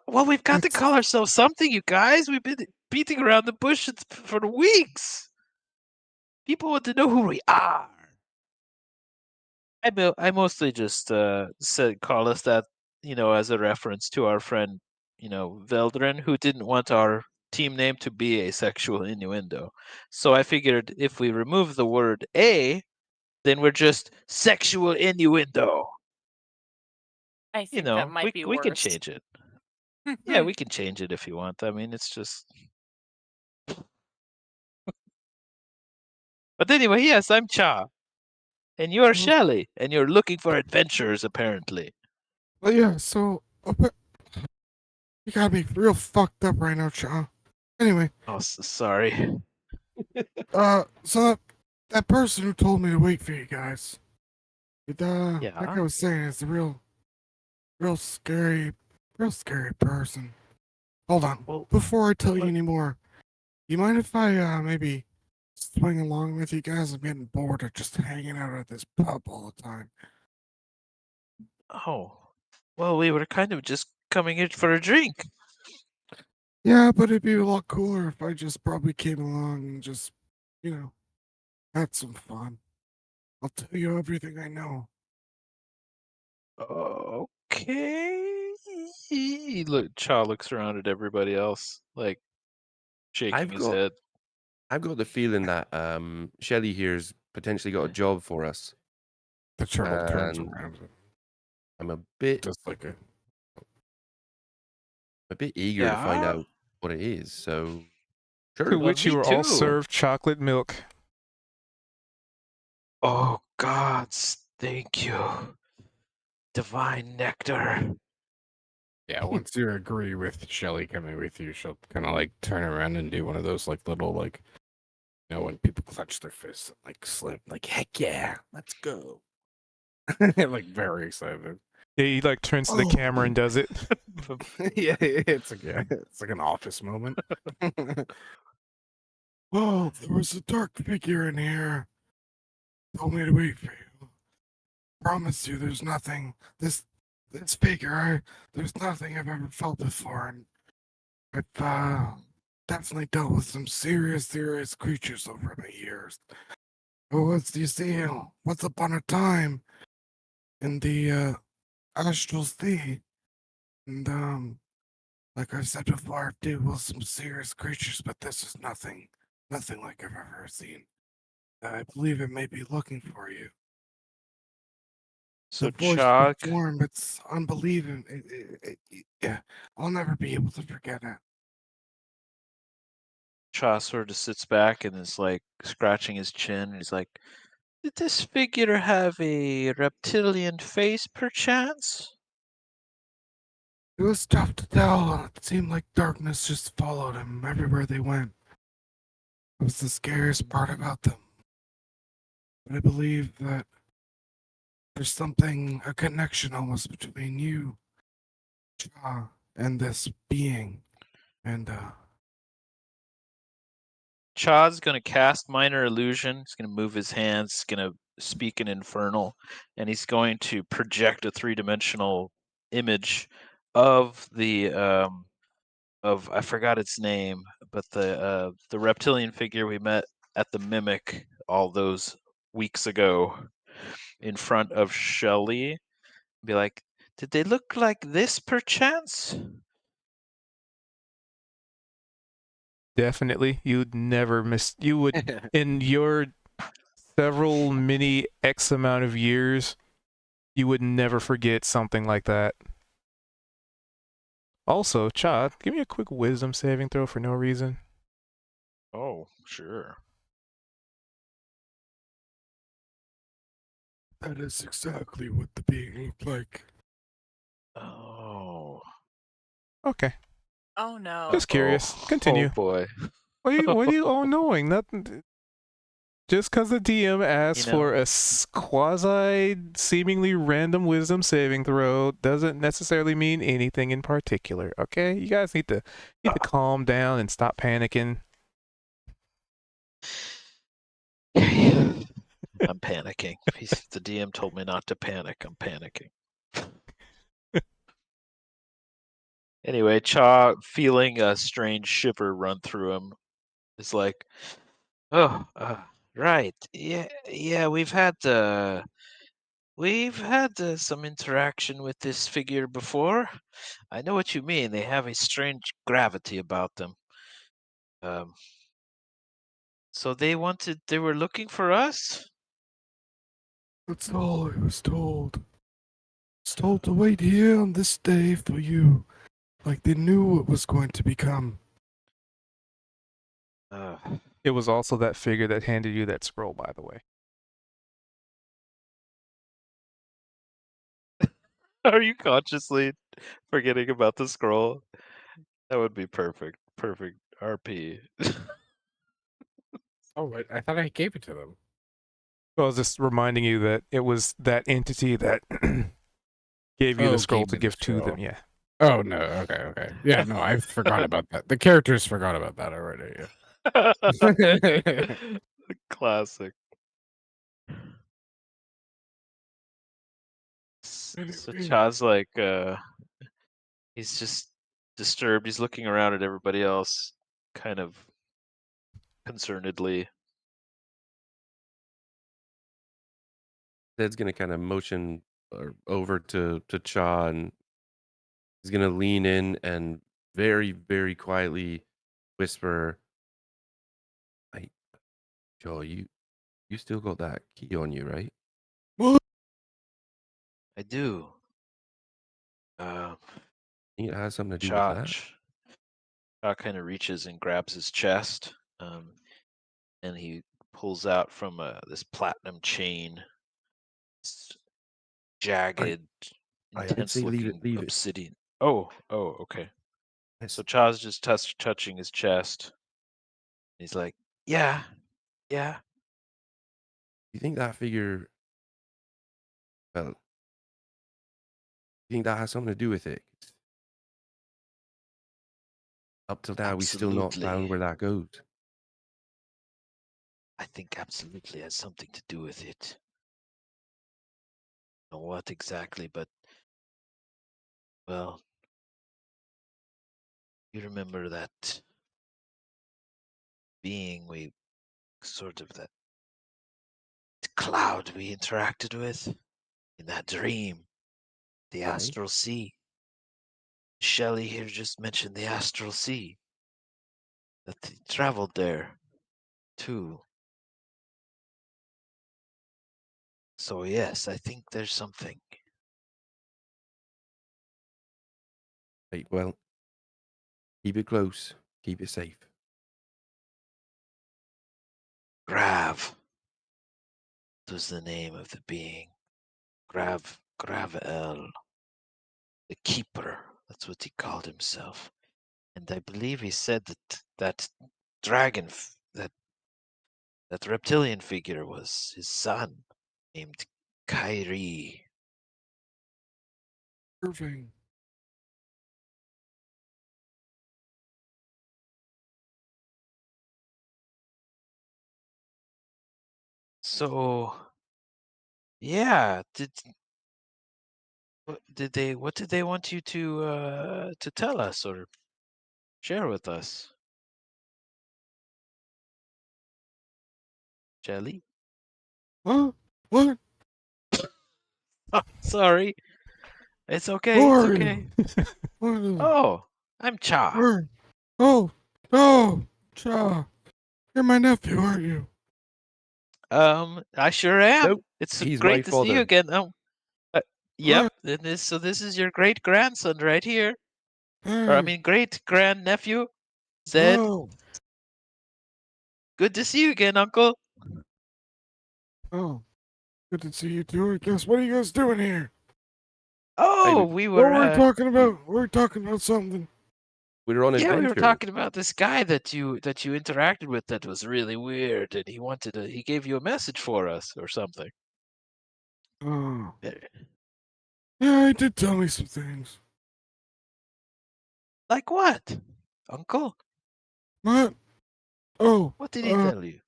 Well, we've got to
It's-
call ourselves something, you guys. We've been beating around the bush for weeks. People want to know who we are. I mostly just said call us that, as a reference to our friend, Veldrin, who didn't want our team name to be a sexual innuendo. So I figured if we remove the word "a," then we're just sexual innuendo.
I think that might be
we can
worse.
change it. Yeah, we can change it if you want. I mean, it's just. But anyway, yes, I'm Cha. And you are Shelly, and you're looking for adventures, apparently.
Well, yeah, so you got me real fucked up right now, Chaw. Anyway,
Oh, sorry.
so that person who told me to wait for you guys, like
Yeah.
I was saying, it's a real scary person. Hold on.
Well,
Before I tell you any more, you mind if I maybe swing along with you guys? I'm getting bored of just hanging out at this pub all the time.
Oh, well, we were kind of just coming in for a drink.
Yeah, but it'd be a lot cooler if I just probably came along and just, had some fun. I'll tell you everything I know.
Okay. Cha looks around at everybody else, like shaking
I've
his
got-
head.
I've got the feeling that Shelly here's potentially got a job for us.
The turtle turns
And-
around,
I'm a bit
just like
eager to find
Yeah?
out what it is. So
To
sure.
which
me
you were all
too.
served chocolate milk.
Oh, gods, thank you. Divine nectar.
Yeah, once you agree with Shelly coming with you, she'll kind of like turn around and do one of those like little like, when people clutch their fists and like slip, like heck yeah, let's go. Like very excited.
Yeah, he like turns to the
Oh.
camera and does it.
Yeah, it's like an office moment. Oh, there was a dark figure in here. Told me to wait for you. Promise you, there's nothing. This figure, there's nothing I've ever felt before, and I've definitely dealt with some serious creatures over the years. But you see, once upon a time, in the Astral Sea, and like I said before, I've dealt with some serious creatures, but this is nothing like I've ever seen. I believe it may be looking for you.
So
The voice,
Cha,
the form, it's unbelievable. Yeah, I'll never be able to forget it.
Cha sort of sits back and is like scratching his chin. He's like, "Did this figure have a reptilian face, perchance?"
It was tough to tell. It seemed like darkness just followed him everywhere they went. It was the scariest part about them. But I believe that there's a connection almost between you, Cha, and this being. And
Cha's gonna cast minor illusion. He's gonna move his hands. He's gonna speak in Infernal, and he's going to project a 3-dimensional image of the of I forgot its name, but the reptilian figure we met at the Mimic all those weeks ago in front of Shelley. Be like, did they look like this perchance?
Definitely, you'd never miss. You would in your several many X amount of years, you would never forget something like that. Also, Cha, give me a quick wisdom saving throw for no reason.
Oh, sure.
That is exactly what the being looked like.
Oh.
Okay,
Oh no.
just curious. Continue.
Oh boy.
What are you all knowing? Nothing. Just because the DM asks
You know.
for a quasi seemingly random wisdom saving throw doesn't necessarily mean anything in particular. Okay, you guys need to calm down and stop panicking.
I'm panicking. The DM told me not to panic. I'm panicking. Anyway, Cha, feeling a strange shiver run through him, is like, "Oh, right. Yeah. We've had some interaction with this figure before. I know what you mean. They have a strange gravity about them. Um, so they were looking for us?
That's all I was told. I was told to wait here on this day for you, like they knew what was going to become.
Uh,
It was also that figure that handed you that scroll, by the way.
are you consciously forgetting about the scroll? That would be perfect. Perfect RP.
Oh, wait, I thought I gave it to them.
I was just reminding you that it was that entity that gave you the scroll
gave
to
me the
give to them.
scroll.
Yeah.
Oh no, okay. Yeah, no, I forgot about that. The characters forgot about that already. Yeah.
Classic. So
Anyway.
Cha's like, he's just disturbed. He's looking around at everybody else, kind of concernedly.
Zed's gonna kind of motion over to Cha, and he's gonna lean in and very, very quietly whisper, "Hey, Joe, you still got that key on you, right?"
I do. Um,
Think it has something to do with that?
Cha kind of reaches and grabs his chest, and he pulls out from this platinum chain, this jagged,
I'd say leave
intense-looking
it, leave it.
obsidian. Oh, okay.
Yes.
So Cha's just touching his chest. He's like, yeah.
You think that figure? Well, you think that has something to do with it? Up till now, we still not
Absolutely.
found where that goes.
I think absolutely has something to do with it. Know what exactly, but well, you remember that being we sort of that cloud we interacted with in that dream, the
Right.
astral sea. Shelley here just mentioned the astral sea. That he traveled there too. So yes, I think there's something.
Right, well, keep it close. Keep it safe.
Grav was the name of the being. Gravel. The keeper. That's what he called himself. And I believe he said that dragon, that reptilian figure was his son, named Kyrie.
Irving.
So Yeah. What did they want you to tell us or share with us? Jelly?
Huh? What?
Sorry. It's okay.
Who
It's
are
okay.
you? What is
Oh, I'm Cha.
Where? Oh, oh, Cha. You're my nephew, aren't you?
I sure am.
Nope.
It's
He's my
great to see you
father.
again. Yep.
What?
And so this is your great grandson right here. Or I
Hey.
mean great grandnephew. Zed.
Oh,
Good to see you again, Uncle.
oh. Good to see you too, I guess. What are you guys doing here?
Oh,
Hey,
we
What
were
were we talking about? We were talking about something.
we were on
yeah, we were
adventure.
talking about this guy that you interacted with that was really weird, and he gave you a message for us or something.
Oh.
Eh,
Yeah, he did tell me some things.
Like what, Uncle?
What? Oh,
What did he tell you?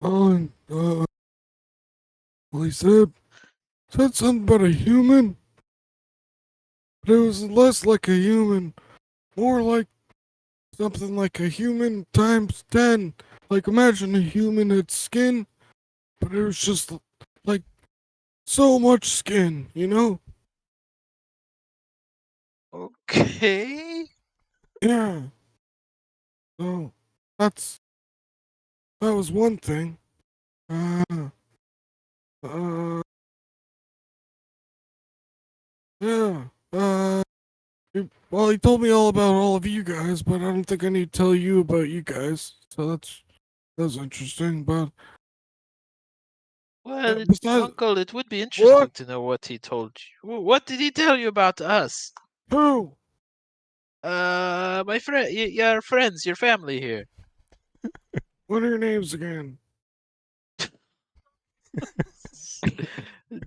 oh, well, he said something about a human, but it was less like a human, more like something like a human times 10. Like, imagine a human had skin, but it was just like so much skin, you know?
Okay.
Yeah. So, that was one thing. Uh, uh, yeah. Well, he told me all about all of you guys, but I don't think I need to tell you about you guys. So that's interesting. But
Well,
besides,
Uncle, it would be interesting
what?
to know what he told you. What did he tell you about us?
Who?
My friend, your friends, your family here.
What are your names again?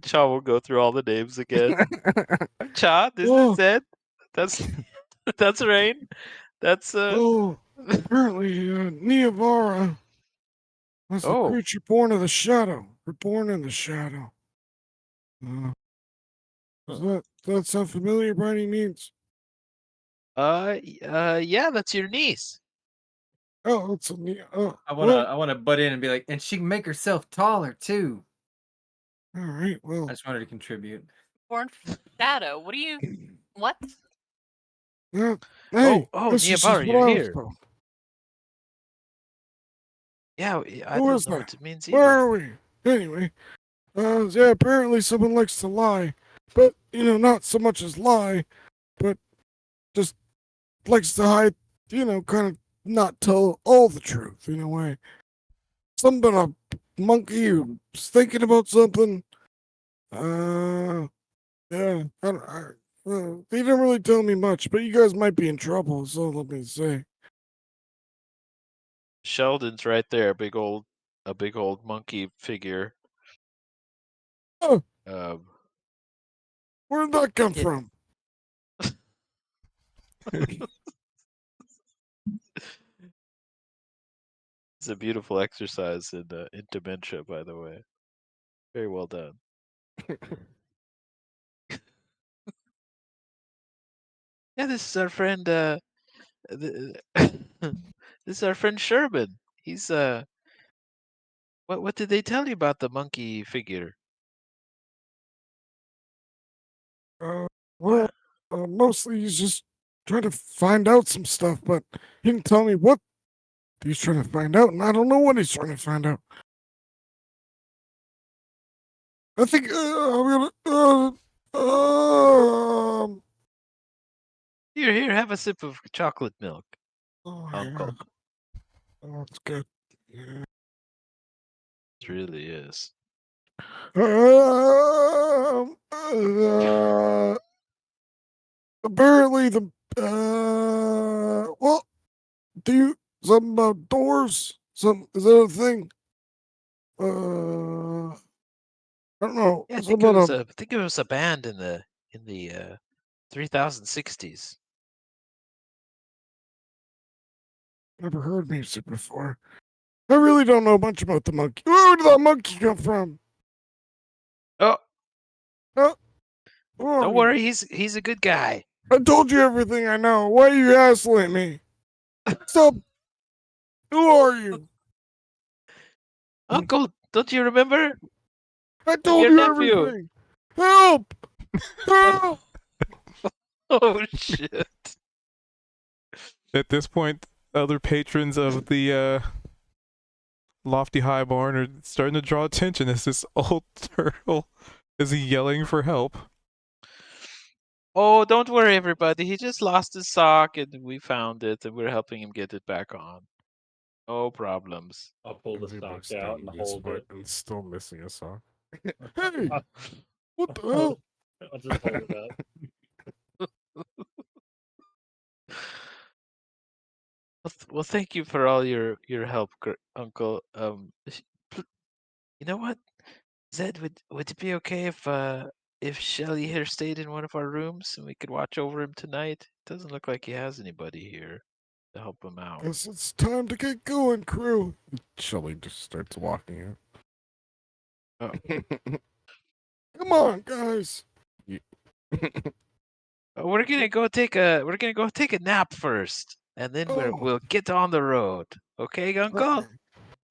Cha will go through all the names again. Cha, this
Oh.
is Zed. That's that's Rain. That's
Oh, apparently, Neavara was the
Oh.
creature born of the shadow. Reborn in the shadow. Does that sound familiar by any means?
Yeah, that's your niece.
Oh, it's a
I
what?
wanna butt in and be like, and she can make herself taller too.
All right,
I
well,
just wanted to contribute.
Born from shadow. What do you? What?
hey, this is
Niabara,
what
you're
I was
here.
told.
Yeah, I
Who
don't
is
know
that?
what it means
Where
either.
are we? Anyway, yeah, apparently someone likes to lie, but not so much as lie, but just likes to hide, kind of not tell all the truth in a way. Something about a monkey who's thinking about something. Yeah, he didn't really tell me much, but you guys might be in trouble, so let me say.
Sheldon's right there, a big old monkey figure.
Oh,
Um,
where did that come
Yeah.
from?
It's a beautiful exercise in dementia, by the way. Very well done. Yeah, this is our friend. This is our friend Sherman. He's What did they tell you about the monkey figure?
Well, mostly he's just trying to find out some stuff, but he didn't tell me what he's trying to find out, and I don't know what he's trying to find out. I think I'm gonna.
Here, have a sip of chocolate milk,
Oh,
Uncle.
yeah. Oh, it's good. Yeah.
It really is.
Apparently well, do you something about doors? Is that a thing? I don't know.
Yeah, I
Something
think it was
about
a band in the 3060s.
never heard music before. I really don't know much about the monkey. Oh, Where did that monkey come from?
Oh,
Where are
don't
you?
worry, he's a good guy.
I told you everything I know. Why are you hassling me? Stop. Who are you?
Uncle, don't you remember?
I told
Your
you
nephew.
everything. Help! Help!
Oh shit.
At this point, other patrons of the Lofty High Barn are starting to draw attention as this old turtle is yelling for help.
Oh, don't worry, everybody. He just lost his sock, and we found it, and we're helping him get it back on. No problems.
I'll pull the
Everybody's
stock out and
down this
hold
point
it.
and still missing a sock. Hey! What the hell?
I'll just hold it up.
Well, thank you for all your help, Uncle. You know what, Zed? Would it be okay if Shelly here stayed in one of our rooms and we could watch over him tonight? Doesn't look like he has anybody here to help him out.
Guess it's time to get going, crew. Shelly just starts walking out. Come on, guys.
We're gonna go take a nap first, and then
Oh.
we'll get on the road. Okay, Uncle?
Okay.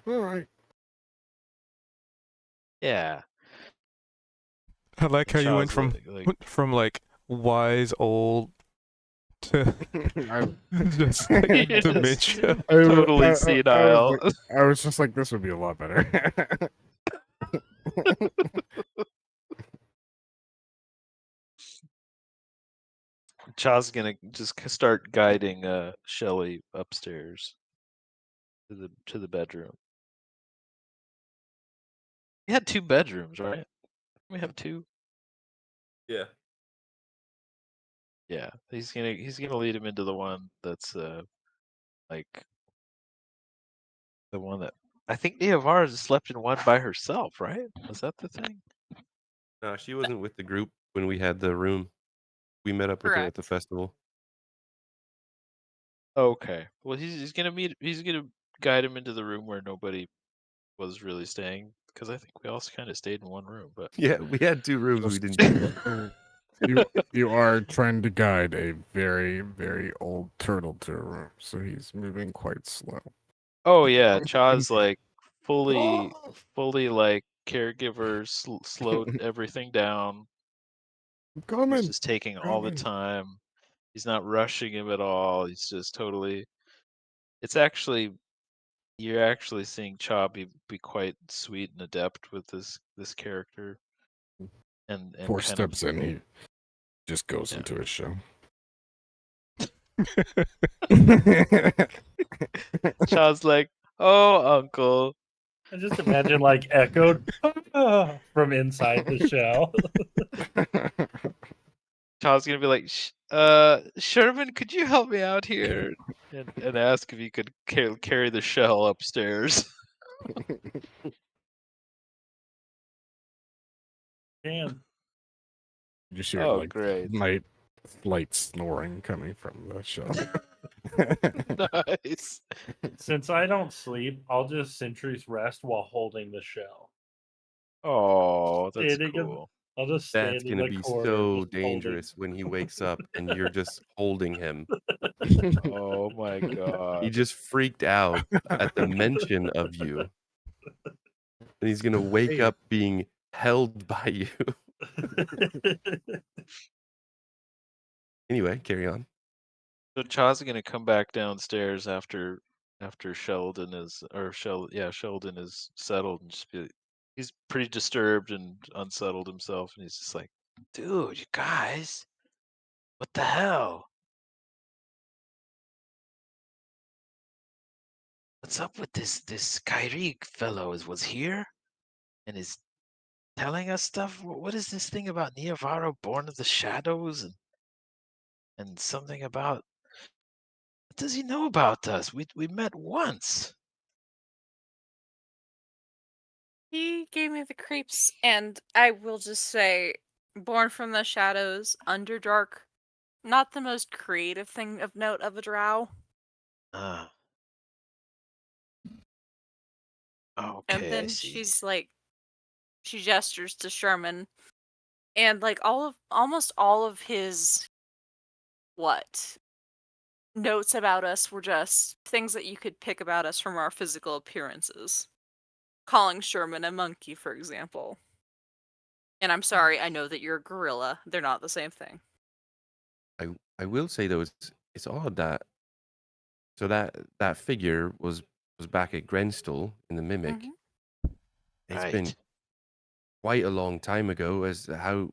All right.
Yeah.
I like how you went
Charles,
from like wise old to just
You're
like
just
dementia.
totally senile.
I was just like, this would be a lot better.
Cha's gonna just start guiding Shelly upstairs to the bedroom. We had 2 bedrooms, right? We have 2.
Yeah.
Yeah, he's gonna lead him into the one that's like the one that I think Neovara slept in one by herself, right? Was that the thing?
No, she wasn't with the group when we had the room. We met up with her at the
Correct.
festival.
Okay. Well, he's gonna guide him into the room where nobody was really staying, because I think we all kind of stayed in one room. But
Yeah, we had 2 rooms. We didn't.
You are trying to guide a very, very old turtle to a room, so he's moving quite slow.
oh yeah, Cha's like fully like caregiver slowed everything down.
I'm
He's
coming.
just taking all the
coming.
time. He's not rushing him at all. He's just totally. It's actually you're actually seeing Cha be quite sweet and adept with this character, and
4
kind
steps
of
in, he just goes
Yeah.
into his shell.
Cha's like, "Oh, Uncle."
I just imagine like echoed from inside the shell.
Cha's gonna be like, Sherman, could you help me out here? And ask if he could carry the shell upstairs.
Damn.
You just hear
Oh,
like
great.
light snoring coming from the shell.
Nice.
Since I don't sleep, I'll just sentries rest while holding the shell.
Oh, that's
Standing in-
cool.
I'll just
That's
stand in
gonna
the
be
corner
so
just holding.
dangerous when he wakes up and you're just holding him.
Oh my
He
god.
just freaked out at the mention of you. And he's gonna wake
Hey.
up being held by you. Anyway, carry on.
So Cha's gonna come back downstairs after Sheldon is settled, and just be he's pretty disturbed and unsettled himself, and he's just like, dude, you guys, what the hell? What's up with this Kyrie fellow was here and is telling us stuff? What is this thing about Neovaro born of the shadows and something about what does he know about us? We met once.
He gave me the creeps, and I will just say, Born from the Shadows, Underdark, not the most creative thing of note of a drow.
Ah. Okay,
And
I
then
see.
she's like, she gestures to Sherman, and like almost all of his what notes about us were just things that you could pick about us from our physical appearances. Calling Sherman a monkey, for example. And I'm sorry, I know that you're a gorilla. They're not the same thing.
I will say though, it's odd that that figure was back at Grenstall in the Mimic.
Mhm.
It's
Right.
been quite a long time ago. As how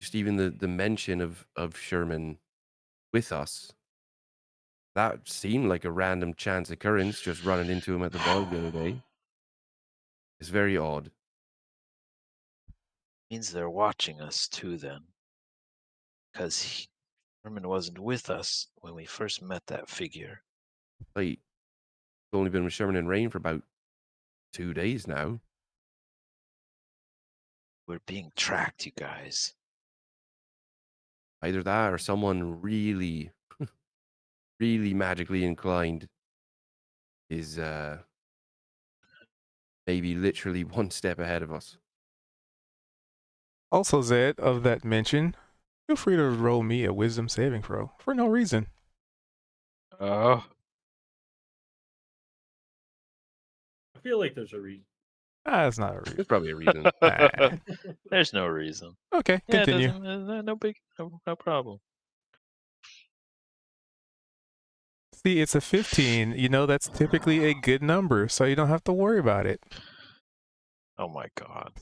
just even the mention of Sherman with us, that seemed like a random chance occurrence. Just running into him at the bar the other day. It's very odd.
Means they're watching us too, then. Because Herman wasn't with us when we first met that figure.
Like, it's only been with Sherman and Rain for about 2 days now.
We're being tracked, you guys.
Either that or someone really, really magically inclined is maybe literally one step ahead of us.
Also, Zed, of that mention, feel free to roll me a wisdom saving throw for no reason.
Oh.
I feel like there's a reason.
That's not a reason.
There's probably a reason.
Nah.
There's no reason.
Okay,
Yeah, it
continue.
doesn't. No problem.
See, it's a 15. You know that's typically a good number, so you don't have to worry about it.
Oh my god.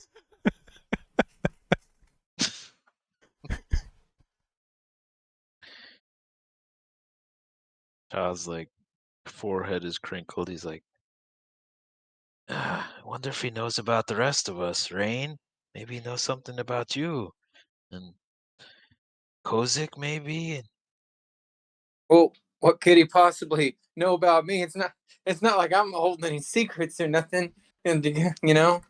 Child's like, forehead is crinkled. He's like, I wonder if he knows about the rest of us, Rain. Maybe he knows something about you. And Kozik, maybe?
Well, what could he possibly know about me? It's not like I'm holding any secrets or nothing. And you know,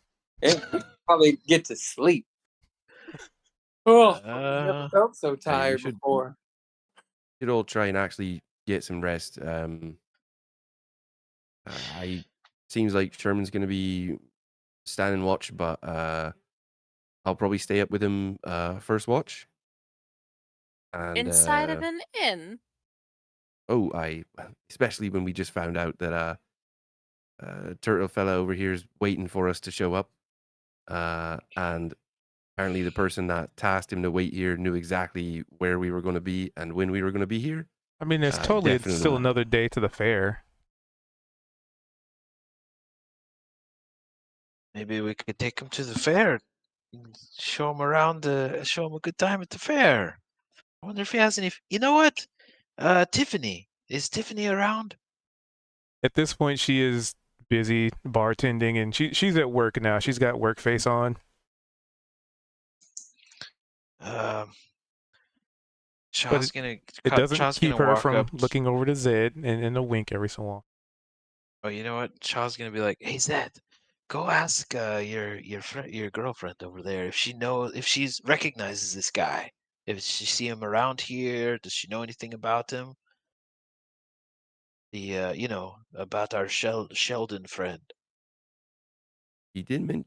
probably get to sleep. Oh, I've never felt so
you
tired
should-
before.
Should all try and actually get some rest. Seems like Sherman's going to be standing watch, but I'll probably stay up with him first watch. And
Inside of an inn.
oh, especially when we just found out that Turtle fella over here is waiting for us to show up, and apparently the person that tasked him to wait here knew exactly where we were going to be and when we were going to be here.
I mean, it's
Definitely
still
not.
another day to the fair.
Maybe we could take him to the fair. And show him around. Show him a good time at the fair. I wonder if he has any. You know what? Tiffany. Is Tiffany around?
At this point, she is busy bartending, and she's at work now. She's got work face on.
Child's gonna.
It doesn't
Child's
keep
gonna
her
walk
from
up.
looking over to Zed and a wink every so often.
Oh, you know what? Child's gonna be like, "Hey Zed, go ask your girlfriend over there if she's recognizes this guy. If she see him around here, does she know anything about him? About our Sheldon friend."
He did mention.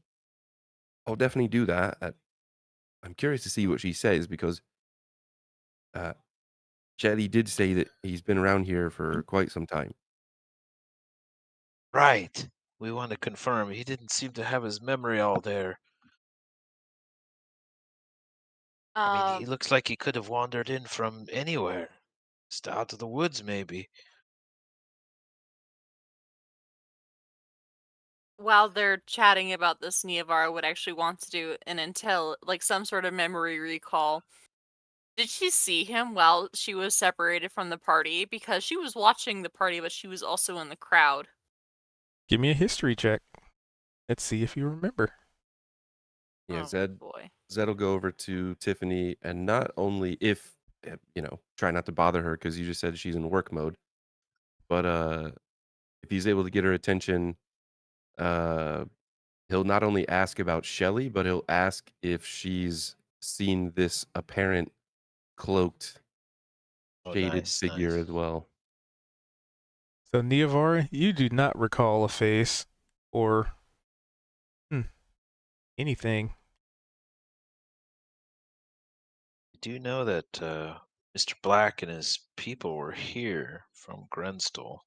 I'll definitely do that. I'm curious to see what she says because Shelly did say that he's been around here for quite some time.
Right. We want to confirm. He didn't seem to have his memory all there. I mean, he looks like he could have wandered in from anywhere. Just out of the woods, maybe.
While they're chatting about this, Niavara would actually want to do an intel, like some sort of memory recall. Did she see him while she was separated from the party? Because she was watching the party, but she was also in the crowd.
Give me a history check. Let's see if you remember.
Yeah,
Oh,
Zed
boy.
will go over to Tiffany, and not only if try not to bother her because you just said she's in work mode, but if he's able to get her attention, he'll not only ask about Shelly, but he'll ask if she's seen this apparent cloaked,
Oh,
shaded
nice,
figure
nice.
as well.
So, Niavara, you do not recall a face or anything.
I do know that Mr. Black and his people were here from Grenstall.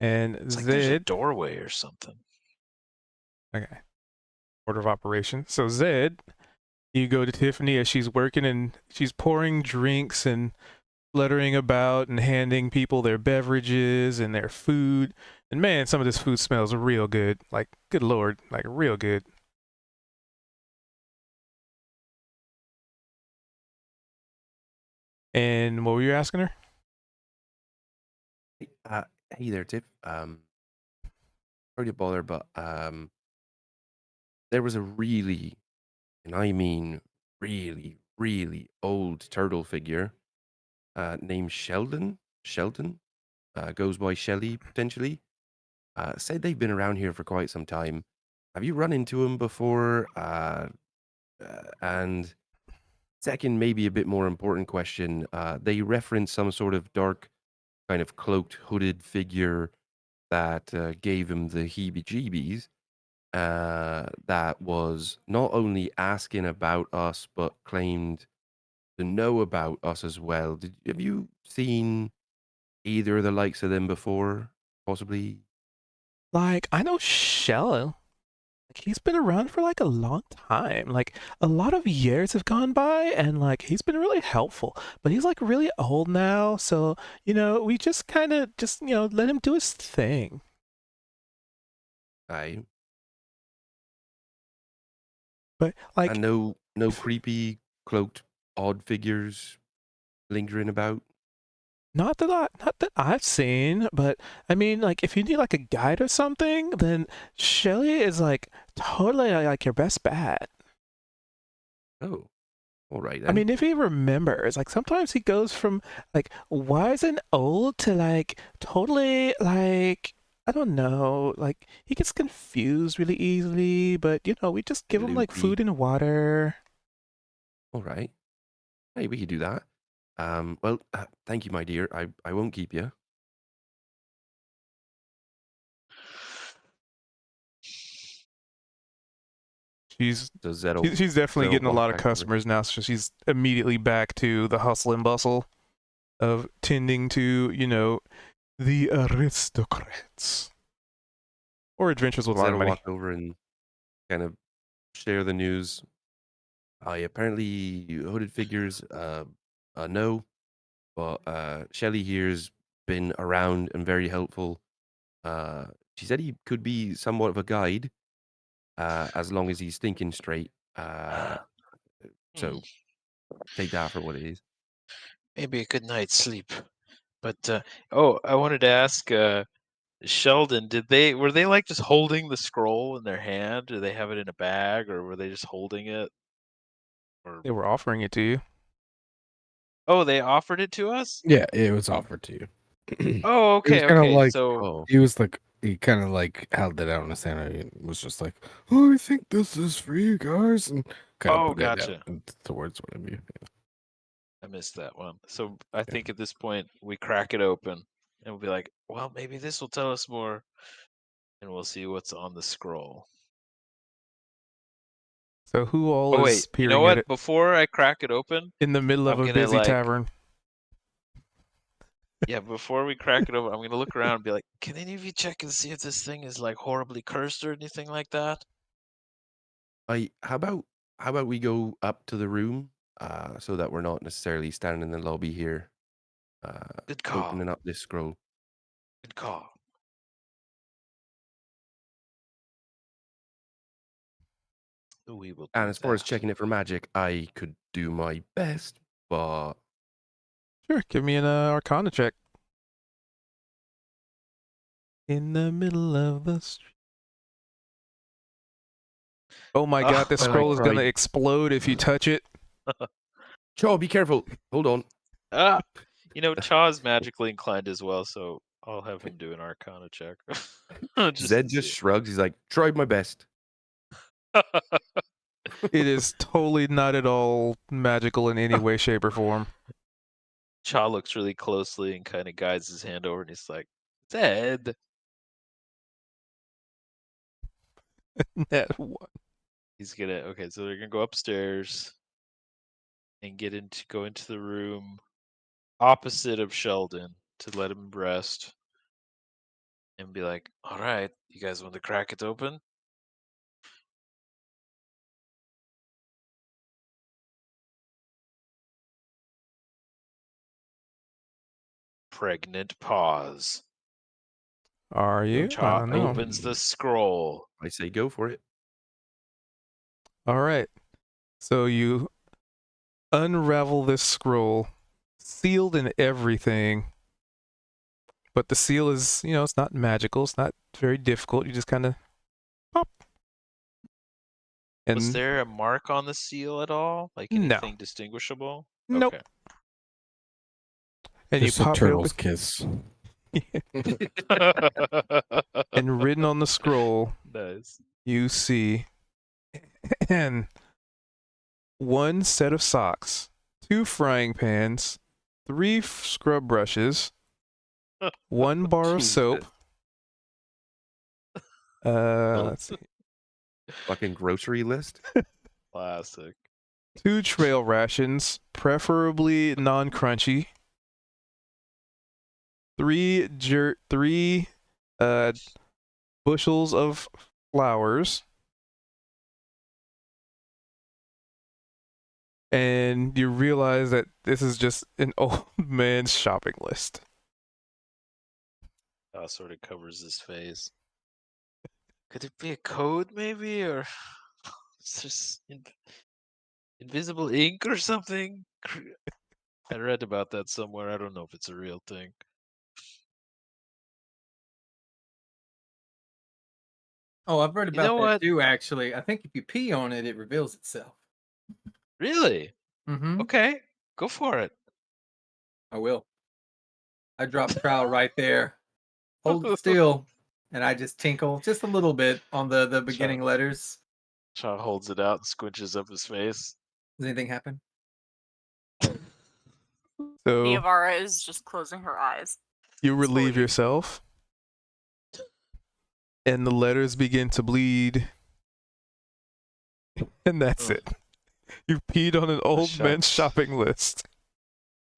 And
It's like there's a
Zed,
doorway or something.
okay, order of operations. So Zed, you go to Tiffany as she's working and she's pouring drinks and fluttering about and handing people their beverages and their food. And man, some of this food smells real good. Like, good lord, like real good. And what were you asking her?
Hey there, Tiff. Sorry to bother, but there was a really, and I mean really, really old turtle figure named Sheldon. Shelton goes by Shelly potentially. Said they've been around here for quite some time. Have you run into him before? And second, maybe a bit more important question. They reference some sort of dark, kind of cloaked, hooded figure that gave him the heebie-jeebies. That was not only asking about us, but claimed to know about us as well. Have you seen either of the likes of them before? Possibly.
Like, I know Shell. Like, he's been around for like a long time. Like, a lot of years have gone by, and like, he's been really helpful. But he's like really old now, so we just kind of just let him do his thing.
Aye.
But like,
And no creepy cloaked odd figures lingering about.
not that I've seen, but I mean, like, if you need like a guide or something, then Shelly is like totally like your best bet.
Oh, all right then.
I mean, if he remembers, like sometimes he goes from like wise and old to like totally like I don't know, like he gets confused really easily, but we just give him like
Loopy.
food and water.
All right. Hey, we could do that. Well, thank you, my dear. I won't keep you.
She's
So Zet'll
she's definitely
Zet'll
getting a
walk
lot of
back over.
customers now, so she's immediately back to the hustle and bustle of tending to, the aristocrats. Or adventures with a lot of
Zet'll
money.
walk over and kind of share the news. Apparently hooded figures, no, but Shelly here's been around and very helpful. She said he could be somewhat of a guide, as long as he's thinking straight. So take that for what it is.
Maybe a good night's sleep. But I wanted to ask Sheldon, were they like just holding the scroll in their hand? Do they have it in a bag, or were they just holding it? Or
They were offering it to you.
oh, they offered it to us?
Yeah, it was offered to you.
Oh,
It was
okay,
kind of
okay.
like
So
Oh,
he kind of like held it out in his hand and was just like, "Oh, I think this is for you guys," and kind of
oh,
put it
gotcha.
out towards one of you.
I missed that one. So I think at this point we crack it open and we'll be like, well, maybe this will tell us more, and we'll see what's on the scroll.
So who all
Oh
is
wait, you
peering
know
at
what?
it
Before I crack it open,
in the middle of
I'm
a
gonna
busy
like
tavern?
yeah, before we crack it open, I'm gonna look around and be like, can any of you check and see if this thing is like horribly cursed or anything like that?
how about we go up to the room, so that we're not necessarily standing in the lobby here,
Good call.
opening up this scroll.
Good call. We will do
And as far as
that.
checking it for magic, I could do my best, but
Sure, give me an Arcana check. In the middle of the street. Oh my god, this
well, I
scroll is gonna
tried.
explode if you touch it.
Cho, be careful. Hold on.
Ah, Chaw's magically inclined as well, so I'll have him do an Arcana check.
Zed just shrugs. He's like, tried my best.
It is totally not at all magical in any way, shape, or form.
Chaw looks really closely and kind of guides his hand over, and he's like, Zed.
That one.
He's gonna okay, so they're gonna go upstairs and go into the room opposite of Sheldon to let him rest and be like, all right, you guys want to crack it open? Pregnant pause.
Are you? I
Cha
don't know.
opens the scroll.
I say go for it.
All right. So you unravel this scroll, sealed and everything. But the seal is, it's not magical. It's not very difficult. You just kind of pop. And
Was there a mark on the seal at all? Like
No.
anything distinguishable?
Nope.
Okay.
and
Just
you
a
pop it
turtle's
open,
kiss.
and written on the scroll,
Nice.
you see and one set of socks, 2 frying pans, 3 scrub brushes, 1 bar of soap. Let's see.
Fucking grocery list.
Classic.
2 trail rations, preferably non-crunchy. 3 bushels of flowers. And you realize that this is just an old man's shopping list.
Sort of covers his face. Could it be a code, maybe, or it's just invisible ink or something? I read about that somewhere. I don't know if it's a real thing.
Oh, I've read
You know
about that
what?
too. Actually, I think if you pee on it, it reveals itself.
Really?
Mm-hmm.
Okay, go for it.
I will. I drop the trowel right there, hold it still, and I just tinkle just a little bit on the beginning letters.
Shaw holds it out and squinches up his face.
Does anything happen?
So
Niavara is just closing her eyes.
you relieve
slowly.
yourself, and the letters begin to bleed. And that's
Ugh.
it. You've peed on an old man's
shucks.
shopping list.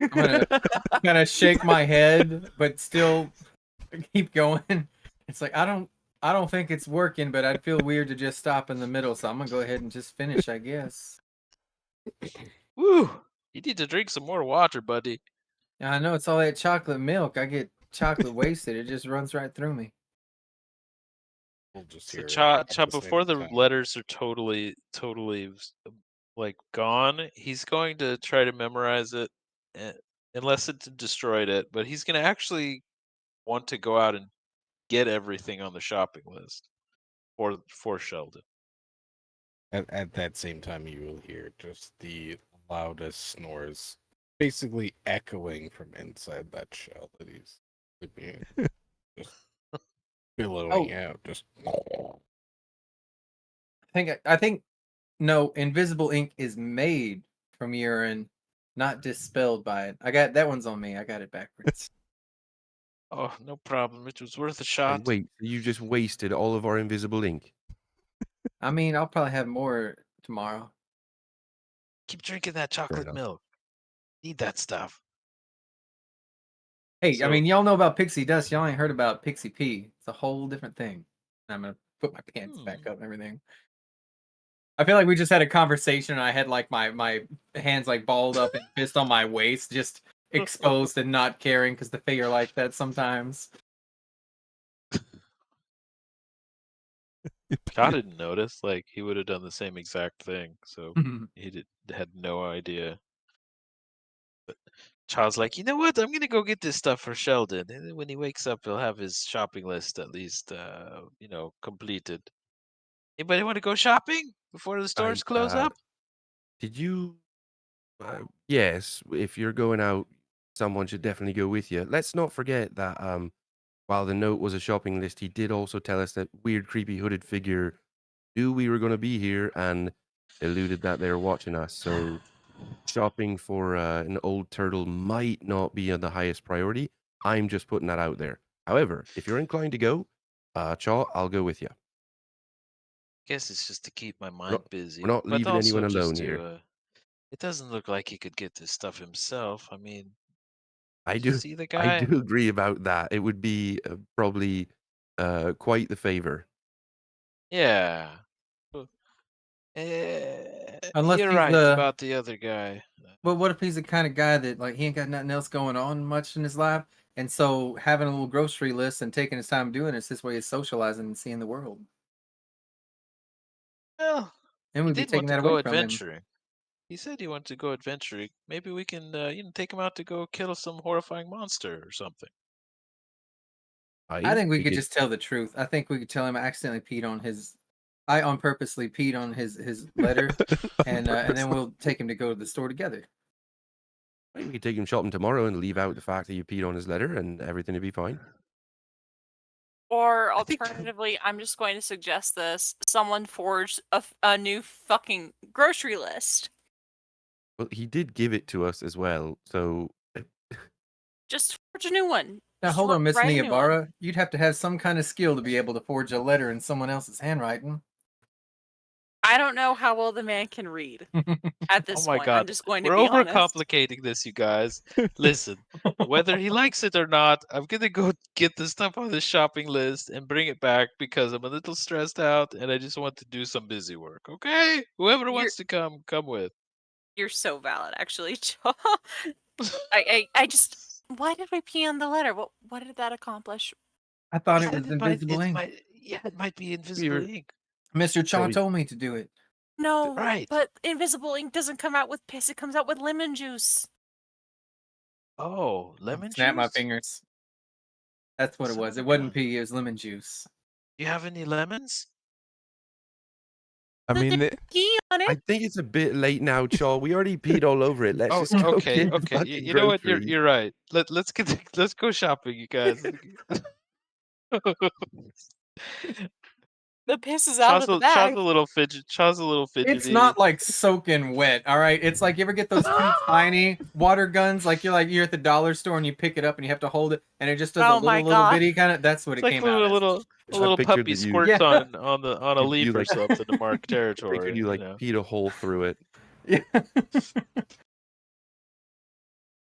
I'm gonna kind of shake my head, but still keep going. It's like I don't think it's working, but I'd feel weird to just stop in the middle, so I'm gonna go ahead and just finish, I guess.
Woo! You need to drink some more water, buddy.
Yeah, I know it's all that chocolate milk. I get chocolate wasted. It just runs right through me.
We'll just
So
hear it
Cha,
at
Cha
the same
before the
time.
letters are totally like gone, he's going to try to memorize it, unless it's destroyed it. But he's going to actually want to go out and get everything on the shopping list for Sheldon.
At that same time, you will hear just the loudest snores, basically echoing from inside that shell that he's sleeping in. Just billowing out. Just.
I think no, invisible ink is made from urine, not dispelled by it. I got that one's on me. I got it backwards.
Oh, no problem. It was worth a shot.
And wait, you just wasted all of our invisible ink.
I mean, I'll probably have more tomorrow.
Keep drinking that chocolate
enough.
milk. Need that stuff.
Hey, I
So-
mean, y'all know about pixie dust. Y'all ain't heard about pixie pee. It's a whole different thing. I'm gonna put my pants back up and everything. I feel like we just had a conversation and I had like my hands like balled up and fist on my waist, just exposed and not caring because the figure like that sometimes.
Cha didn't notice. Like he would have done the same exact thing. So he had no idea. But Cha's like, you know what? I'm gonna go get this stuff for Sheldon. And then when he wakes up, he'll have his shopping list at least, completed. Anybody want to go shopping before the stores close up?
Did you? Yes. If you're going out, someone should definitely go with you. Let's not forget that while the note was a shopping list, he did also tell us that weird, creepy, hooded figure knew we were going to be here and eluded that they were watching us. So shopping for an old turtle might not be on the highest priority. I'm just putting that out there. However, if you're inclined to go, Chaw, I'll go with you.
Guess it's just to keep my mind
not-
busy.
we're not
but
leaving
also
anyone
just
alone
to,
here.
It doesn't look like he could get this stuff himself. I mean,
I
did you
do.
see the
I
guy?
do agree about that. It would be probably quite the favor.
Yeah.
Unless
You're
he's
right
the.
about the other guy.
But what if he's the kind of guy that like he ain't got nothing else going on much in his life, and so having a little grocery list and taking his time doing it's this way he's socializing and seeing the world,
Well,
and
he
we'd be
did
taking
want to
that
go
away from him.
adventuring. He said he wanted to go adventuring. Maybe we can, take him out to go kill some horrifying monster or something.
I think we could
could
just tell the truth. I think we could tell him I accidentally peed on his. I on purposely peed on his letter, and then we'll take him to go to the store together.
we could take him shopping tomorrow and leave out the fact that you peed on his letter and everything would be fine.
Or
I think-
alternatively, I'm just going to suggest this: someone forged a new fucking grocery list.
Well, he did give it to us as well, so
Just forge a new one.
Now
Just
hold on, Miss
write a new one.
Niabara. You'd have to have some kind of skill to be able to forge a letter in someone else's handwriting.
I don't know how well the man can read at this
Oh my
point. I'm
god.
just going to
We're
be honest.
overcomplicating this, you guys. Listen, whether he likes it or not, I'm gonna go get the stuff on the shopping list and bring it back because I'm a little stressed out and I just want to do some busy work. Okay? Whoever wants to come with.
You're so valid, actually. I just. Why did we pee on the letter? What did that accomplish?
I thought it
Yeah,
was invisible ink.
It might be invisible ink.
Mr. Chaw
we-
told me to do it.
No,
Right.
but invisible ink doesn't come out with piss. It comes out with lemon juice.
Oh, lemon
Snap
juice?
my fingers. That's what it
Son
was.
of
It
a
wasn't
gun.
pee. It was lemon juice.
Do you have any lemons?
I mean,
Pee on
I
it.
think it's a bit late now, Chaw. We already peed all over it. Let's
Oh,
just go
okay,
get the
okay.
fucking
You know what?
groceries.
You're right. Let's let's go shopping, you guys.
The piss is out of the
Chaw's
bag.
a little fidget. Chaw's a little fidgety.
It's not like soaking wet, all right? It's like you ever get those cute tiny water guns? Like you're at the dollar store and you pick it up and you have to hold it and it just does
Oh
a
my
little
God.
bitty kind of. That's what
It's
it
like
came
when
out
a
as.
little
pictured
puppy
that you-
squirts
Yeah.
on a
You
leaf or
like-
something to mark territory.
Pictured you like
know?
peed a hole through it.
Yeah.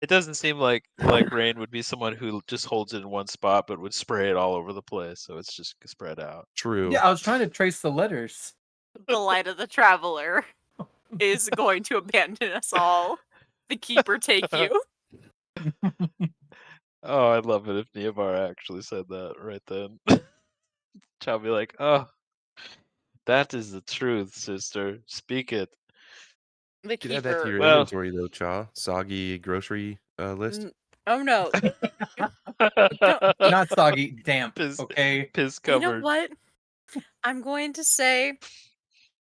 It doesn't seem like Rain would be someone who just holds it in one spot, but would spray it all over the place. So it's just spread out.
True.
Yeah, I was trying to trace the letters.
The light of the traveler is going to abandon us all. The keeper take you.
Oh, I'd love it if Niamara actually said that right then. Cha'll be like, "Oh, that is the truth, sister. Speak it."
The
You could add that to
keeper.
your
Well-
inventory though, Chaw. Soggy grocery list.
Oh no.
Not soggy, damp.
Piss-
Okay.
Piss
You know
covered.
what? I'm going to say,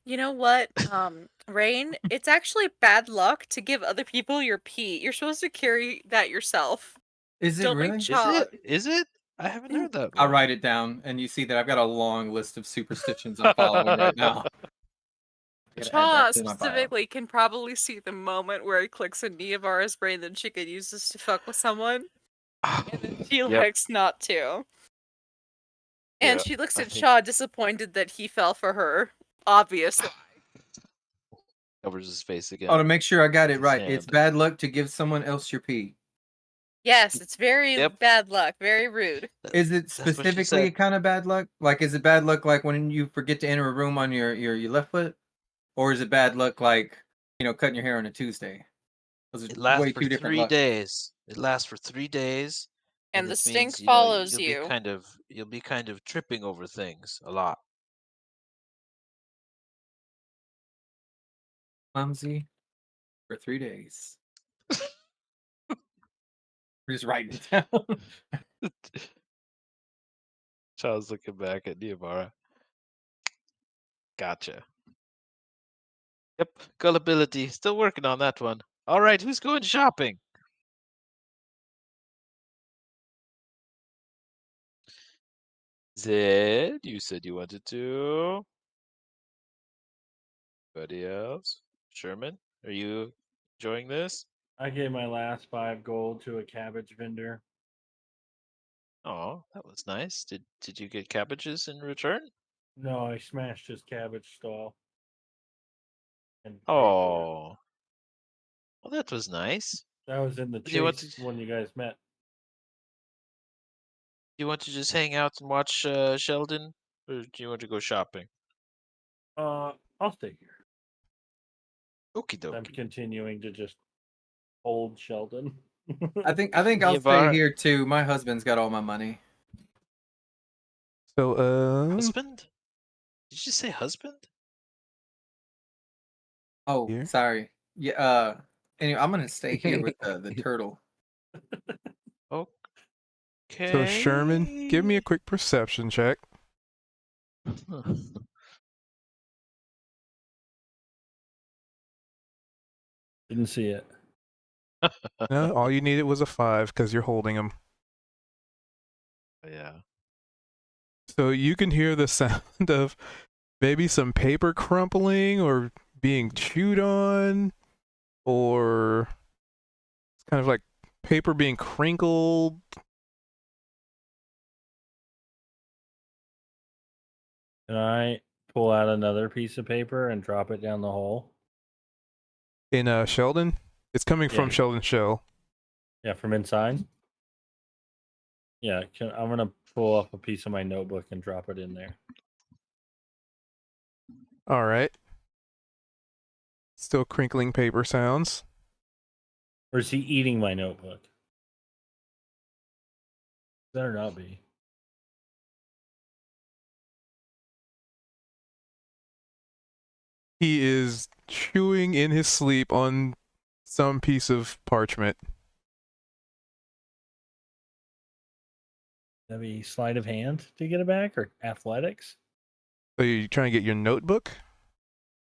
you know what, Rain, it's actually bad luck to give other people your pee. You're supposed to carry that yourself.
Is it
Don't make
really?
Is
Chaw.
it? Is it? I haven't heard that.
I'll
one.
write it down, and you see that I've got a long list of superstitions I'm following right now. I gotta add
Chaw
that to my bio.
specifically can probably see the moment where it clicks in Niavara's brain that she could use this to fuck with someone, and then she
Yep.
elects not to. And
Yeah,
she looks
I
at
think-
Chaw disappointed that he fell for her. Obviously.
Covers his face again.
Oh, to make sure I got it
His
right, it's
hand.
bad luck to give someone else your pee.
Yes, it's very
Yep.
bad luck, very rude.
Is it
what she
specifically a
said.
kind of bad luck? Like, is it bad luck like when you forget to enter a room on your left foot, or is it bad luck like cutting your hair on a Tuesday? Those
It
are
lasts
way
for
two different
3
lucks.
days. It lasts for 3 days.
And the
it
stink
means,
follows
you'll
you.
You'll be kind of tripping over things a lot.
Clumsy for 3 days. We're just writing it down.
Child's looking back at Niamara. Gotcha. Yep, gullibility. Still working on that one. All right, who's going shopping? Zed, you said you wanted to. Anybody else? Sherman, are you enjoying this?
I gave my last 5 gold to a cabbage vendor.
Oh, that was nice. Did you get cabbages in return?
No, I smashed his cabbage stall. And paid for it.
Oh. Well, that was nice.
That was in the
Do you want
chase
to-
when you guys met.
Do you want to just hang out and watch Sheldon, or do you want to go shopping?
I'll stay here.
Okie
I'm
dokie.
continuing to just hold Sheldon.
I think I'll
Yeah,
stay
Var-
here too. My husband's got all my money.
So,
Husband? Did you say husband?
Oh,
Here?
sorry. Yeah. Anyway, I'm gonna stay here with the turtle.
Okay.
so Sherman, give me a quick perception check.
Didn't see it.
No, all you needed was a 5 because you're holding him.
Yeah.
So you can hear the sound of maybe some paper crumpling or being chewed on, or it's kind of like paper being crinkled.
Can I pull out another piece of paper and drop it down the hole?
In Sheldon, it's coming from
Yeah.
Sheldon's shell.
Yeah, from inside. Yeah, I'm gonna pull off a piece of my notebook and drop it in there.
All right. Still crinkling paper sounds.
Or is he eating my notebook? Better not be.
He is chewing in his sleep on some piece of parchment.
That be sleight of hand to get it back, or athletics?
So you trying to get your notebook?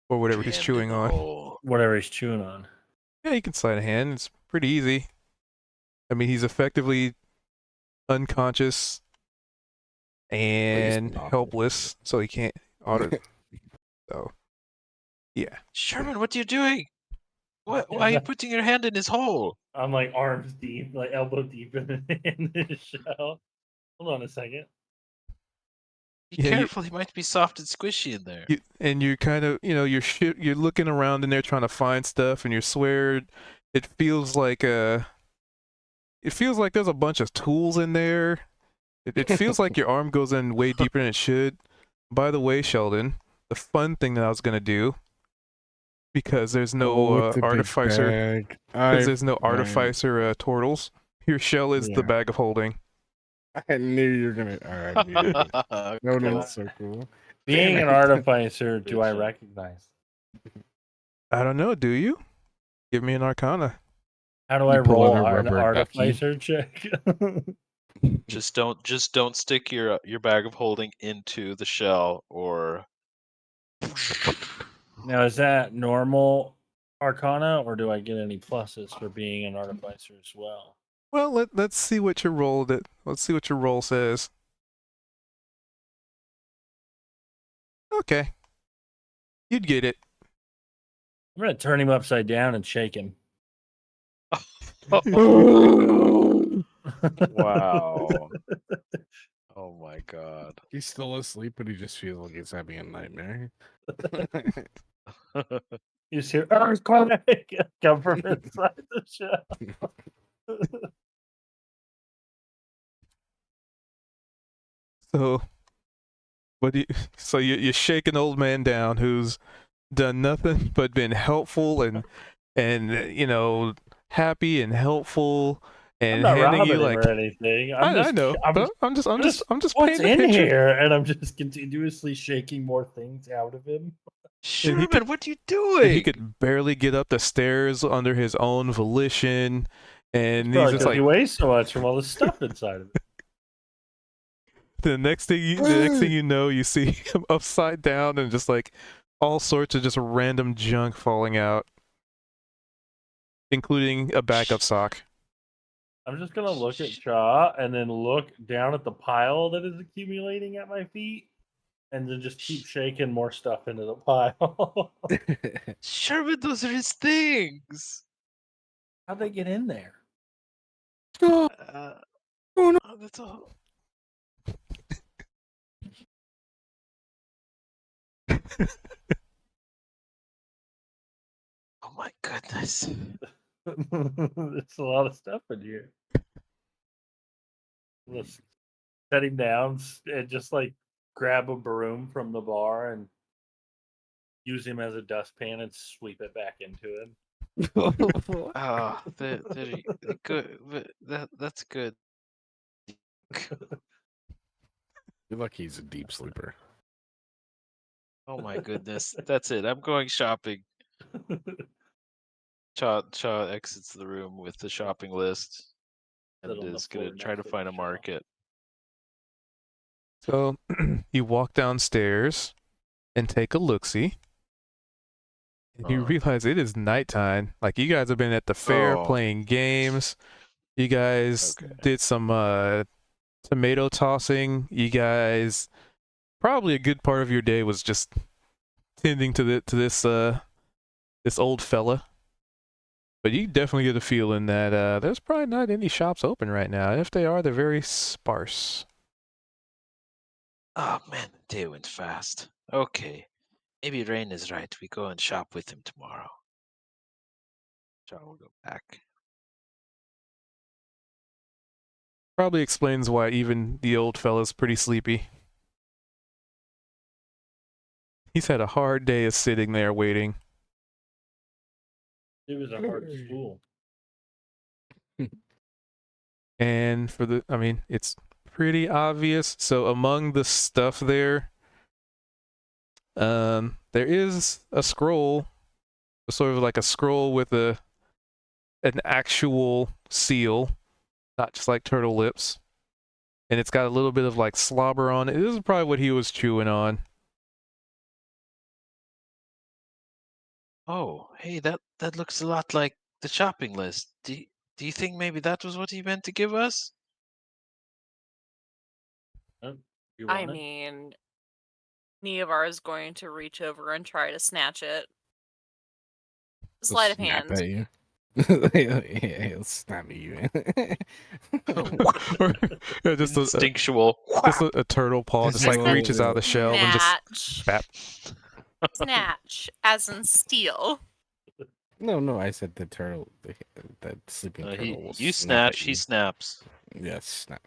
Or whatever he's
Hand in
chewing
the
on.
hole.
Whatever he's chewing on.
Yeah, you can sleight of hand. It's pretty easy. I mean, he's effectively unconscious and
not.
helpless, so he can't auto. So, yeah.
Sherman, what are you doing? Why are you putting your hand in his hole?
I'm like arms deep, like elbow deep in the shell. Hold on a second.
Be
Yeah,
careful, he might be soft and squishy in there.
And you're kind of, you're looking around in there trying to find stuff, and you swear it feels like there's a bunch of tools in there. It feels like your arm goes in way deeper than it should. By the way, Sheldon, the fun thing that I was gonna do, because there's no artificer, because there's no artificer turtles. Your shell is the
Yeah.
bag of holding.
I knew you were gonna. Alright, no, that's so cool.
Being an artificer, do I recognize?
I don't know. Do you? Give me an Arcana.
How do
You
I
pull
roll
out a
an
rubber ducky.
artificer check?
Just don't stick your bag of holding into the shell, or
Now, is that normal Arcana, or do I get any pluses for being an artificer as well?
Well, let's see what your roll let's see what your roll says. Okay. You'd get it.
I'm gonna turn him upside down and shake him.
wow. Oh my god.
He's still asleep, but he just feels like he's having a nightmare.
You just hear earthquake come from inside the shell.
So, so you shake an old man down who's done nothing but been helpful and happy and helpful
I'm
and
not
handing
robbing
you
him
like
or anything.
I know, but I'm just
what's
painting a
in
picture.
here, and I'm just continuously shaking more things out of him.
Sherman, what are you
And
doing?
he could barely get up the stairs under his own volition, and he's
Probably
just
'cause
like
he weighs so much from all the stuff inside of it.
the next thing you know, you see him upside down and just like all sorts of just random junk falling out, including a backup sock.
I'm just gonna look at Shaw and then look down at the pile that is accumulating at my feet, and then just keep shaking more stuff into the pile.
Sherman, those are his things.
How'd they get in there?
That's all. Oh my goodness.
It's a lot of stuff in here. Let's set him down and just like grab a broom from the bar and use him as a dustpan and sweep it back into him.
Ah, good. That's good.
You're lucky he's a deep sleeper.
Oh my goodness. That's it. I'm going shopping. Cha exits the room with the shopping list
Sit
and
on the
is gonna
floor
try
next
to
to
find a
Michelle.
market.
So you walk downstairs and take a look-see. And you
Uh.
realize it is nighttime. Like you guys have been at the fair
Oh.
playing games. You guys
Okay.
did some tomato tossing. You guys probably a good part of your day was just tending to this old fella. But you definitely get a feeling that there's probably not any shops open right now. If they are, they're very sparse.
Oh man, the day went fast. Okay. Maybe Rain is right. We go and shop with him tomorrow. Cha will go back.
Probably explains why even the old fella's pretty sleepy. He's had a hard day of sitting there waiting.
It was a hard school.
And it's pretty obvious. So among the stuff there is a scroll, sort of like a scroll with an actual seal, not just like turtle lips. And it's got a little bit of like slobber on it. This is probably what he was chewing on.
Oh, hey, that looks a lot like the shopping list. Do you think maybe that was what he meant to give us?
You
I
want it?
mean, Neovar is going to reach over and try to snatch it. Sleight of
Snap
hand.
at you. Yeah, he'll snap at you.
Yeah, just
Instinctual.
a turtle paw just like reaches out of the shell and just
Snatch.
bap.
Snatch, as in steal.
No, I said the turtle, that sleeping turtle. will
You
snap at
snatch, he snaps.
Yes, snap.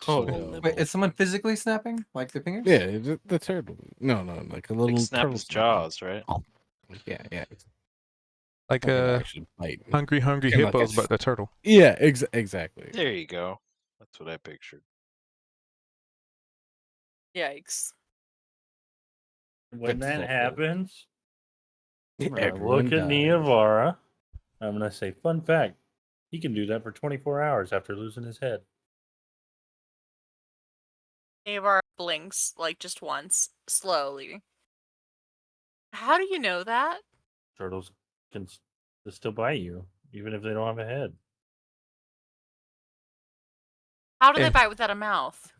Oh,
So-
Wait, is someone physically snapping? Like the fingers?
Yeah, the turtle. No, like a little
like snap
turtle
his
snapping.
jaws, right?
Yeah.
Like
Not gonna
a
actually bite.
hungry
Kinda like
hippos,
a
but the turtle.
Yeah, exactly.
There you go. That's what I pictured.
Yikes.
When
That's
that
awful.
happens, I'm gonna
Everyone
look at
dies.
Neavara. I'm gonna say, fun fact, he can do that for 24 hours after losing his head.
Neovar blinks, like just once, slowly. How do you know that?
Turtles can still bite you, even if they don't have a head.
How do they
Eh.
bite without a mouth?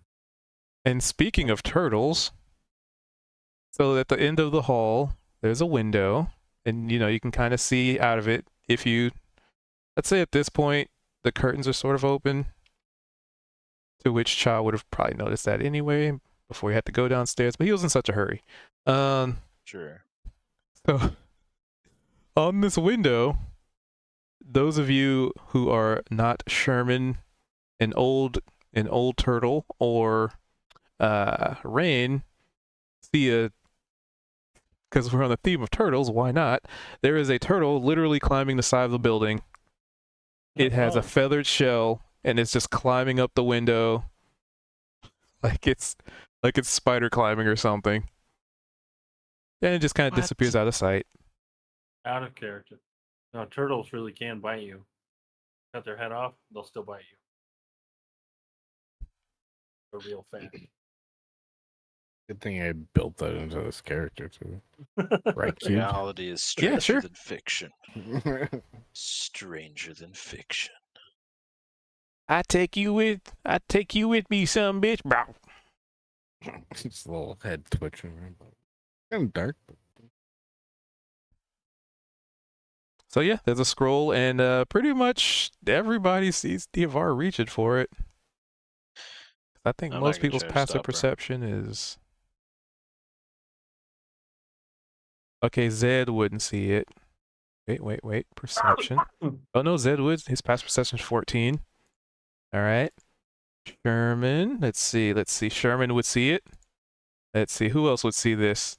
And speaking of turtles, so at the end of the hall, there's a window, and you can kind of see out of it. If you, let's say at this point, the curtains are sort of open, to which Cha would have probably noticed that anyway before he had to go downstairs, but he was in such a hurry.
Sure.
So on this window, those of you who are not Sherman, an old turtle, or Rain, see because we're on the theme of turtles, why not? There is a turtle literally climbing the side of the building. It has a feathered shell and it's just climbing up the window like it's spider climbing or something. And it just kind of
What?
disappears out of sight.
Out of character. No, turtles really can bite you. Cut their head off, they'll still bite you. They're real fan.
Good thing I built that into this character too. Right, Cube?
Reality is stranger
sure.
than fiction. Stranger than fiction.
I take you with me, some bitch. Bow.
Just a little head twitching. Kind of dark.
So yeah, there's a scroll, and pretty much everybody sees Diavar reaching for it. I think
I'm not
most
gonna
people's
try to
passive
stop her.
perception is. Okay, Zed wouldn't see it. Wait. Perception. Oh no, Zed would. His passive perception is 14. All right. Sherman. Let's see. Sherman would see it. Let's see. Who else would see this?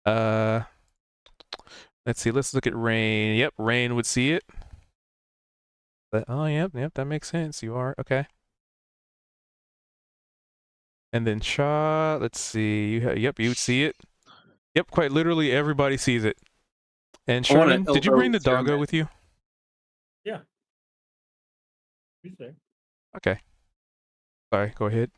Let's see. Let's look at Rain. Yep, Rain would see it. Oh, yep. That makes sense. You are okay. And then Shaw. Let's see. Yep, you would see it. Yep, quite literally everybody sees it. And
I wanna
Sherman, did you bring the
elbow
doggo
Sherman.
with you?
He's there.
Okay. Sorry, go ahead.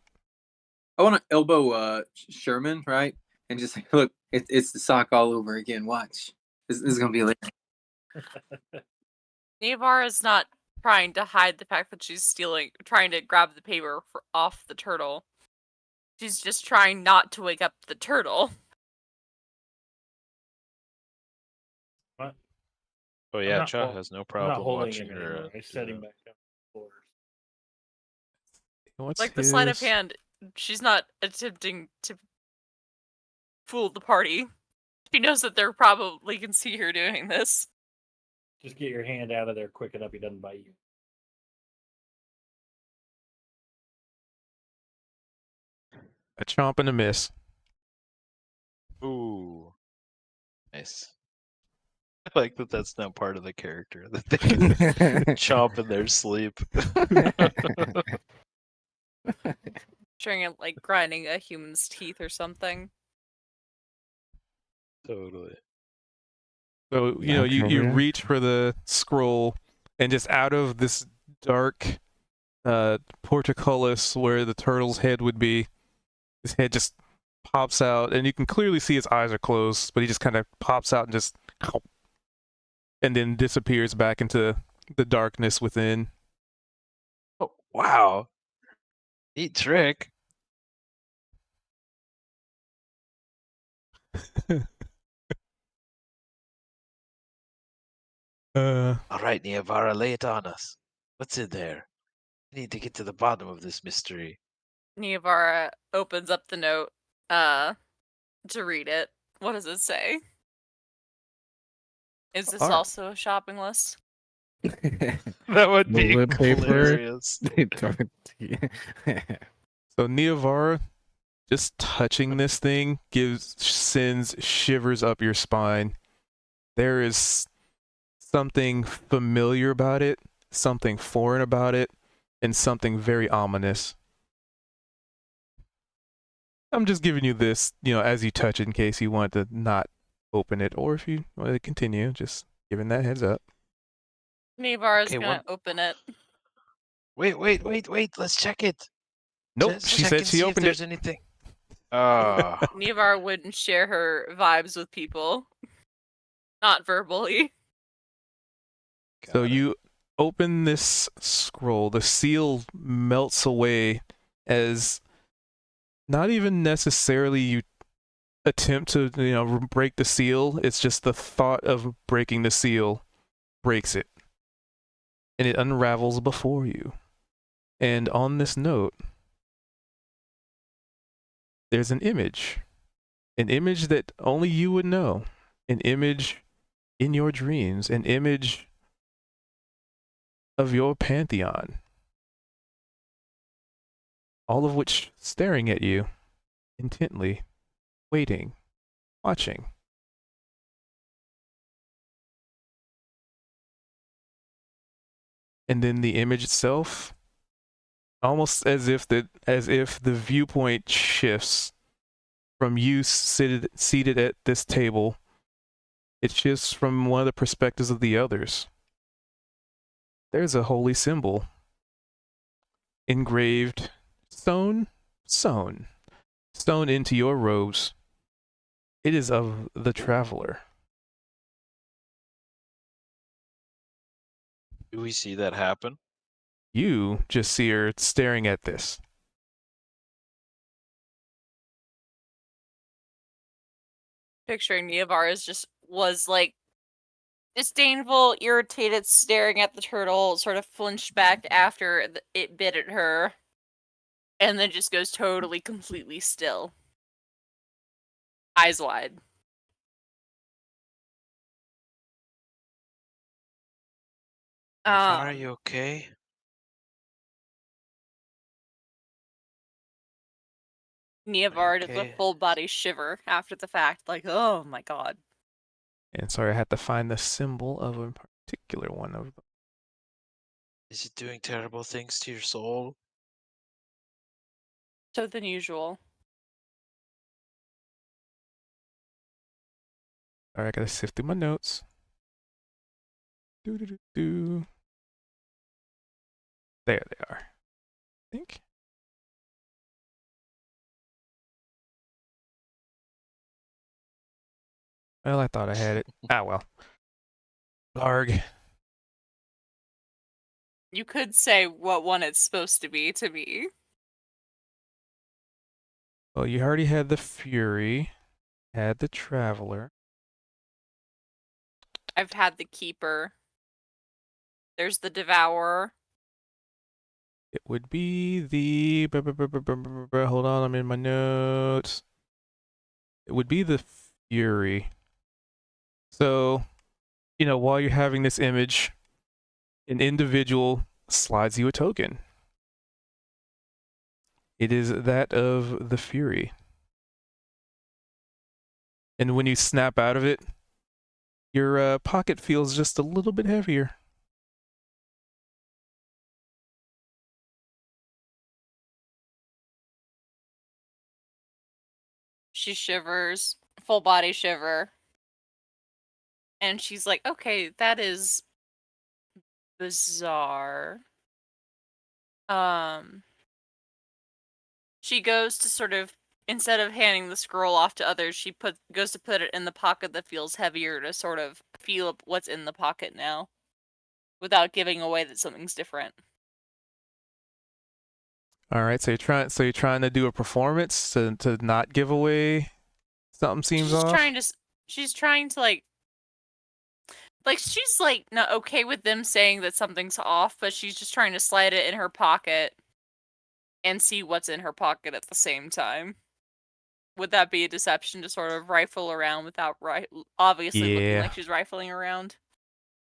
I want to elbow Sherman, right? And just say, look, it's the sock all over again. Watch. This is gonna be late.
Navar is not trying to hide the fact that she's trying to grab the paper off the turtle. She's just trying not to wake up the turtle.
What?
Oh
I'm
yeah,
not
Cha
hol-
has no
I'm not
problem
holding
watching
him
her.
anymore. I set him back up on the floor.
What's
Like the sleight of
his-
hand, she's not attempting to fool the party. She knows that they probably can see her doing this.
Just get your hand out of there quick enough he doesn't bite you.
A chomp and a miss.
Ooh, nice. I like that. That's now part of the character that they can chomp in their sleep.
Trying to, like, grinding a human's teeth or something.
Totally.
So, you
Trivia.
reach for the scroll, and just out of this dark portcullis where the turtle's head would be, his head just pops out, and you can clearly see his eyes are closed, but he just kind of pops out and just, and then disappears back into the darkness within.
Oh wow, neat trick. All right, Niavara, lay it on us. What's in there? We need to get to the bottom of this mystery.
Niavara opens up the note to read it. What does it say? Is this
Alright.
also a shopping list?
That would
The
be
lip paper.
hilarious.
They don't-
So Niavara, just touching this thing sends shivers up your spine. There is something familiar about it, something foreign about it, and something very ominous. I'm just giving you this, as you touch it in case you want to not open it, or if you want to continue, just giving that heads up.
Niavara's
Okay,
gonna open it.
Wait. Let's check it.
Nope,
Let's
she
check
said
and
she
see if
opened
there's
it.
anything. Ah.
Niavara wouldn't share her vibes with people. Not verbally.
So
Got it.
you open this scroll, the seal melts away as not even necessarily you attempt to, break the seal. It's just the thought of breaking the seal breaks it. And it unravels before you. And on this note, there's an image that only you would know, an image in your dreams, an image of your pantheon, all of which staring at you intently, waiting, watching. And then the image itself, almost as if the viewpoint shifts from you seated at this table, it shifts from one of the perspectives of the others. There's a holy symbol engraved, sewn into your robes. It is of the traveler.
Do we see that happen?
You just see her staring at this.
Picturing Niavara's was like disdainful, irritated, staring at the turtle, sort of flinched back after it bit at her. and then just goes totally, completely still. Eyes wide.
Are you okay?
Neovar does a
Okay.
full body shiver after the fact, like, oh my god.
And sorry, I had to find the symbol of a particular one of them.
Is it doing terrible things to your soul?
So than usual.
All right, I gotta sift through my notes. Do. There they are. I think. Well, I thought I had it. Ah, well. Arg.
You could say what one it's supposed to be to me.
Well, you already had the Fury, had the Traveler.
I've had the Keeper. There's the Devourer.
It would be the. Hold on, I'm in my notes. It would be the Fury. So, while you're having this image, an individual slides you a token. It is that of the Fury. And when you snap out of it, your pocket feels just a little bit heavier.
She shivers, full body shiver. And she's like, okay, that is bizarre. She goes to sort of, instead of handing the scroll off to others, she goes to put it in the pocket that feels heavier to sort of feel what's in the pocket now, without giving away that something's different.
All right, so you're trying to do a performance to not give away something seems
She's
off.
she's trying to like she's like not okay with them saying that something's off, but she's just trying to slide it in her pocket and see what's in her pocket at the same time. Would that be a deception to sort of rifle around without obviously looking
Yeah.
like she's rifling around?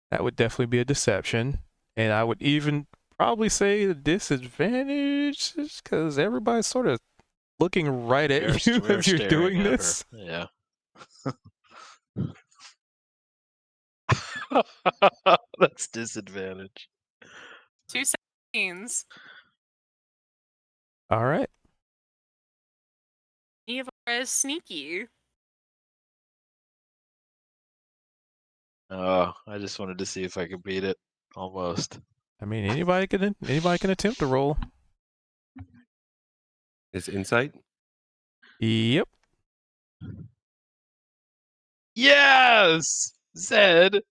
That would definitely be a deception, and I would even probably say the disadvantage because everybody's sort of looking right at you
We're
as you're
staring
doing
at her.
this.
Yeah. That's disadvantage.
2 17s.
All right.
Eva is sneaky.
Oh, I just wanted to see if I could beat it. Almost.
I mean, anybody can attempt to roll.
It's insight.
Yep.
Yes! Zed!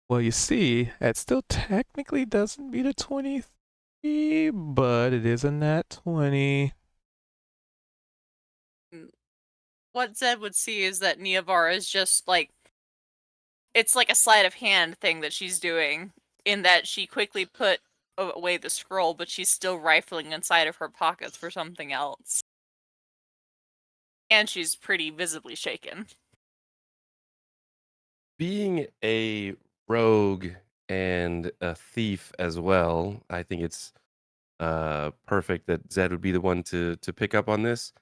Well, you see, that still technically doesn't beat a 23, but it is a nat 20.
What Zed would see is that Neovar is just like, it's like a sleight of hand thing that she's doing, in that she quickly put away the scroll, but she's still rifling inside of her pockets for something else. And she's pretty visibly shaken.
Being a rogue and a thief as well, I think it's perfect that Zed would be the one to pick up on this.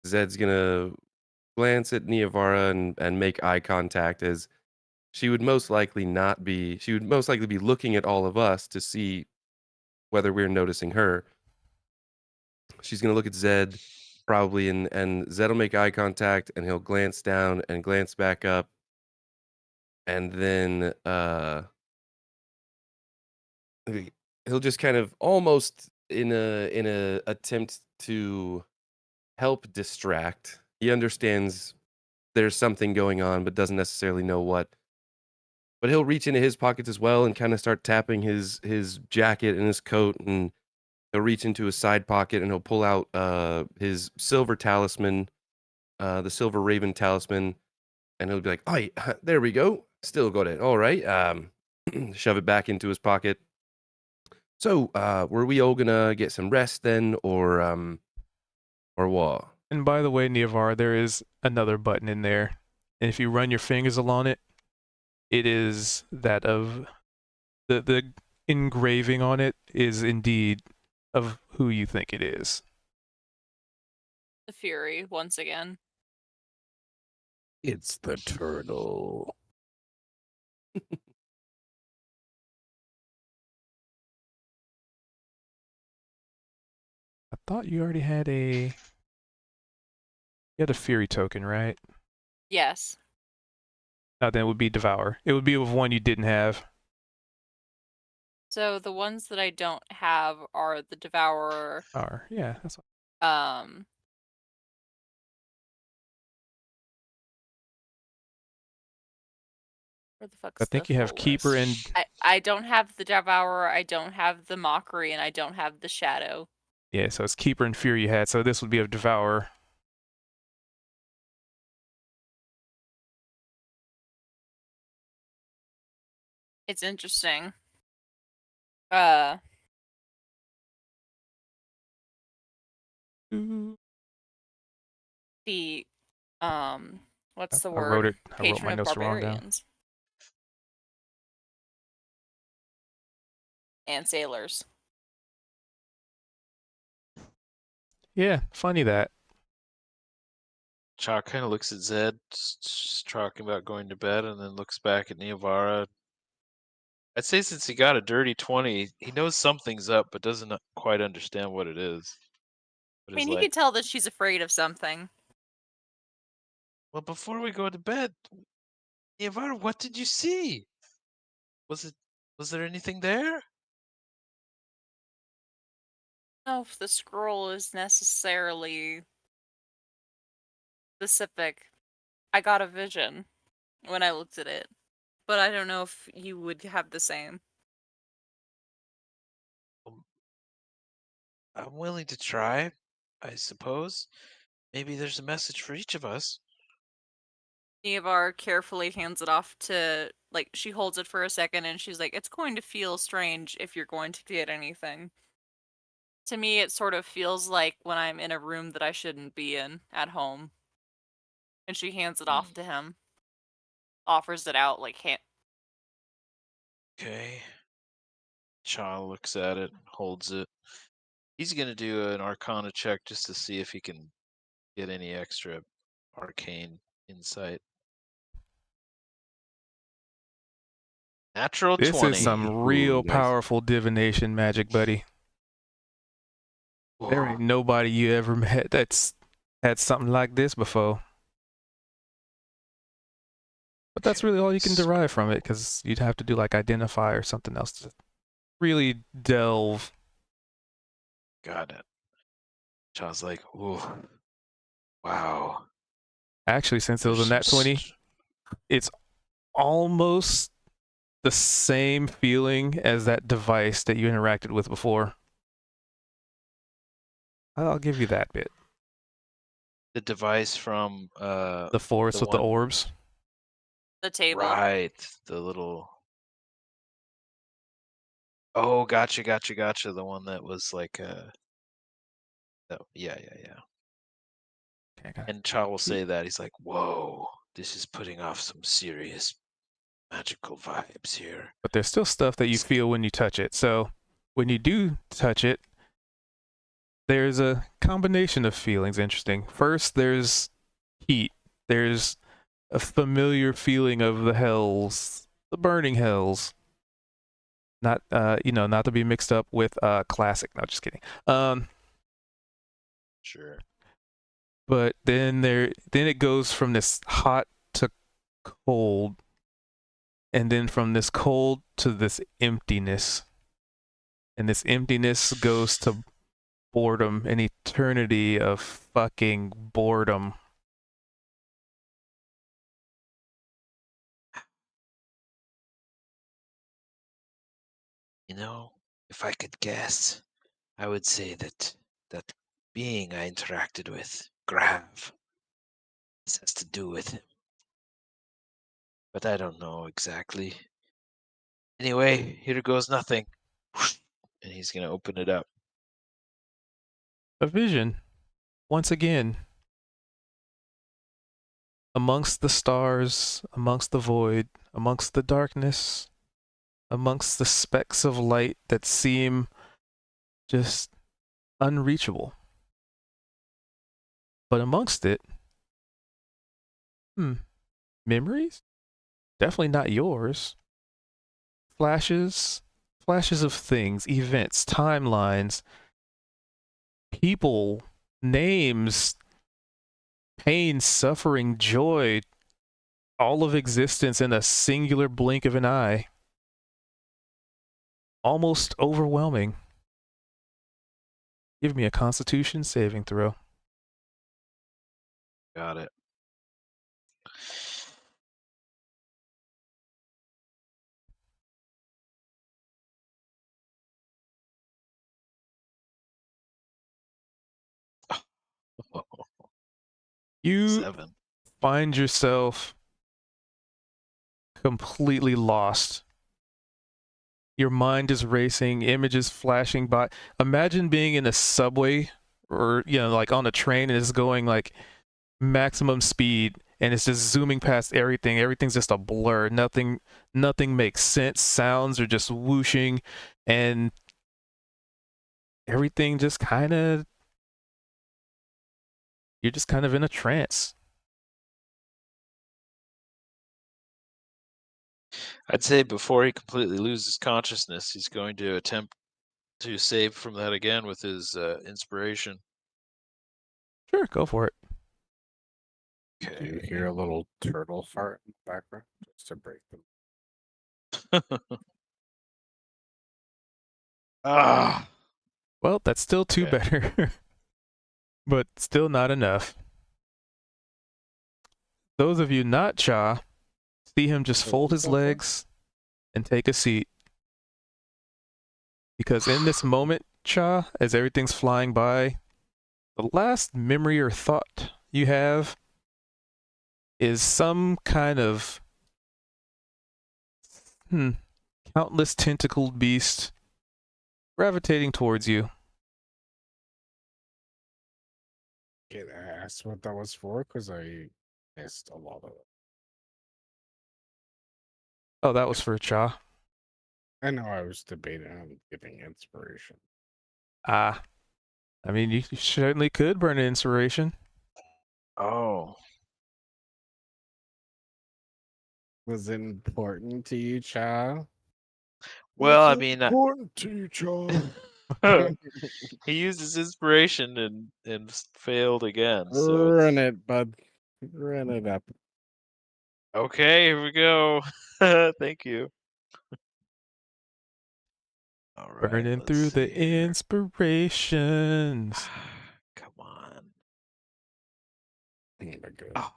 Zed's gonna glance at Neovara and make eye contact, as she would most likely be looking at all of us to see whether we're noticing her. She's gonna look at Zed probably, and Zed will make eye contact, and he'll glance down and glance back up, and then he'll just kind of almost in a attempt to help distract. He understands there's something going on, but doesn't necessarily know what. But he'll reach into his pockets as well and kind of start tapping his jacket and his coat, and he'll reach into his side pocket and he'll pull out his silver talisman, the silver raven talisman, and he'll be like, "Oh, there we go. Still got it. All right. shove it back into his pocket. So, were we all gonna get some rest then, or what?
And by the way, Neovar, there is another button in there. And if you run your fingers along it, it is that of the engraving on it is indeed of who you think it is.
The Fury, once again.
It's the turtle.
I thought you already had a Fury token, right?
Yes.
No, then it would be Devour. It would be with one you didn't have.
So the ones that I don't have are the Devourer,
Or yeah, that's what,
where the fuck's
I think
the
you have
full
Keeper
list?
and
I don't have the Devourer, I don't have the Mockery, and I don't have the Shadow.
yeah, so it's Keeper and Fury you had. So this would be a Devourer.
It's interesting. The what's the
I
word?
wrote it. I wrote
Patron
my
of
notes wrong down.
Barbarians. And Sailors.
Yeah, funny that.
Chalk kind of looks at Zed, just talking about going to bed, and then looks back at Neovara. I'd say since he got a dirty 20, he knows something's up, but doesn't quite understand what it is. But
I mean,
is
you
like,
could tell that she's afraid of something.
well, before we go to bed, Neovara, what did you see? Was there anything there?
I don't know if the scroll is necessarily specific. I got a vision when I looked at it, but I don't know if you would have the same.
I'm willing to try, I suppose. Maybe there's a message for each of us.
Nevar carefully hands it off to, like, she holds it for a second and she's like, it's going to feel strange if you're going to get anything. To me, it sort of feels like when I'm in a room that I shouldn't be in at home. And she hands it off to him. Offers it out, like,
Okay. Cha looks at it, holds it. He's gonna do an Arcana check just to see if he can get any extra arcane insight. Natural
This
20.
is some real
Ooh, nice.
powerful divination magic, buddy. There ain't nobody you ever met that's had something like this before. But that's really all you can derive from it, because you'd have to do like identify or something else to really delve.
Got it. Cha's like, ooh, wow.
Actually, since it was a
There's
nat
some
20, it's almost the same feeling as that device that you interacted with before. I'll give you that bit.
the device from
The forest
the
with the
one-
orbs.
the table.
right, the little. Oh, gotcha. The one that was like oh, yeah.
Okay, got it.
And Cha will say that he's like, whoa, this is putting off some serious magical vibes here.
But there's still stuff that you feel when you touch it. So when you do touch it, there's a combination of feelings. Interesting. First, there's heat. There's a familiar feeling of the hells, the burning hells. Not, not to be mixed up with classic. No, just kidding.
Sure.
But then it goes from this hot to cold, and then from this cold to this emptiness, and this emptiness goes to boredom, an eternity of fucking boredom.
You know, if I could guess, I would say that that being I interacted with, Grav, this has to do with him. But I don't know exactly. Anyway, here goes nothing. And he's gonna open it up.
A vision, once again, amongst the stars, amongst the void, amongst the darkness, amongst the specks of light that seem just unreachable. But amongst it, memories? Definitely not yours. Flashes of things, events, timelines, people, names, pain, suffering, joy, all of existence in a singular blink of an eye. Almost overwhelming. Give me a Constitution saving throw.
Got it.
You
7.
find yourself completely lost. Your mind is racing, images flashing by. Imagine being in a subway or, like on a train and it's going like maximum speed and it's just zooming past everything. Everything's just a blur. Nothing makes sense. Sounds are just whooshing and everything just you're just kind of in a trance.
I'd say before he completely loses consciousness, he's going to attempt to save from that again with his inspiration.
Sure, go for it.
Do you hear a little turtle fart in the background just to break them?
Ah.
Well, that's still 2
Okay.
better, but still not enough. Those of you not Cha, see him just fold his legs and take a seat. Because in this moment, Cha, as everything's flying by, the last memory or thought you have is some kind of countless tentacled beast gravitating towards you.
Can I ask what that was for? Because I missed a lot of it.
Oh, that was for Cha.
I know I was debating on giving inspiration.
I mean, you certainly could burn an inspiration.
Oh.
Was it important to you, child?
Well, I mean,
Important to you, Charles.
he used his inspiration and failed again. So
Run it, bud. Run it up.
okay, here we go. Thank you. All right,
Burning
let's
through the
see here.
inspirations.
Come on.
Oh my God.
Oh,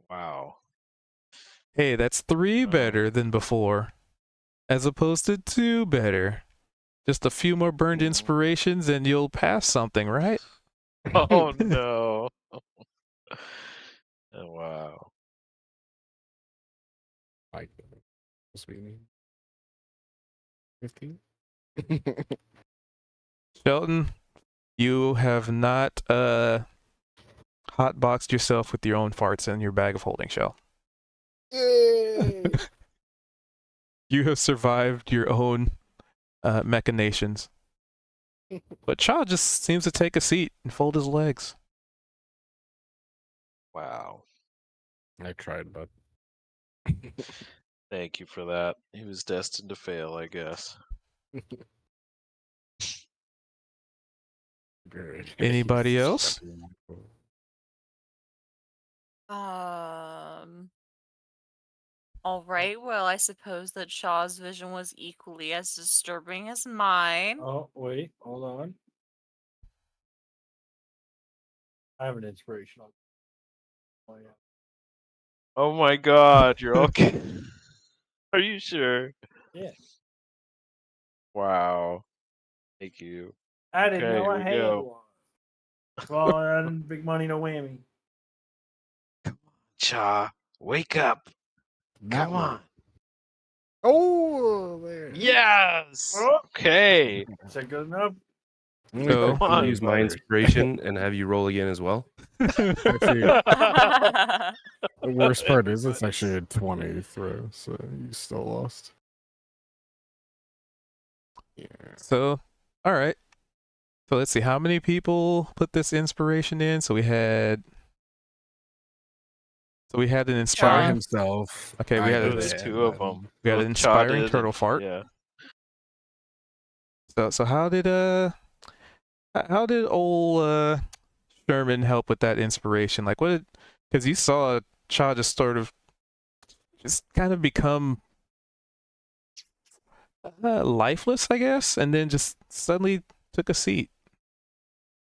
wow.
Hey, that's 3 better than before, as opposed to 2 better. Just a few more burned inspirations and you'll pass something, right?
Oh no. Oh, wow.
Like, what's we mean? 15?
Shelton, you have not hotboxed yourself with your own farts in your bag of holding, Shell.
Yay!
You have survived your own machinations. But Cha just seems to take a seat and fold his legs.
Wow.
I tried, but
Thank you for that. He was destined to fail, I guess.
Anybody else?
All right. Well, I suppose that Shaw's vision was equally as disturbing as mine.
Oh, wait, hold on. I have an inspirational. Oh, yeah.
Oh my god, you're okay. Are you sure?
Yeah.
Wow. Thank you.
I didn't
Okay,
know I
here we
had
go.
one. Well, I didn't big money, no whammy.
Cha, wake up.
Not
Come
one.
on.
Oh, there. it is.
Yes.
Oh.
Okay.
Is that good enough?
So-
I'm
Come
gonna
on,
use my
buddy.
inspiration and have you roll again as well.
Actually, the worst part is it's
Buddy.
actually a 20 throw, so you still lost. Yeah.
So, all right. So let's see how many people put this inspiration in. So we had an
By
inspiring.
himself.
Okay, we
I
had
It
a-
was
did,
two of
and
them.
We had an inspiring turtle fart.
Yeah.
So how did old Sherman help with that inspiration? Like what? Because you saw Cha just sort of just kind of become lifeless, I guess, and then just suddenly took a seat.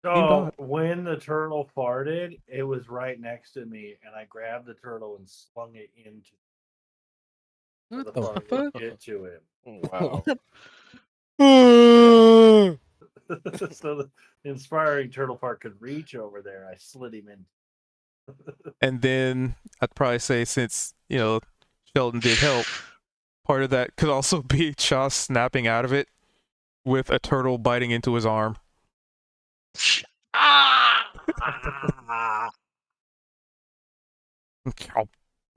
So
odd.
when the turtle farted, it was right next to me, and I grabbed the turtle and slung it into
what
the
the
fart
fuck?
would get to him.
Wow.
So the inspiring turtle fart could reach over there. I slid him in.
And then I'd probably say, since Sheldon did help, part of that could also be Cha snapping out of it with a turtle biting into his arm.
Ah!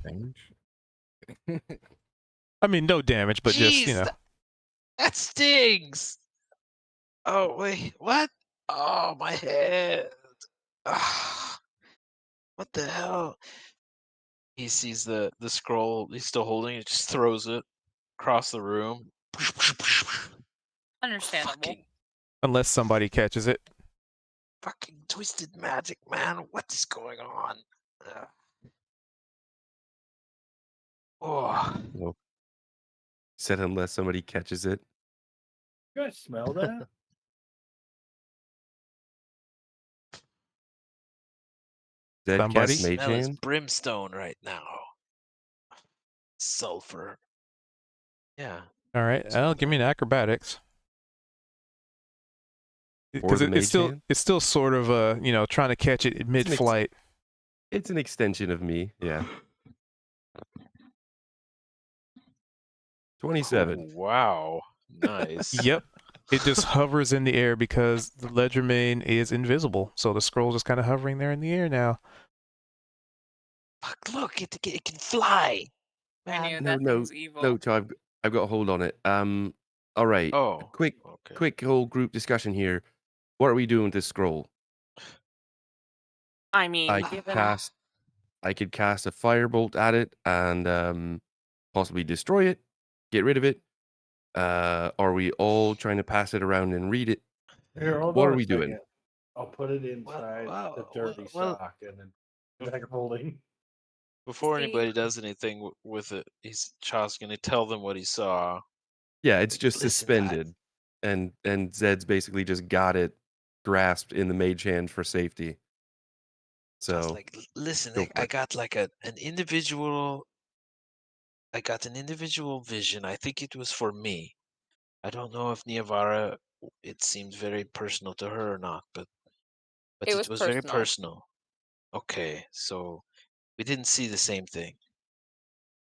Damage.
I mean, no damage, but
Jeez,
just
that stings. Oh wait, what? Oh, my head. Ah, what the hell? He sees the scroll. He's still holding it. Just throws it across the room.
Understandable.
unless somebody catches it.
Fucking twisted magic, man. What is going on? Oh,
Well, said unless somebody catches it.
You guys smell that?
Dead
Somebody?
cast mage
smell is
hand.
brimstone right now. Sulfur. Yeah.
All right, Al, give me an acrobatics.
Or
Because
the
it's
mage
still
hand?
it's still sort of trying to catch it mid-flight.
It's an extension of me. Yeah. 27.
Oh, wow. Nice.
Yep. It just hovers in the air because the Ledgermane is invisible. So the scroll's just kind of hovering there in the air now.
Fuck, look, it can fly.
I
Man.
knew
No,
that
no,
thing's evil.
no, Chad, I've got a hold on it. All right.
Oh.
Quick
Okay.
whole group discussion here. What are we doing with this scroll?
I mean,
I
given
could cast a firebolt at it and possibly destroy it, get rid of it. Are we all trying to pass it around and read it?
Here, hold
What
on
are
a
we doing?
second. I'll put it inside the dirty sock and then back holding.
Before
See-
anybody does anything with it, Cha's gonna tell them what he saw.
Yeah, it's just
Listen,
suspended, and Zed's basically just got it grasped in the mage hand for safety.
Cha's
So
like, listen,
go for
I
it."
got like an individual. I got an individual vision. I think it was for me. I don't know if Niavara. It seemed very personal to her or not, but
It
it
was
was very
personal.
personal. Okay, so we didn't see the same thing.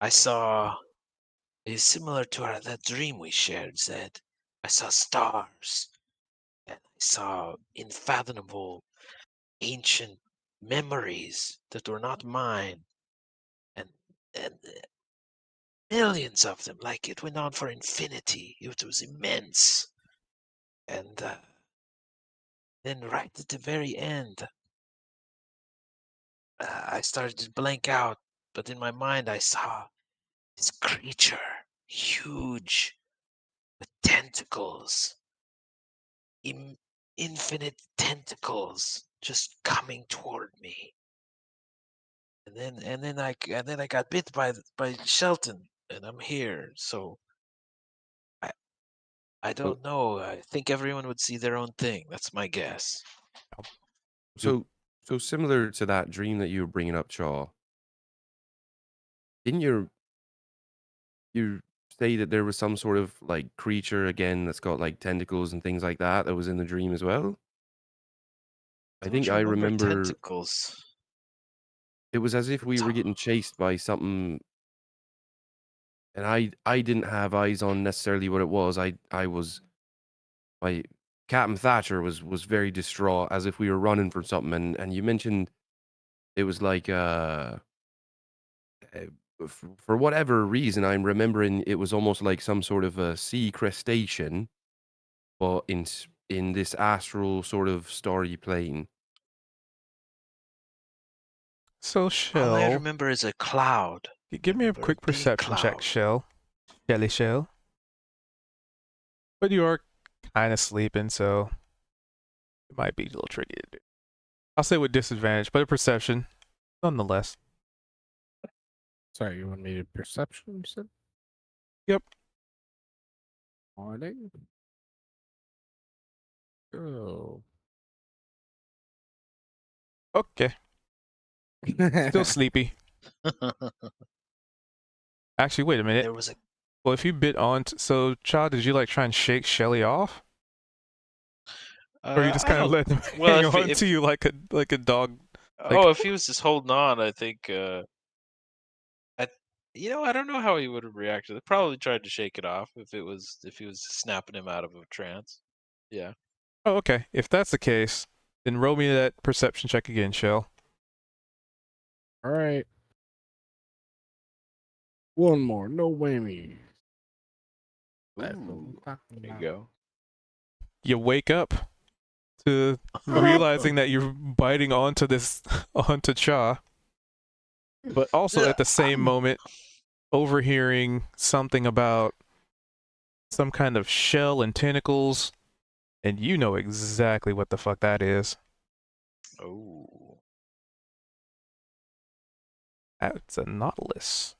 I saw. It's similar to that dream we shared, Zed. I saw stars, and I saw unfathomable, ancient memories that were not mine, and millions of them. Like it went on for infinity. It was immense, and then right at the very end, I started to blank out. But in my mind, I saw this creature, huge, with tentacles, infinite tentacles, just coming toward me. And then I got bit by Shelton, and I'm here. So I don't know. I think everyone would see their own thing. That's my guess.
So similar to that dream that you were bringing up, Shaw. Didn't you say that there was some sort of like creature again that's got like tentacles and things like that was in the dream as well? I
Don't
think
you
I remember
tentacles.
it was as if we were getting chased by something and I didn't have eyes on necessarily what it was. I was my Captain Thatcher was very distraught, as if we were running from something. And you mentioned it was like for whatever reason, I'm remembering it was almost like some sort of a sea crustacean, but in this astral sort of starry plane.
So
All I
Shell,
remember is a cloud.
give me a
remember a
quick
big
perception check,
cloud.
Shell. Shelly Shell. But you are kind of sleeping, so it might be a little tricky to do. I'll say with disadvantage, but a perception, nonetheless.
Sorry, you want me to perception? You said.
Yep.
Morning. Oh.
Okay. Still sleepy. Actually, wait a minute.
There was a
Well, if you bit on, so Child, did you like try and shake Shelly off, or you just
I
kind of
don't.
let them
Well,
hang on
if
to you like a dog?
oh, if he was just holding on, I think I don't know how he would have reacted. I probably tried to shake it off if he was snapping him out of a trance. Yeah.
Oh, okay. If that's the case, then roll me that perception check again, Shell.
All right. One more. No whammy. That's what
Ooh,
I'm talking
there you
about.
go.
You wake up to realizing that you're biting onto this onto Cha, but also at the same moment overhearing something about some kind of shell and tentacles, and you know exactly what the fuck that is.
Oh.
That's a nautilus.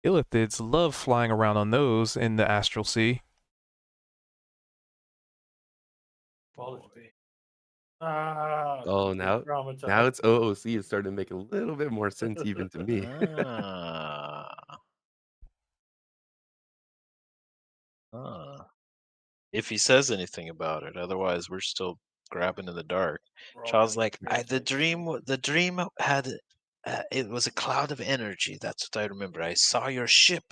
Illithids love flying around on those in the astral sea.
Oh, now it's OOC. It's starting to make a little bit more sense even to me.
Ah. Ah. If he says anything about it, otherwise we're still grabbing in the dark. Charles like, the dream had it was a cloud of energy. That's what I remember. I saw your ship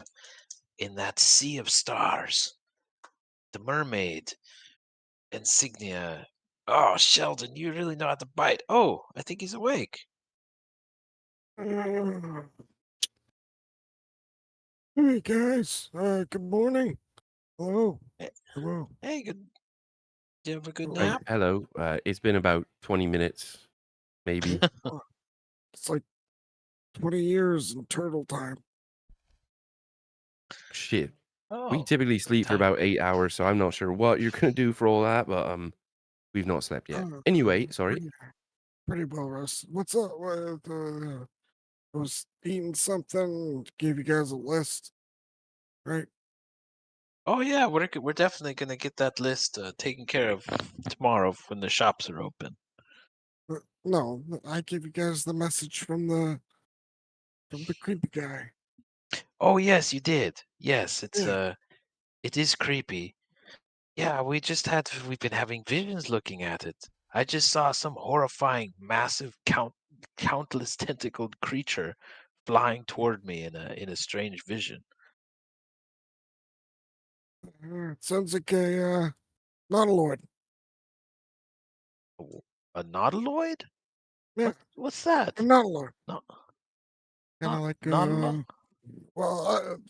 in that sea of stars. The mermaid insignia. Oh, Sheldon, you really know how to bite. Oh, I think he's awake.
Hey guys, good morning. Hello.
Eh,
Hello.
Hey, good. Do you have a good
Oh,
nap?
Hello. It's been about 20 minutes, maybe.
It's like 20 years in turtle time.
Shit.
Oh,
We typically sleep for
time.
about 8 hours, so I'm not sure what you're gonna do for all that, but we've not slept yet. Anyway, sorry.
Pretty well rested. What's up? I was eating something, gave you guys a list, right?
Oh yeah, we're definitely gonna get that list taken care of tomorrow when the shops are open.
No, I gave you guys the message from the creepy guy.
Oh yes, you did. Yes,
Yeah.
it is creepy. Yeah, we've been having visions looking at it. I just saw some horrifying, massive, countless tentacled creature flying toward me in a strange vision.
It sounds like a nautiloid.
A nautiloid?
Yeah,
What's that?
a nautiloid.
No,
Kind of
not
like
nautiloid.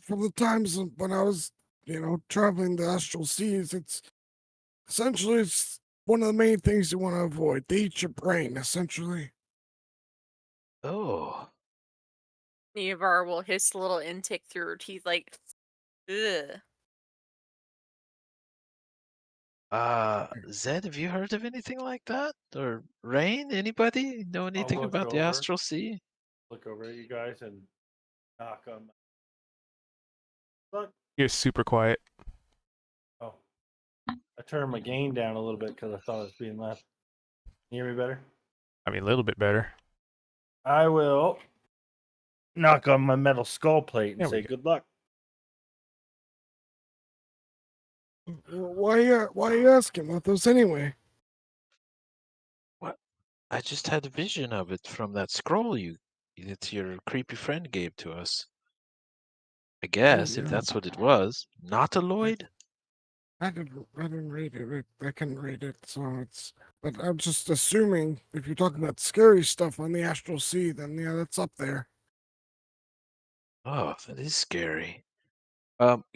from the times when I was, traveling the astral seas, it's one of the main things you want to avoid. They eat your brain, essentially.
Oh,
Nevar will hiss a little intake through her teeth, like, ugh.
Zed, have you heard of anything like that? Or Rain? Anybody know anything
look
about the
over.
astral sea?
Look over at you guys and knock on. Look.
You're super quiet.
Oh. I turned my gain down a little bit because I thought it was being loud. Can you hear me better?
I mean, a little bit better.
I will knock on my metal skull plate and
There we
say
go.
good luck.
Why are you asking about those anyway?
What? I just had a vision of it from that scroll that your creepy friend gave to us. I guess if
yeah.
that's what it was. Nautiloid?
I didn't read it. I can read it, so it's. But I'm just assuming if you're talking about scary stuff on the astral sea, then yeah, that's up there.
Oh, that is scary.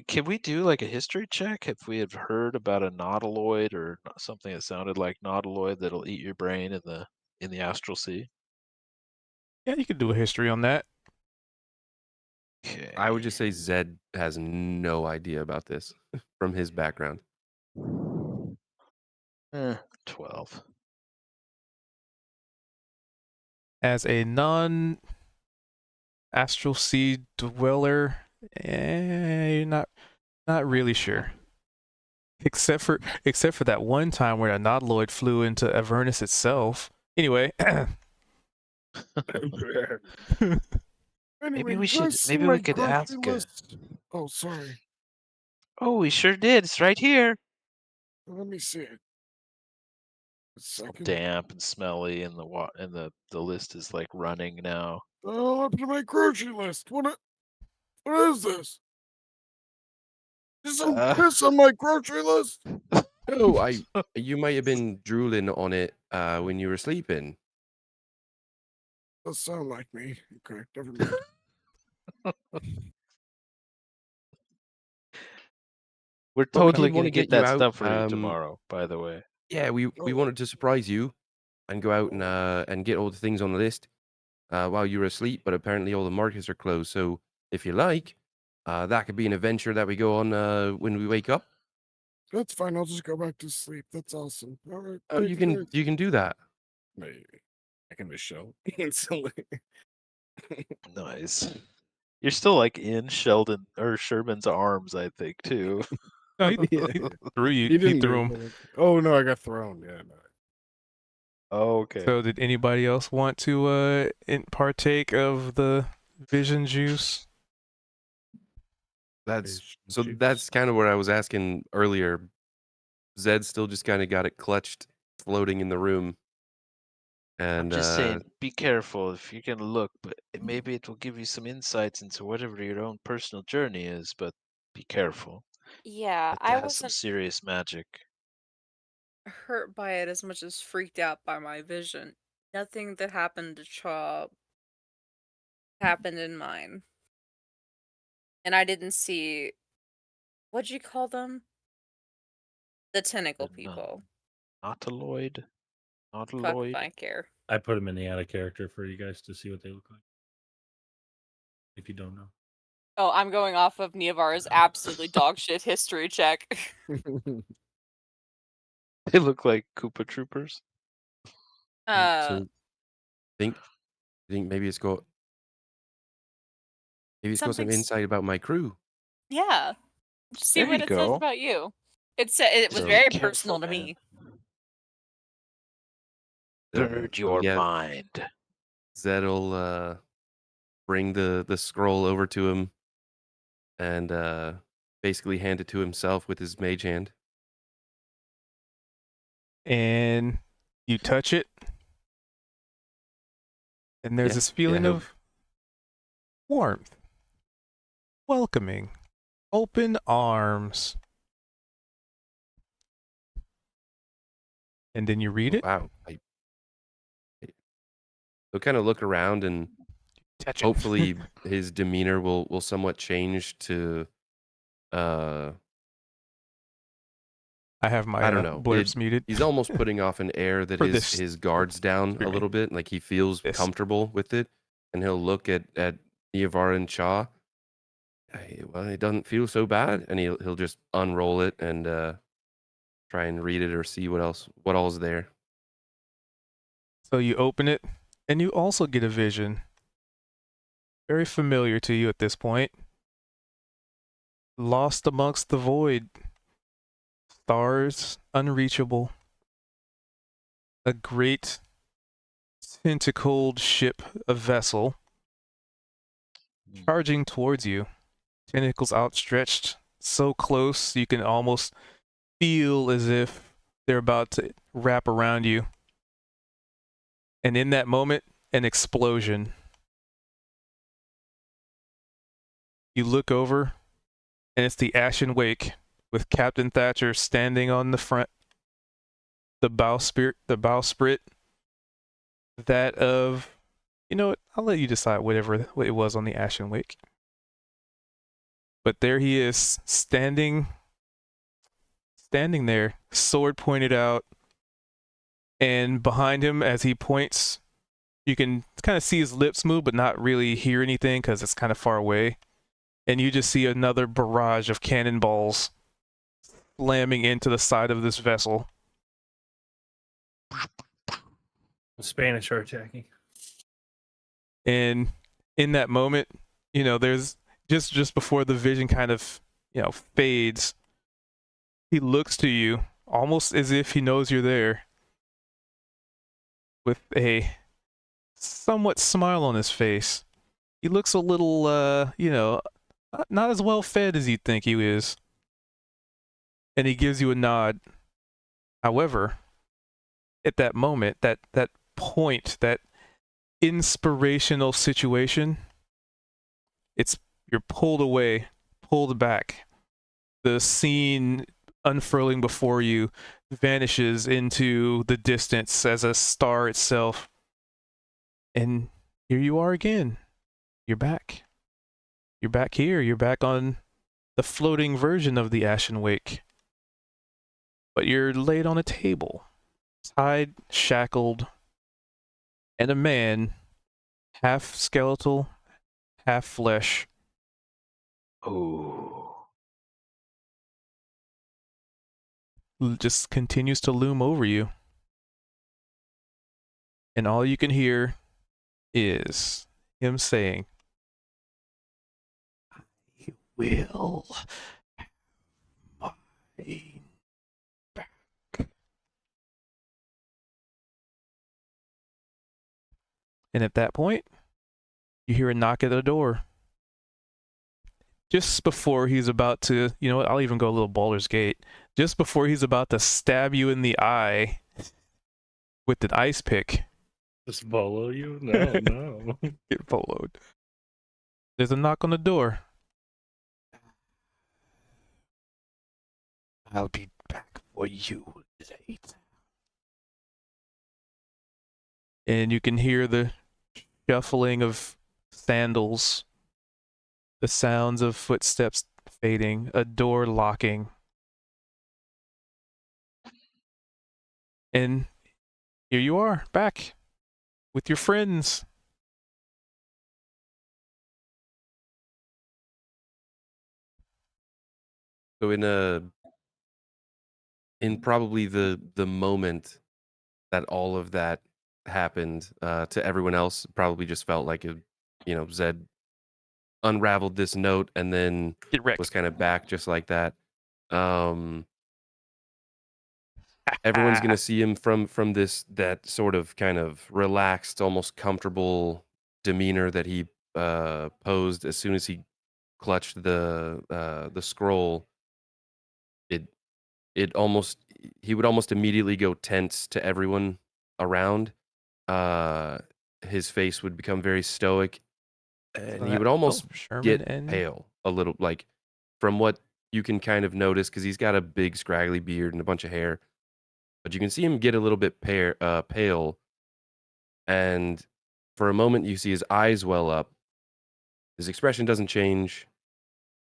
Can we do like a history check if we have heard about a nautiloid or something that sounded like nautiloid that'll eat your brain in the astral sea?
Yeah, you could do a history on that.
Okay.
I would just say Zed has no idea about this from his background.
12.
As a non astral sea dweller, you're not really sure. Except for that one time where a nautiloid flew into Avernus itself. Anyway,
Anyway,
we
you
should-
guys see
maybe we
my
could
grocery
ask,
list? Oh, sorry.
Oh, we sure did. It's right here.
Let me see it. A
It's all
second.
damp and smelly, and the list is like running now.
Oh, up to my grocery list. What is this? There's some
Uh.
piss on my grocery list.
Oh, you might have been drooling on it when you were sleeping.
Does sound like me. Okay, never mind.
We're
Well, we
totally
did wanna
gonna get
get you
that
out,
stuff for you tomorrow, by the way.
Yeah, we
Oh.
wanted to surprise you and go out and get all the things on the list while you were asleep, but apparently all the markets are closed. So if you like, that could be an adventure that we go on when we wake up.
That's fine. I'll just go back to sleep. That's awesome. All right.
Oh,
thank
you
guys.
can do that.
Maybe. I can just show instantly.
Nice. You're still like in Sheldon or Sherman's arms, I think, too.
no, he
Yeah.
threw you.
He
He
didn't
threw
move,
him.
but oh no, I got thrown. Yeah, no.
Okay.
So, did anybody else want to partake of the vision juice?
That's kind of where I was asking earlier. Zed still just kind of got it clutched, floating in the room.
I'm
And
just saying, be careful if you can look, but maybe it will give you some insights into whatever your own personal journey is, but be careful.
Yeah,
It
I
has some
wasn't
serious magic.
hurt by it as much as freaked out by my vision. Nothing that happened to Chaw happened in mine. And I didn't see, what'd you call them? The tentacle
The
people.
Nautiloid?
Fuck
Nautiloid?
if I care.
I put them in the out of character for you guys to see what they look like. If you don't know.
Oh, I'm going off of Niavara's absolutely dogshit history check.
They look like Koopa Troopers.
so think maybe it's got some
something's-
insight about my crew.
Yeah. Just see
There
what
you
it says
go.
about you. It was
So-
very
Careful,
personal to
man.
me.
Gird your
yeah,
mind.
Zed'll bring the scroll over to him and basically hand it to himself with his mage hand.
And you touch it, and there's
Yeah,
this feeling
he'll-
of warmth, welcoming, open arms. And then you read it.
Wow. He'll kind of look around and
Touch it.
hopefully his demeanor will somewhat change to
I have my
I don't know.
blurbs muted.
He's almost putting off an air that
For
is
this
his guards down a
streaming.
little bit, like he feels
This.
comfortable with it, and he'll look at Niavara and Cha. Well, it doesn't feel so bad, and he'll just unroll it and try and read it or see what all's there.
So you open it, and you also get a vision. Very familiar to you at this point. Lost amongst the void. Stars unreachable. A great tentacled ship, a vessel, charging towards you. Tentacles outstretched, so close you can almost feel as if they're about to wrap around you. And in that moment, an explosion. You look over, and it's the Ashen Wake with Captain Thatcher standing on the front, the bowsprit, that of, you know what, I'll let you decide whatever it was on the Ashen Wake. But there he is, standing there, sword pointed out, and behind him as he points, you can kind of see his lips move, but not really hear anything because it's kind of far away. And you just see another barrage of cannonballs slamming into the side of this vessel.
The Spanish are attacking.
And in that moment, you know, there's just before the vision kind of, you know, fades, he looks to you almost as if he knows you're there, with a somewhat smile on his face. He looks a little, you know, not as well fed as you'd think he is. And he gives you a nod. However, at that moment, that point, that inspirational situation, you're pulled away, pulled back. The scene unfurling before you vanishes into the distance as a star itself. And here you are again. You're back. You're back here. You're back on the floating version of the Ashen Wake. But you're laid on a table, tied, shackled, and a man, half skeletal, half flesh, just continues to loom over you. And all you can hear is him saying, "I will have mine back." And at that point, you hear a knock at the door. Just before he's about to, you know what, I'll even go a little Baldur's Gate. Just before he's about to stab you in the eye with an ice pick.
Just follow you? No.
Get poloed. There's a knock on the door.
I'll be back for you later.
And you can hear the shuffling of sandals, the sounds of footsteps fading, a door locking. And here you are, back with your friends.
So in probably the moment that all of that happened, to everyone else, probably just felt like Zed unraveled this note and then
Get wrecked.
was kind of back just like that. Everyone's gonna see him from that sort of kind of relaxed, almost comfortable demeanor that he posed as soon as he clutched the scroll. He would almost immediately go tense to everyone around. His face would become very stoic, and he would almost
Sherman
get
and
pale a little, like from what you can kind of notice, because he's got a big scraggly beard and a bunch of hair. But you can see him get a little bit pale, and for a moment you see his eyes well up. His expression doesn't change.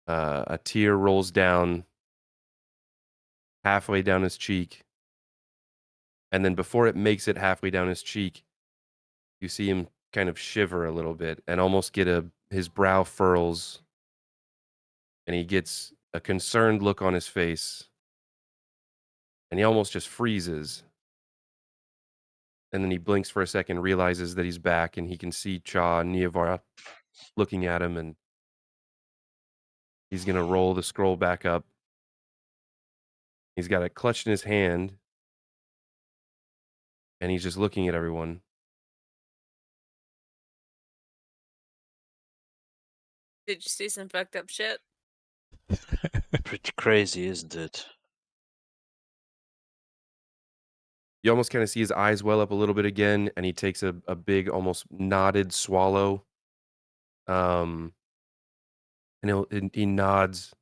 A tear rolls down halfway down his cheek, and then before it makes it halfway down his cheek, you see him kind of shiver a little bit and almost get his brow furls, and he gets a concerned look on his face, and he almost just freezes. And then he blinks for a second, realizes that he's back, and he can see Cha and Niavara looking at him, and he's going to roll the scroll back up. He's got it clutched in his hand, and he's just looking at everyone.
Did you see some fucked up shit?
Pretty crazy, isn't it?
You almost kind of see his eyes well up a little bit again, and he takes a big, almost knotted swallow. and he nods.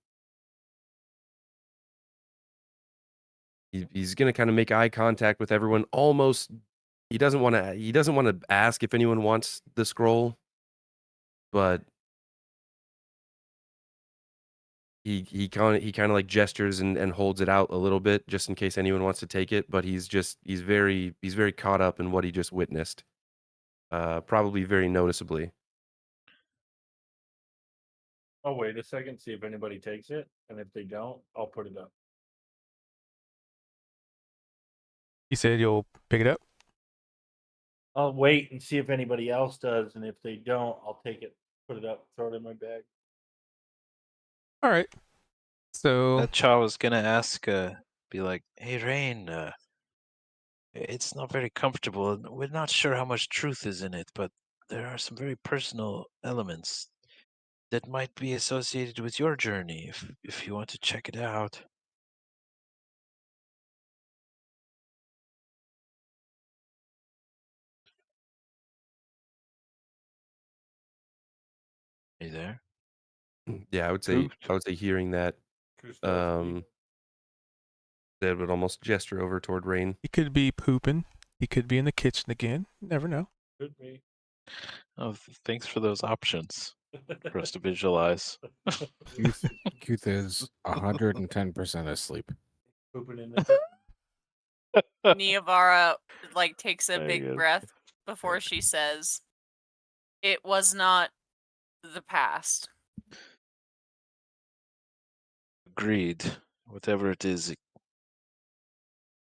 He's gonna kind of make eye contact with everyone. Almost, he doesn't want to ask if anyone wants the scroll, but he kind of like gestures and holds it out a little bit just in case anyone wants to take it. But he's very caught up in what he just witnessed, probably very noticeably.
I'll wait a second, see if anybody takes it, and if they don't, I'll put it up.
You said you'll pick it up?
I'll wait and see if anybody else does, and if they don't, I'll take it, put it up, throw it in my bag.
All right. So
Cha was gonna ask, be like, "Hey, Rain, it's not very comfortable. And we're not sure how much truth is in it, but there are some very personal elements that might be associated with your journey. If you want to check it out." Are you there?
Yeah, I would say hearing that, Zed would almost gesture over toward Rain.
he could be pooping. He could be in the kitchen again. Never know.
Could be.
Oh, thanks for those options for us to visualize.
Kuth is 110% asleep.
Pooping in the
Niavara like takes a
Very
big
good.
breath before she says, "It was not the past."
Agreed. Whatever it is, it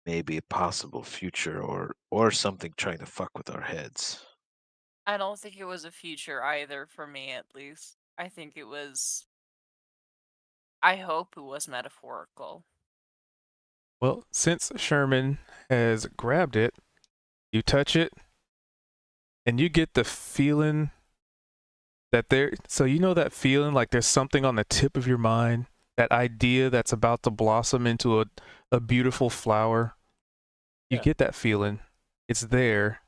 may be a possible future or something trying to fuck with our heads.
I don't think it was a future either, for me at least. I think it was. I hope it was metaphorical.
Well, since Sherman has grabbed it, you touch it, and you get the feeling that so you know that feeling like there's something on the tip of your mind, that idea that's about to blossom into a beautiful flower. You
Yeah.
get that feeling. It's there.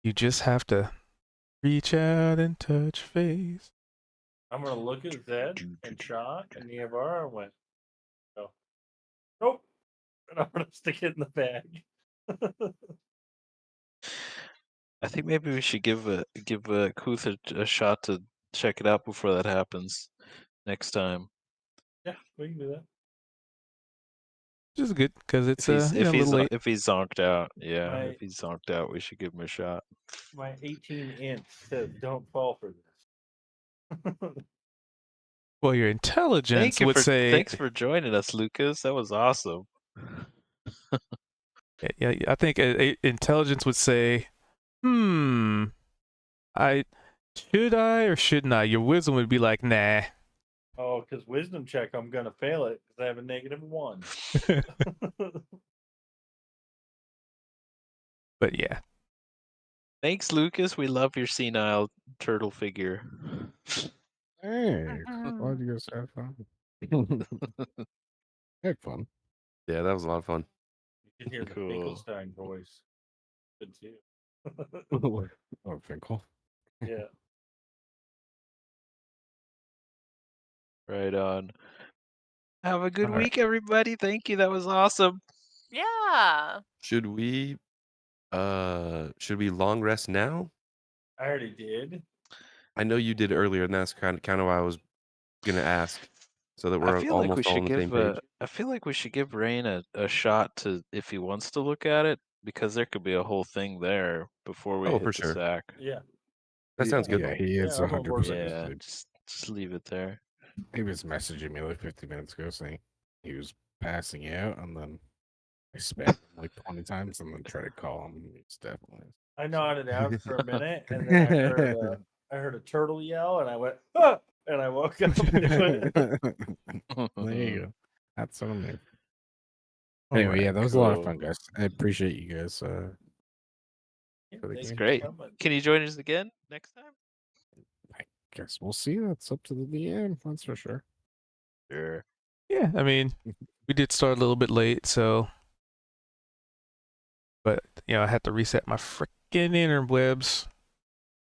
You just have to reach out and touch face.
I'm gonna look at Zed and Shaw and Niavara and went, "No, nope," and I'm gonna stick it in the bag.
I think maybe we should give Kuth a shot to check it out before that happens next time.
Yeah, we can do that.
Which is good because it's
If
a little late.
if he's zonked out, yeah.
Right.
If he's zonked out, we should give him a shot.
My 18 inch says, "Don't fall for this."
Well, your intelligence would say.
Thanks for joining us, Lucas. That was awesome.
Yeah, I think intelligence would say, should I or shouldn't I? Your wisdom would be like, nah.
Oh, because wisdom check, I'm gonna fail it because I have a -1.
But yeah.
Thanks, Lucas. We love your senile turtle figure.
Hey, glad you guys had fun. Had fun.
Yeah, that was a lot of fun.
You can hear the
Cool.
Finkelstein voice. Good too.
Oh, Finkel.
Yeah.
Right on. Have a good
All right.
week, everybody. Thank you. That was awesome.
Yeah.
Should we long rest now?
I already did.
I know you did earlier, and that's kind of why I was gonna ask, so that we're
I feel like we
almost all
should
on the same
give
page.
I feel like we should give Rain a shot to if he wants to look at it, because there could be a whole thing there before we
Oh,
hit
for
the
sure.
sack.
Yeah.
That sounds good.
Yeah, he is
Yeah, I'm on board
100%
with
Yeah,
asleep.
just leave it there.
He was messaging me like 50 minutes ago saying he was passing out, and then I spammed him like 20 times and then tried to call him. He's definitely.
I nodded out for a minute, and then I heard a turtle yell, and I went, "Ah!" and I woke up.
There you go. That's what I mean. Anyway,
Alright,
yeah, that was a lot of
cool.
fun, guys. I appreciate you guys.
Yeah,
For the
thanks
game.
for
Great.
coming.
Can you join us again next time?
I guess we'll see. That's up to the DM. That's for sure.
Sure.
Yeah, I mean, we did start a little bit late, so. But, I had to reset my freaking interwebs.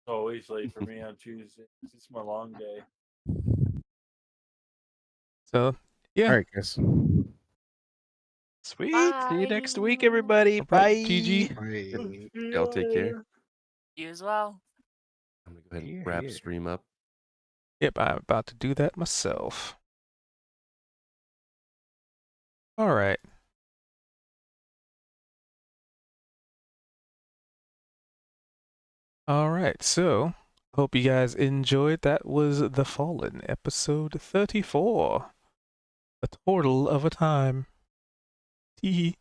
Always late for me on Tuesday. It's my long day.
So yeah.
All right, guys.
Sweet. See you next week,
Bye.
everybody.
All
Bye.
right, GG.
Bye.
Y'all take care.
You as well.
I'm gonna go ahead
Here,
and wrap
here.
stream up.
Yep, I'm about to do that myself. All right. All right, so hope you guys enjoyed. That was The Fallen, episode 34. A Turtle of a Time. Tee.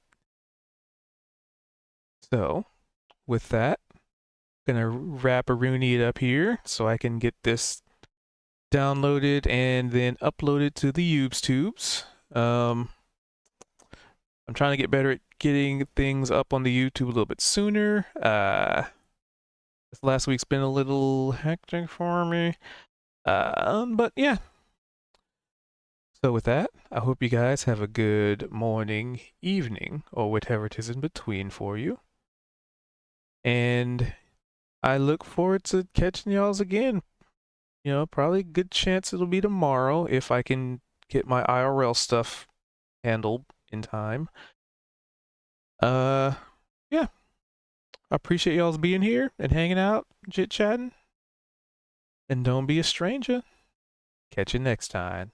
So, with that, gonna wrap a Rooney it up here so I can get this downloaded and then uploaded to the YouTubes. I'm trying to get better at getting things up on the YouTube a little bit sooner. This last week's been a little hectic for me. But yeah. So with that, I hope you guys have a good morning, evening, or whatever it is in between for you. And I look forward to catching y'all's again. You know, probably a good chance it'll be tomorrow if I can get my IRL stuff handled in time. Yeah. I appreciate y'all's being here and hanging out, chit-chatting. And don't be a stranger. Catch you next time.